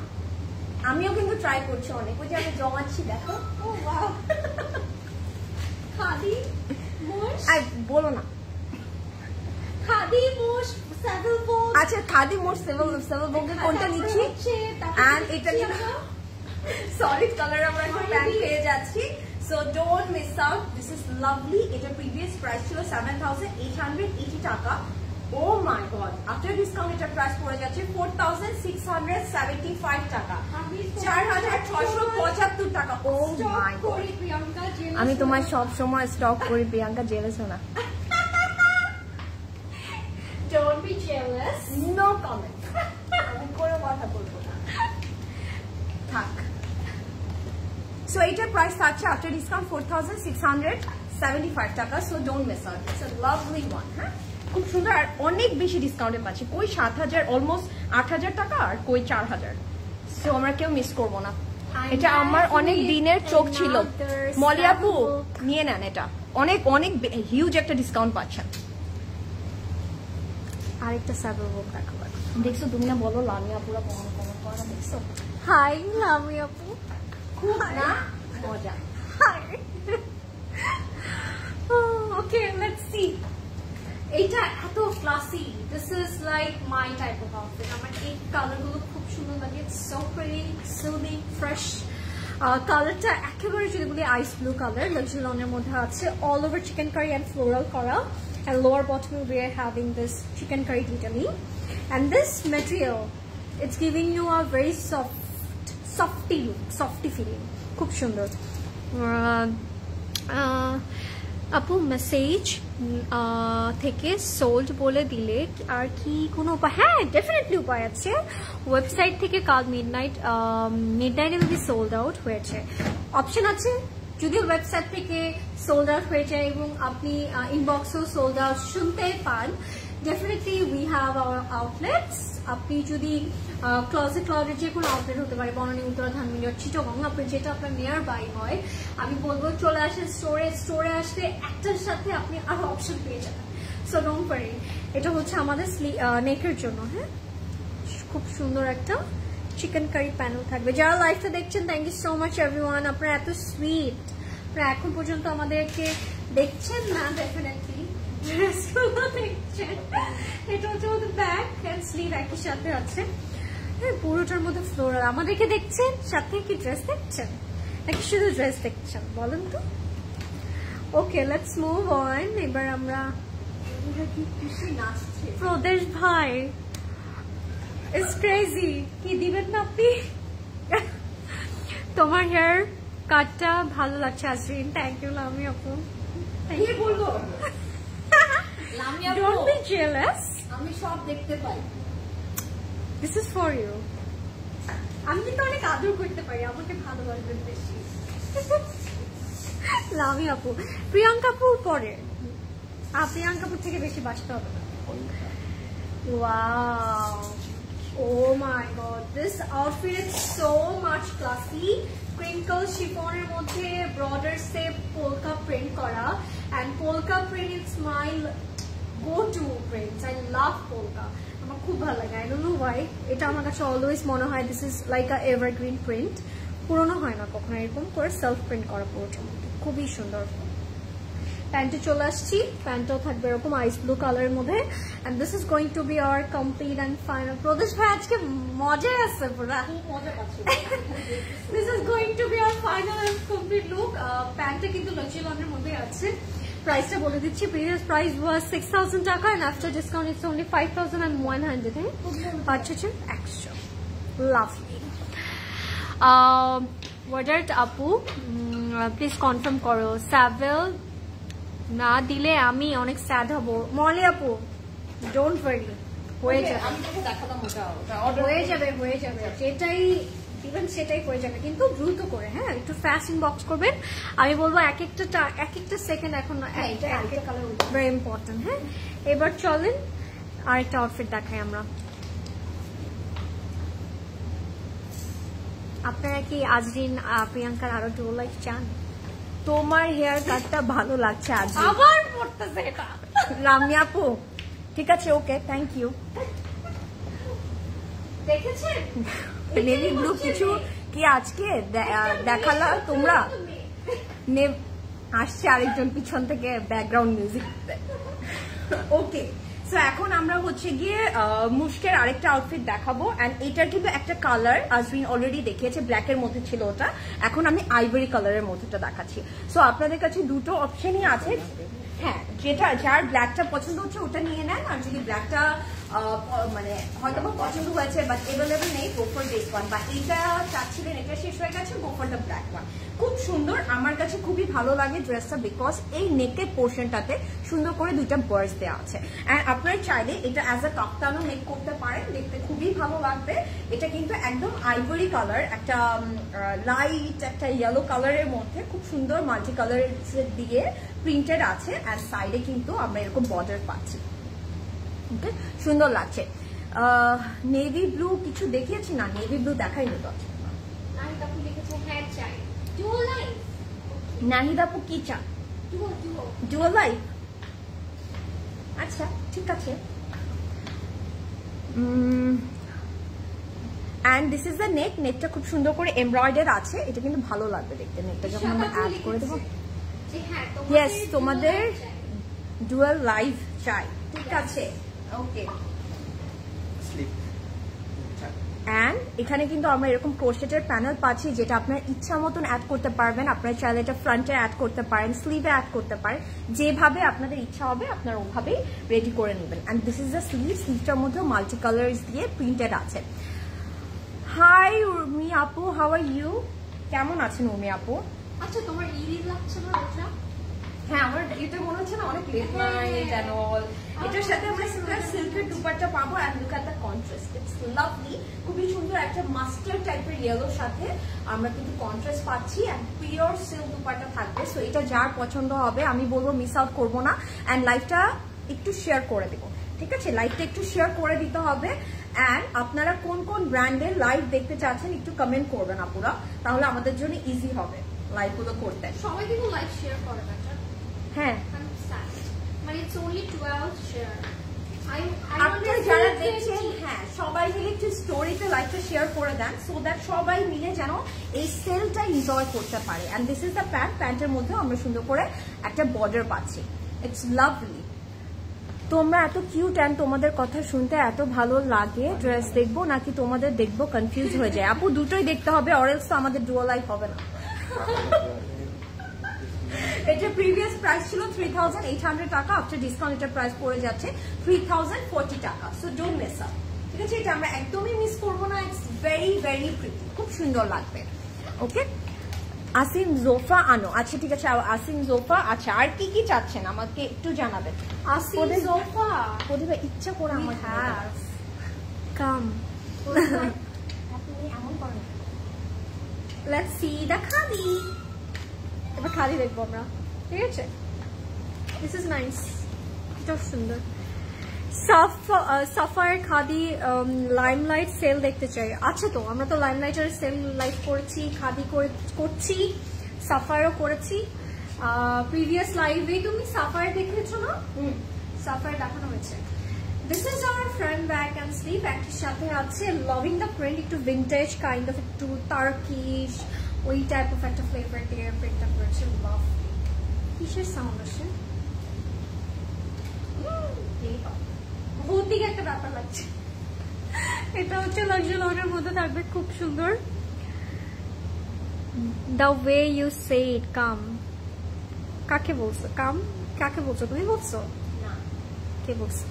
আমিও কিন্তু ট্রাই করছি অনেক, ওই যে আমি জমাচ্ছি, দেখো। ও ওয়াও, খাদি মোশ, আই বলো না, খাদি মোশ সেভেল বোক। আচ্ছা খাদি মোশ সেভেল বোকে কোনটা নিচ্ছি? এন্ড এটা কিন্তু সলিড কালার আমরা একটা প্যান্ট পেয়ে যাচ্ছি। So don't miss out, this is lovely. এটা প্রিভিয়াস প্রাইস ছিল 7,880 টাকা। ও মাই গড, আফটার ডিসকাউন্ট এটা প্রাইস পড়ে যাচ্ছে 4,675 টাকা, 4,675 টাকা। ও মাই গড, আমি তোমার সব সময় স্টক করি প্রিয়াঙ্কা, জেলাস না? Don't be jealous. No comment. আমি কোনো কথা বলবো না, থাক। সো এটার প্রাইস থাকছে আফটার ডিসকাউন্ট 4,675 টাকা। So don't miss out, it's a lovely one. হ্যাঁ, খুব সুন্দর আর অনেক বেশি ডিসকাউন্টে পাচ্ছি। কই 7,000, অলমোস্ট 8,000 টাকা, আর কই 4,000। সো আমরা কেউ মিস করবো না। এটা আমার অনেক দিনের চোখ ছিল। মলি আপু নিয়ে নেন, এটা অনেক অনেক হিউজ একটা ডিসকাউন্ট পাচ্ছেন। আরেকটা সার্ভার বুক দেখো, দেখছো তুমি না? বলো লামিয়া পুরো কমেন্ট করা দেখছো? হাই লামিয়া আপু, খুব না মজা। ওকে, লেটস সি। এইটা এত classy, this is like my type of outfit. আমার এই কালারগুলো খুব সুন্দর লাগে, সো প্রিটি, সুদিং, ফ্রেশ। কালারটা একেবারে যদি বলি আইস ব্লু কালার, লাক্সারি লনের মধ্যে আছে, all over chikankari and floral করা। And lower bottom we are having this chicken curry detailing, and this material, it's giving you a very softy look, softy feeling. খুব সুন্দর। আপু message থেকে sold বলে দিলে আর কি কোনো উপায়? হ্যাঁ, ডেফিনেটলি উপায় আছে। ওয়েবসাইট থেকে কাল মিডনাইটে যদি সোল্ড আউট হয়েছে অপশন আছে। যদিও ওয়েবসাইট থেকে সোল্ড আউট হয়ে যায় এবং আপনি ইনবক্সেও সোল্ড আউট শুনতে পান, definitely we have our outlets. আপনি যদি ক্লাউডের যে কোনো আউটলেট হতে পারে, বনানী, উত্তরা, ধানমন্ডি, চিটাগং, আপনি যেটা আপনার নিয়ার বাই হয়, আমি বলবো চলে আসেন স্টোরে আসলে একটার সাথে আপনি আরো অপশন পেয়ে যাবেন। So don't worry. এটা হচ্ছে আমাদের নেকের জন্য। হ্যাঁ, খুব সুন্দর একটা চিকেন কারি প্যানেল থাকবে। যারা লাইভটা দেখছেন, thank you so much everyone. আপনারা এত সুইট, আপনারা এখন পর্যন্ত আমাদেরকে দেখছেন না, ডেফিনেটলি ড্রেসগুলো দেখছেন। এটা হচ্ছে আমাদের ব্যাক এন্ড স্লিভ একই সাথে আছে। হ্যাঁ, পুরোটার মধ্যে ফ্লোরাল। আমাদেরকে দেখছেন, সাথে কি ড্রেস দেখছেন নাকি শুধু ড্রেস দেখছেন বলেন তো? ওকে, লেটস মুভ অন। এবার আমরা প্রদেশ ভাই ইটস ক্রেজি, কি দিবেন না আপনি? তোমার হেয়ার কাটটা ভালো লাগছে আজরিন। থ্যাংক ইউ লামি আপু। কি বলবো, ডোন্ট বি জেলাস, আমি সব দেখতে পাই। This is for you. আমি কিন্তু অনেক আদর করতে পারি, আমাকে ভালোবাসবেন বেশি। লামি আপু, প্রিয়াঙ্কাপুর পরে, প্রিয়াঙ্কাপুর থেকে বেশি বাঁচতে হবে না। Wow. Oh my god, this outfit is so much classy. Crinkle chiffon এর মধ্যে broader shape polka print করা, and polka print is my go-to print. I love polka. আমার খুব ভালো লাগে, I don't know why. এটা আমার কাছে always মনে হয় this is like a evergreen print. পুরনো হয় না কখনো, এরকম করে self print করা পুরোটা, খুবই সুন্দর। প্যান্টে চলে আসছি, প্যান্টও থাকবে এরকম আইস ব্লু কালারের মধ্যে, and this is going to be our complete and final. Pradesh ভাই আজকে মজায় আছে পুরা, this is going to be our final and complete look. প্যান্টটা কিন্তু লচি লনের মধ্যে আছে। প্রাইসটা বলে দিচ্ছি, প্রিভিয়াস প্রাইস ওয়াজ 6000 টাকা and after discount it's only 5100। হ্যাঁ, 5100। লাভলি। ওয়ার্ডার আপু প্লিজ কনফার্ম করো, স্যাভেল না দিলে আমি অনেক স্যাড হব। মলি আপু ডোন্ট ওয়ারি, হয়ে যাবে, হয়ে যাবে, হয়ে যাবে, যেটাই দিবেন সেটাই হয়ে যাবে, কিন্তু দ্রুত করে। হ্যাঁ, একটু ফাস্ট ইনবক্স করবেন। আমি বলবো এক একটা সেকেন্ড এখন ভেরি ইম্পর্টেন্ট। হ্যাঁ, এবার চলেন আরেকটা আউটফিট দেখাই আমরা। আপনারা কি আজরিন প্রিয়াঙ্কার আরো ডো লাইফ চান? তোমার হেয়ার কাটটা ভালো লাগছে আজ, আবার পড়তেছে এটা লামিয়া আপু। ঠিক আছে, ওকে, থ্যাংক ইউ। দেখেছেন নেভি ব্লু কিছু কি আজকে দেখালা তোমরা? আসছে আরেকজন পিছন থেকে ব্যাকগ্রাউন্ড মিউজিক। ওকে, সো এখন আমরা হচ্ছে গিয়ে মুশকের আরেকটা আউটফিট দেখাবো, এন্ড এটার কিন্তু একটা কালার আজরিন অলরেডি দেখিয়েছে, ব্ল্যাকের মধ্যে ছিল ওটা, এখন আমি আইভরি কালারের মধ্যেটা দেখাচ্ছি। সো আপনাদের কাছে দুটো অপশনই আছে। হ্যাঁ, যেটা যার ব্ল্যাকটা পছন্দ হচ্ছে ওটা নিয়ে নেন, আর যদি ব্ল্যাকটা মানে হয়তো পছন্দ হয়েছে বাট এভেলেবল নেই, গো ফর দিস ওয়ান, বা এটা চাচ্ছিলেন এটা শেষ হয়ে গেছে, go for the black one. খুব সুন্দর, আমার কাছে খুবই ভালো লাগে ড্রেসটা, বিকজ এই নেকের পোর্শনটাতে সুন্দর করে দুইটা বার্ডস দেওয়া আছে, এন্ড আপনারা চাইলে এটা অ্যাজ আ কাপ্তানও মেক করতে পারেন, দেখতে খুবই ভালো লাগবে। এটা কিন্তু একদম আইভরি কালার, একটা লাইট একটা ইয়েলো কালারের মধ্যে খুব সুন্দর মাল্টি কালার দিয়ে প্রিন্টেড আছে, আর সাইডে কিন্তু আমরা এরকম বর্ডার পাচ্ছি। ওকে, সুন্দর লাগছে। নেভি ব্লু কিছু দেখিয়েছি না, নেভি ব্লু দেখাইনি তো। নাহিদ আপু কি চান? Dual life. আচ্ছা, ঠিক আছে। And this is the neck. নেকটা খুব সুন্দর করে এমব্রয়ডার আছে, এটা কিন্তু ভালো লাগবে দেখতে। নেকটা যখন আমরা অ্যাড করে দেবো, ইয়েস, তোমাদের ডুয়াল লাইফ চাই, ঠিক আছে, ওকে। এন্ড এখানে কিন্তু আমরা এরকম ক্রোশেটের প্যানেল পাচ্ছি, যেটা আপনার ইচ্ছা মতন অ্যাড করতে পারবেন। আপনার চাইলে এটা ফ্রন্টে অ্যাড করতে পারেন, স্লিভে অ্যাড করতে পারেন, যেভাবে আপনাদের ইচ্ছা হবে আপনারা ওভাবেই রেডি করে নেবেন। And this is the sleeve. স্লিভটার মধ্যেও মাল্টি কালার্স দিয়ে প্রিন্টেড আছে। হাই উর্মি আপু, হাউ আর ইউ? কেমন আছেন উর্মি আপু? আচ্ছা, তোমার ইরিল লাগছে না এটা? হ্যাঁ আমার এটা মনে হচ্ছে না অনেক লেট নাইট এন্ড অল। এটার সাথে আমরা সিল্কের দুপাট্টা পাবো and look at the contrast, it's lovely. খুবই সুন্দর একটা মাস্টার্ড টাইপের ইয়েলোর সাথে আমরা কিন্তু কন্ট্রাস্ট পাচ্ছি এন্ড পিওর সিল্ক দুপাট্টা থাকবে। সো এটা যার পছন্দ হবে আমি বলবো মিস আউট করবো না এন্ড লাইভটা একটু শেয়ার করে দেবো, ঠিক আছে? লাইভটা একটু শেয়ার করে দিতে হবে এন্ড আপনারা কোন কোন ব্র্যান্ডের লাইভ দেখতে চাচ্ছেন একটু কমেন্ট করবেন আপুরা, তাহলে আমাদের জন্য ইজি হবে লাইভ গুলো করতে। সবাই কিন্তু লাইভ শেয়ার করে না, হ্যাঁ মানে ইটস অনলি 12 শেয়ার। আপনারা যারা দেখছেন হ্যাঁ সবাই মিলে একটু স্টোরিতে লাইভটা শেয়ার করে দেন সো দ্যাট সবাই মিলে যেন এই সেলটা এনজয় করতে পারে। And this is the pant, প্যান্টের মধ্যে আমরা সুন্দর করে একটা বর্ডার পাচ্ছি, ইটস লাভলি। তোমরা এত কিউট এন্ড তোমাদের কথা শুনতে এত ভালো লাগে, ড্রেস দেখবো নাকি তোমাদের দেখবো কনফিউজ হয়ে যায়। আপু দুটোই দেখতে হবে, অরেলস তো আমাদের ডুয়াল লাইফ হবে না। এটা প্রিভিয়াস প্রাইস ছিল 3800 টাকা, আফটার ডিসকাউন্ট এটার প্রাইস পড়ে যাচ্ছে 3040 টাকা। সো ডোন্ট মিস আউট, ঠিক আছে? এটা আমরা একদমই মিস করবো না, ইটস ভেরি ভেরি প্রিটি, খুব সুন্দর লাগবে। ওকে আসিম জোফা আনো, আচ্ছা ঠিক আছে আসিম জোফা। আচ্ছা আর কি কি চাচ্ছেন আমাকে একটু জানাবেন। আসিম জোফা প্রতিভা ইচ্ছা করে আমার কাম আপনি এমন করেন। Let's see the khadi. এবার খাদি দেখবো আমরা, ঠিক আছে? দিস ইজ নাইস, এটা সুন্দর। সাফায়ার খাদি লাইমলাইট সেল দেখতে চাই। আচ্ছা তো আমরা তো লাইমলাইটের সেল লাইভ করেছি, খাদি করছি, সাফায়ারও করেছি। প্রিভিয়াস লাইভে তুমি সাফায়ার দেখেছো না? সাফায়ার দেখানো হয়েছে। This is hour front back and sleeve. একটির সাথে আছে লাভিং দ্য প্রিন্ট, একটু ভিন্টেজ কাইন্ড অফ, একটু টার্কিশ ওই টাইপ অফ একটা ফ্লেভার দিয়ে প্রিন্টটা করেছে। লাভ। কিসের সাউন্ড আসে? ভৌতিক একটা ব্যাপার লাগছে। এটা হচ্ছে লাক্সারি লনের মধ্যে থাকবে, খুব সুন্দর। দ্য ওয়ে ইউ সে ইট, কাম। কাকে বলছো কাম? কাকে বলছো? তুমি বলছো না কে বলছো?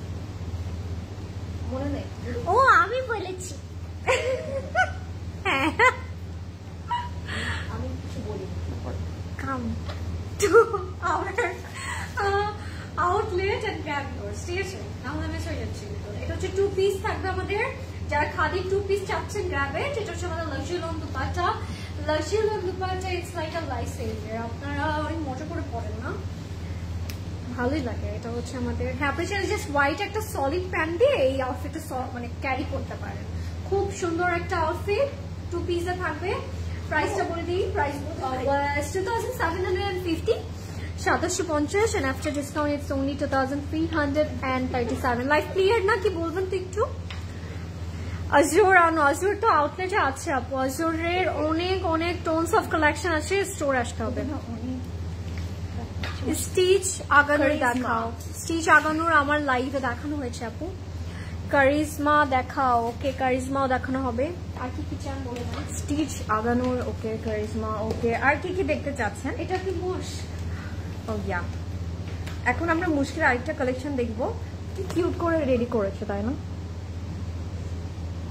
মনে নেই। ও আমি বলেছি। হ্যাঁ আমি কিছু বলি come to our outlet and grab yours, ঠিক আছে? নাহলে মিস হয়ে যাচ্ছে। এটা হচ্ছে 2 পিস থাকবে আমাদের। যারা খাদি 2 পিস চাচ্ছেন গ্র্যাব ইট। এটা হচ্ছে আমাদের luxury lawn dupatta. Luxury lawn dupatta it's like a life saver. আপনারা অনেক মজা করে পড়েন না, ভালোই লাগে। এটা হচ্ছে আমাদের, হ্যাঁ আপনি জাস্ট হোয়াইট একটা সলিড প্যান্ট দিয়ে এই আউটফিটটা মানে ক্যারি করতে পারেন। খুব সুন্দর একটা আউটফিট, 2 পিসে থাকবে। প্রাইসটা বলে দিই, price 2750, 750 and after discount it's only 2337. Life clear না কি বলবেন তো একটু? আজুর আনো, আজুর তো আউটলেটে আছে আপু। আজুরের অনেক অনেক টোনস অফ কালেকশন আছে, স্টোর আসতে হবে। স্টিচ আগানোর দেখাও, স্টিচ আগানোর আমার লাইভে দেখানো হয়েছে আপু। কারিজমা দেখাও, ওকে কারিজমাও দেখানো হবে। আর কি কি চান বলে দেন? স্টিচ আগানোর, ওকে কারিজমা, ওকে। আর কি কি দেখতে চাচ্ছেন? এটা কি মোশ? ও ইয়া, এখন আমরা মুশকিল আরেকটা কালেকশন দেখবো। কি কিউট করে রেডি করেছে তাই না?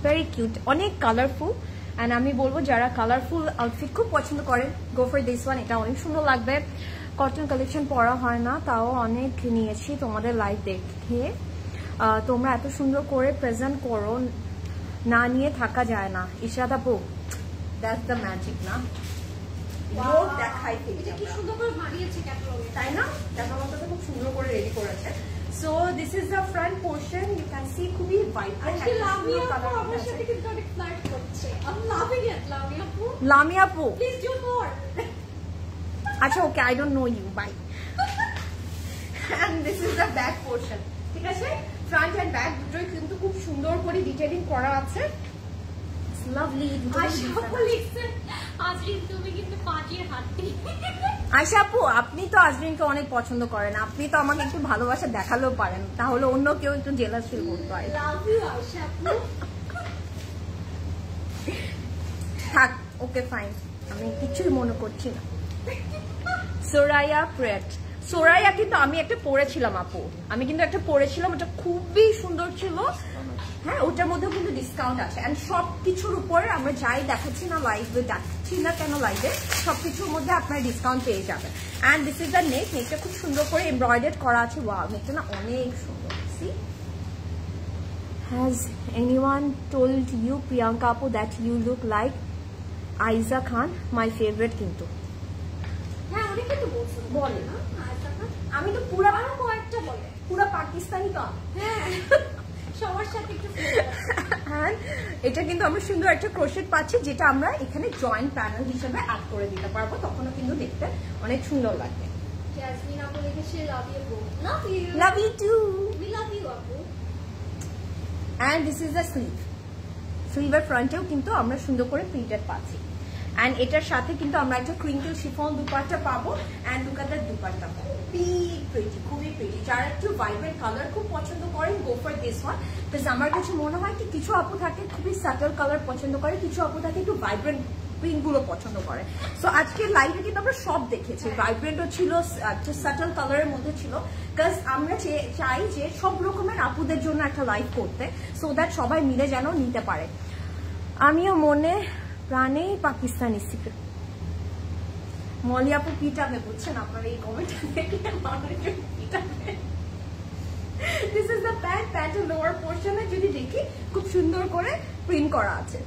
ভেরি কিউট, অনেক কালারফুল। এন্ড আমি বলবো যারা কালারফুল আউটফিট খুব পছন্দ করেন, গো ফর দিস ওয়ান। এটা অনেক সুন্দর লাগবে। কটন কালেকশন পরা হয় না, তাও অনেক নিয়েছি তোমাদের লাইভ দেখে। তোমরা এত সুন্দর করে প্রেজেন্ট করো, না নিয়ে থাকা যায় না। ইশরাত আপু, দ্যাটস দ্য ম্যাজিক না? দেখাই এটা কি সুন্দর করে বানিয়েছে ক্যাটালগে, তাই না? ক্যাটালগটা খুব সুন্দর করে রেডি করেছে। So this is the front portion, you can see খুবই ভাইব্রেন্ট। লামিয়া আপু আমার সাথে কিন্তু অনেক ফ্লার্ট করছে। আমি লাভিং ইট। লামিয়া আপু, লামিয়া আপু প্লিজ ডু মোর। আচ্ছা okay, I don't know you, bye. And this is the back portion, ঠিক আছে? ফ্রন্ট এন্ড ব্যাক দুটোই কিন্তু খুব সুন্দর করে ডিটেইলিং করা আছে। লাভলি। আশা আপু লিখছেন, আজরিন তুমি কিন্তু পাটির হাঁটি। আশা আপু, আপনি তো আজরিনকে অনেক পছন্দ করেন, আপনি তো আমাকে একটু ভালোবাসা দেখালেও পারেন, তাহলে অন্য কেউ একটু জেলাস ফিল করতে পারে। লাভ ইউ আশা আপু। থাক, ওকে ফাইন, আমি কিছুই মনে করছি না। সোরাইয়া প্রেট, সোরাইয়া কিন্তু আমি একটা পরেছিলাম আপু, আমি কিন্তু একটা পরেছিলাম, ওটা খুবই সুন্দর ছিল। হ্যাঁ, ওটার মধ্যেও কিন্তু ডিসকাউন্ট আছে। অ্যান্ড সব কিছুর উপর আমরা যাই দেখাচ্ছি না লাইভে, দেখাচ্ছি না কেন লাইভে, সব কিছুর মধ্যে আপনার ডিসকাউন্ট পেয়ে যাবেন। And this is the neck, নেকটা খুব সুন্দর করে এমব্রয়ডারি করা আছে। ওয়াও, নেকটা না অনেক সুন্দর। See, has anyone told you Priyanka আপু that you look like Aiza Khan? My favourite কিন্তু। হ্যাঁ, অনেকে তো বলছে, বলে না, আমি তো পুরো কয়েকটা বলে পুরো পাকিস্তানি কম। হ্যাঁ, সবার সাথে একটু এটা কিন্তু আমরা সুন্দর একটা ক্রোশেট পাচ্ছি, যেটা আমরা এখানে জয়েন্ট প্যানেল হিসেবে অ্যাড করে দিতে পারবো, তখনও কিন্তু দেখতে অনেক সুন্দর লাগবে। জাসমিন আপু লিখেছে love you bro. Love you, love you too, we love you আপু। And this is the sleeve. স্লিভের ফ্রন্টেও কিন্তু আমরা সুন্দর করে প্রিন্টেড পাচ্ছি। অ্যান্ড এটার সাথে কিন্তু আমরা একটা ক্রিঙ্কেল শিফন দুপাট্টা পাবো। And look at that dupatta, খুবই প্রিটি। যারা একটু ভাইব্রেন্ট কালার খুব পছন্দ করেন, go for this one. Because আমার কাছে মনে হয় কি কিছু আপু থাকে খুবই সাটল কালার পছন্দ করে, কিছু আপু থাকে একটু ভাইব্রেন্ট প্রিন্ট গুলো পছন্দ করে। সো আজকে লাইভে কিন্তু আমরা সব দেখেছি, ভাইব্রেন্টও ছিল, একটা সাটল কালারের মধ্যে ছিল। বিকজ আমরা চাই যে সব রকমের আপুদের জন্য একটা লাইভ করতে, সো দ্যাট সবাই মিলে যেন নিতে পারে। আমিও মনে প্রাণেই পাকিস্তানি সিক্রেট। মলি আপু পিটাবে, বুঝছেন আপনার এই কমেন্টটা দেখলে মানুষজন পিটাবে। দিস ইজ দ্য প্যান্ট, প্যান্টের লোয়ার পোর্শনে যদি দেখি খুব সুন্দর করে প্রিন্ট করা আছে।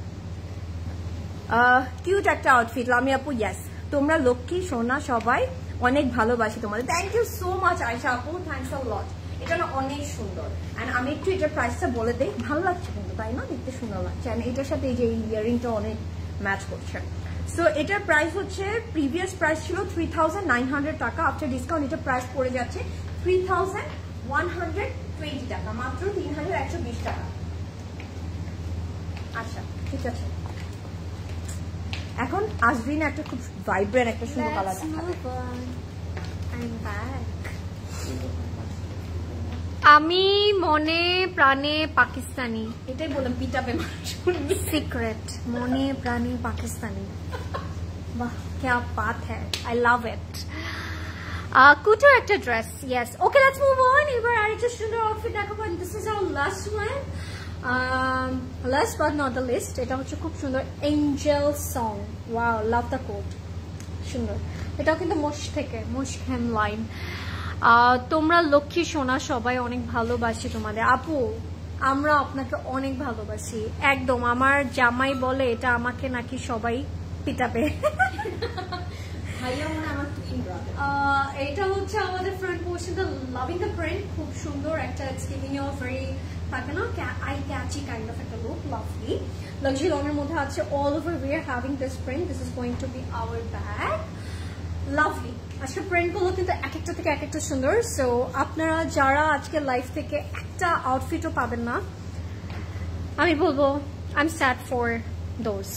কিউট একটা আউটফিট। লামি আপু ইয়েস, তোমরা লক্ষ্মী সোনা, সবাই অনেক ভালোবাসি তোমাদের। Thank you so much Ayesha আপু, থ্যাংকস আ লট। এটা না অনেক সুন্দর। অ্যান্ড আমি একটু এটার প্রাইসটা বলে দিই, ভালো লাগছে কিন্তু, তাই না? দেখতে সুন্দর লাগছে। অ্যান্ড এটার সাথে এই যে ইয়ারিংটা অনেক ম্যাচ করছে। সো এটার প্রাইস হচ্ছে, প্রিভিয়াস প্রাইস ছিল 3900 টাকা, আফটার ডিসকাউন্ট এটার প্রাইস পড়ে যাচ্ছে 3120 টাকা, মাত্র 3120 টাকা। আচ্ছা, ঠিক আছে। এখন আজরিন একটা খুব ভাইব্রেন্ট একটা সুন্দর কালার দেখাবে। আমি মনে প্রাণে পাকিস্তানি, এটাই বললাম পিটাবে সিক্রেট, মনে প্রাণে পাকিস্তানি। বাহ, क्या बात है, I love it. কুটোর একটা dress, yes. Okay, let's move on. এবার আরেকটা সুন্দর আউটফিট দেখাবো। This is our last one. Last but not the least, এটা হচ্ছে খুব সুন্দর Angel song. Wow, love the coat, সুন্দর। এটাও কিন্তু মোশ থেকে, মোশ হেমলাইন। তোমরা লক্ষ্মী সোনা, সবাই অনেক ভালোবাসি তোমাদের। আপু, আমরা আপনাকে অনেক ভালোবাসি। একদম, আমার জামাই বলে এটা আমাকে নাকি সবাই পিটাবে। এটা হচ্ছে আমাদের ফ্রন্ট পোর্শনটা, লাভিং দ্য প্রিন্ট, খুব সুন্দর একটা, ইটস গিভিং ইউ ভেরি, থাকে না, আই ক্যাচি কাইন্ড অফ একটা লুক, লাভলি। লাক্সারি লনের মধ্যে আছে all over we are having this print. This is going to be our bag, lovely. আজকে প্রিন্টগুলো কিন্তু এক একটা থেকে এক একটা সুন্দর। সো আপনারা যারা আজকে লাইভ থেকে একটা আউটফিটও পাবেন না, আমি বলবো I am sad for those,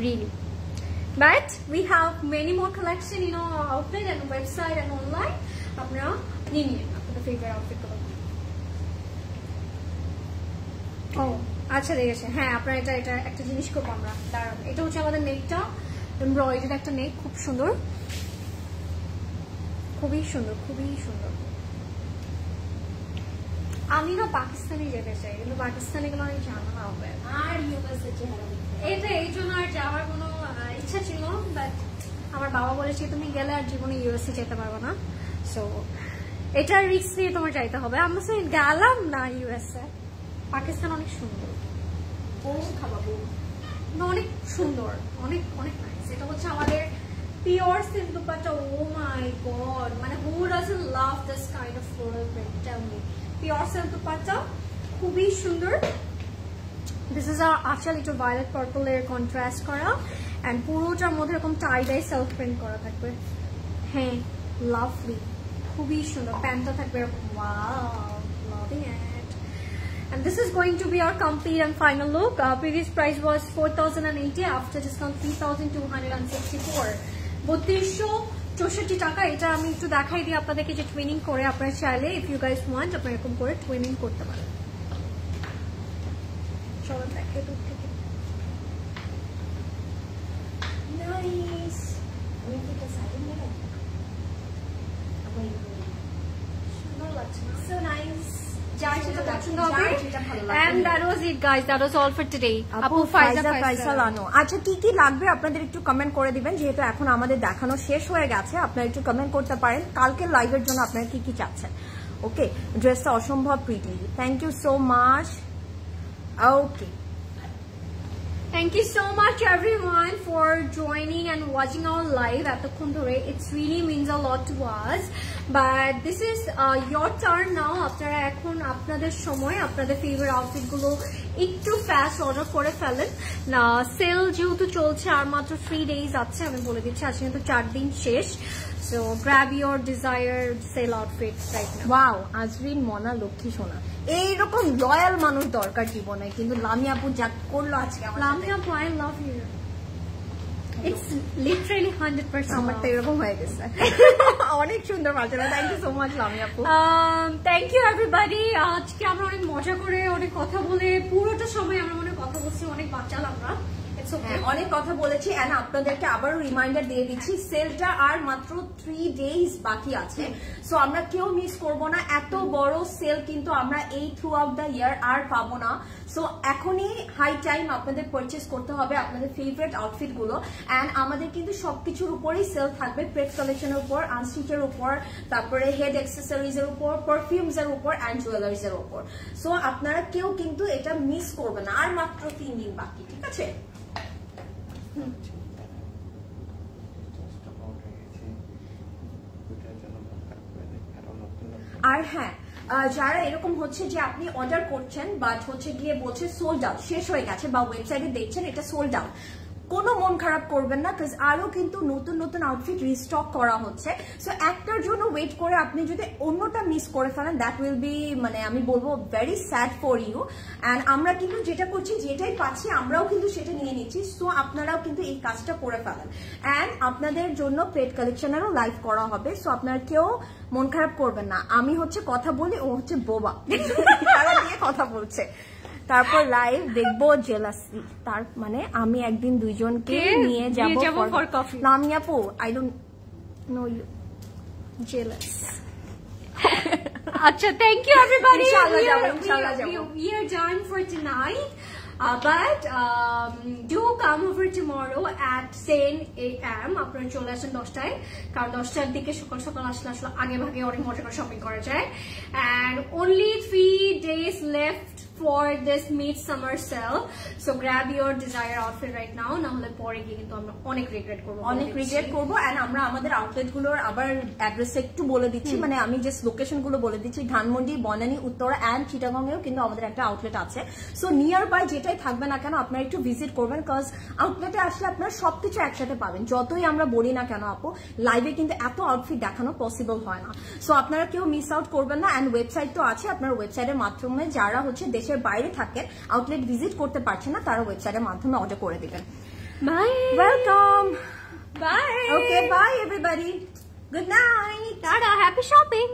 really. But we have many more collection in our outlet and website and online. আপনারা নিয়ে নিন আপনাদের ফেভারিট আউটফিটগুলো। ও আচ্ছা, দেখেছে, হ্যাঁ আপনারা এটা একটা জিনিস করবো আমরা, দাঁড়ান। এটা হচ্ছে আমাদের নেকটা, এমব্রয়ডারি একটা নেক, খুব সুন্দর, খুবই সুন্দর, খুবই সুন্দর। আমি না পাকিস্তানি যেতে চাই, কিন্তু পাকিস্তানি গুলো অনেক জানা হবে, আর ইউএসএ চেহারা এটা, এই জন্য আর যাওয়ার কোনো ইচ্ছা ছিল। বাট আমার বাবা বলেছে তুমি গেলে আর জীবনে ইউএসএ যেতে পারবো না, সো এটার রিস্ক নিয়ে তোমার যাইতে হবে। আমরা সে গেলাম না ইউএসএ, পাকিস্তান অনেক সুন্দর, অনেক সুন্দর, অনেক অনেক নাইস। এটা হচ্ছে আমাদের pure silk dupatta. Oh my god, মানে who doesn't love this kind of floral print, tell me. Pure silk dupatta, খুবই সুন্দর। This is our actual একটু ভায়োলেট পার্পল এর কন্ট্রাস্ট করা, এন্ড পুরোটার মধ্যে এরকম টাই ডাই সেলফ প্রিন্ট করা থাকবে। হ্যাঁ, লাভলি, খুবই সুন্দর। প্যান্টটা থাকবে এরকম, wow, loving it. And this is going to be our complete and final look. Our previous price was 4080, after discount 3264. 3264 টাকা। এটা আমি একটু দেখাই দিই আপনাদেরকে যে টুইনিং করে আপনারা চাইলে, ইফ ইউ গাইস ওয়ান্ট, আপনারা এরকম করে টুইনিং করতে পারেন। চলো দেখে দূর থেকে। নাইস, আমি এটা সাইডে নেব, সুন্দর লাগছে না? So nice. যার যেটা পছন্দ হবে। And that was it guys, that was all for today. আপু ফাইজা ফাইসাল আনো। আচ্ছা কি কি লাগবে আপনাদের একটু কমেন্ট করে দিবেন, যেহেতু এখন আমাদের দেখানো শেষ হয়ে গেছে। আপনারা একটু কমেন্ট করতে পারেন কালকে লাইভের জন্য আপনারা কি কি চাচ্ছেন। ওকে, ড্রেসটা অসম্ভব pretty, thank you so much. Okay, Thank you so much everyone for joining and watching our live এতক্ষণ ধরে. It really means a lot to us. But this is your turn now. আপনারা এখন আপনাদের সময় আপনাদের favourite outfit গুলো একটু first order করে ফেলেন না। সেল যেহেতু চলছে আর মাত্র 3 days আছে, আমি বলে দিচ্ছি আজকে কিন্তু 4 দিন শেষ। So grab your desired sale outfit right now. Wow, Azrin, মনা, লক্ষ্মী, সোনা, এইরকম লয়াল মানুষ দরকার জীবনে, কিন্তু লামিয়া আপু যা করলো আজকে। লামিয়া আপু, I love you. It's literally 100%. আমার তো এরকম হয়ে গেছে। অনেক সুন্দর বাচ্চারা, thank you so much Lamia আপু। Thank you everybody. আজকে আমরা অনেক মজা করে অনেক কথা বলে পুরোটা সময় আমরা মনে কথা বলছি, অনেক বাঁচালাম আমরা, অনেক কথা বলেছি। এন্ড আপনাদেরকে আবারও রিমাইন্ডার দিয়ে দিচ্ছি, সেলটা আর মাত্র 3 days বাকি আছে। সো আমরা কেউ মিস করব না, এত বড় সেল কিন্তু আমরা এই থ্রু আউট দ্য ইয়ার আর পাবো না। সো এখনই হাই টাইম আপনাদের পারচেস করতে হবে আপনাদের ফেভারিট আউটফিট গুলো। এন্ড আমাদের কিন্তু সবকিছুর উপরেই সেল থাকবে, প্রেড কালেকশনের উপর, আনস্টিচের উপর, তারপরে হেড অ্যাক্সেসরিজ এর উপর, পারফিউমস এর উপর এন্ড জুয়েলারিজ এর উপর। সো আপনারা কেউ কিন্তু এটা মিস করবেন না, আর মাত্র 3 দিন বাকি, ঠিক আছে? আর হ্যাঁ, যারা এরকম হচ্ছে যে আপনি অর্ডার করছেন বাট হচ্ছে গিয়ে বলছে সোল্ড আউট, শেষ হয়ে গেছে, বা ওয়েবসাইটে দেখছেন এটা সোল্ড আউট, কোনো মন খারাপ করবেন না, কারণ আরো কিন্তু নতুন নতুন আউটফিট রিস্টক করা হচ্ছে। সো একটার জন্য ওয়েট করে আপনি যদি অন্যটা মিস করে ফেলেন, দ্যাট উইল বি, মানে আমি বলবো very sad for you. And আমরা কিন্তু যেটা করছি, যেটাই পাচ্ছি আমরাও কিন্তু সেটা নিয়ে নিচ্ছি। সো আপনারাও কিন্তু এই কাজটা করে ফেলেন। অ্যান্ড আপনাদের জন্য পেড কালেকশনেরও লাইভ করা হবে। সো আপনারা কেউ মন খারাপ করবেন না। আমি হচ্ছে কথা বলি, ও হচ্ছে বোবা, তারা দিয়ে কথা বলছে। তারপর লাইভ দেখবো জেলাসি, তার মানে আমি একদিন দুইজনকে নিয়ে যাবো ফর কফি। লামিয়া আপু, I don't know you, jealous. আচ্ছা, thank you everybody. Inshallah, we are done for tonight. But do come over tomorrow at 10 AM. আপনারা চলে আসেন 10টায়, কারণ 10টার দিকে সকাল সকাল আসলে আগে ভাগে অনেক মজা করে শপিং করা যায়। And only 3 days left for this midsummer sale. So grab your desired outfit right now, না হলে পরে গিয়ে কিন্তু আমরা অনেক রিগ্রেট করবো, এন্ড আমরা আমাদের আউটলেট গুলোর আবার অ্যাড্রেস একটু বলে দিচ্ছি, মানে আমি জাস্ট লোকেশন গুলো বলে দিচ্ছি। ধানমন্ডি, বনানী, উত্তরা এন্ড চিটাগং এও কিন্তু আমাদের একটা আউটলেট আছে। সো নিয়ার বাই যেটাই থাকবে না কেন আপনারা একটু ভিজিট করবেন, কজ আউটলেটে আসলে আপনারা সবকিছু একসাথে পাবেন। যতই আমরা বলি না কেন আপু, লাইভে কিন্তু এত আউটফিট দেখানো পসিবল হয় না। সো আপনারা কেউ মিস আউট করবেন না। এন্ড ওয়েবসাইট তো আছে, আপনার ওয়েবসাইটের মাধ্যমে যারা হচ্ছে দেশের বাইরে থাকেন, আউটলেট ভিজিট করতে পারছেন না, তারা ওয়েবসাইটের মাধ্যমে অর্ডার করে দিবেন। Bye, welcome, bye. Okay, bye everybody, good night, tata, happy shopping.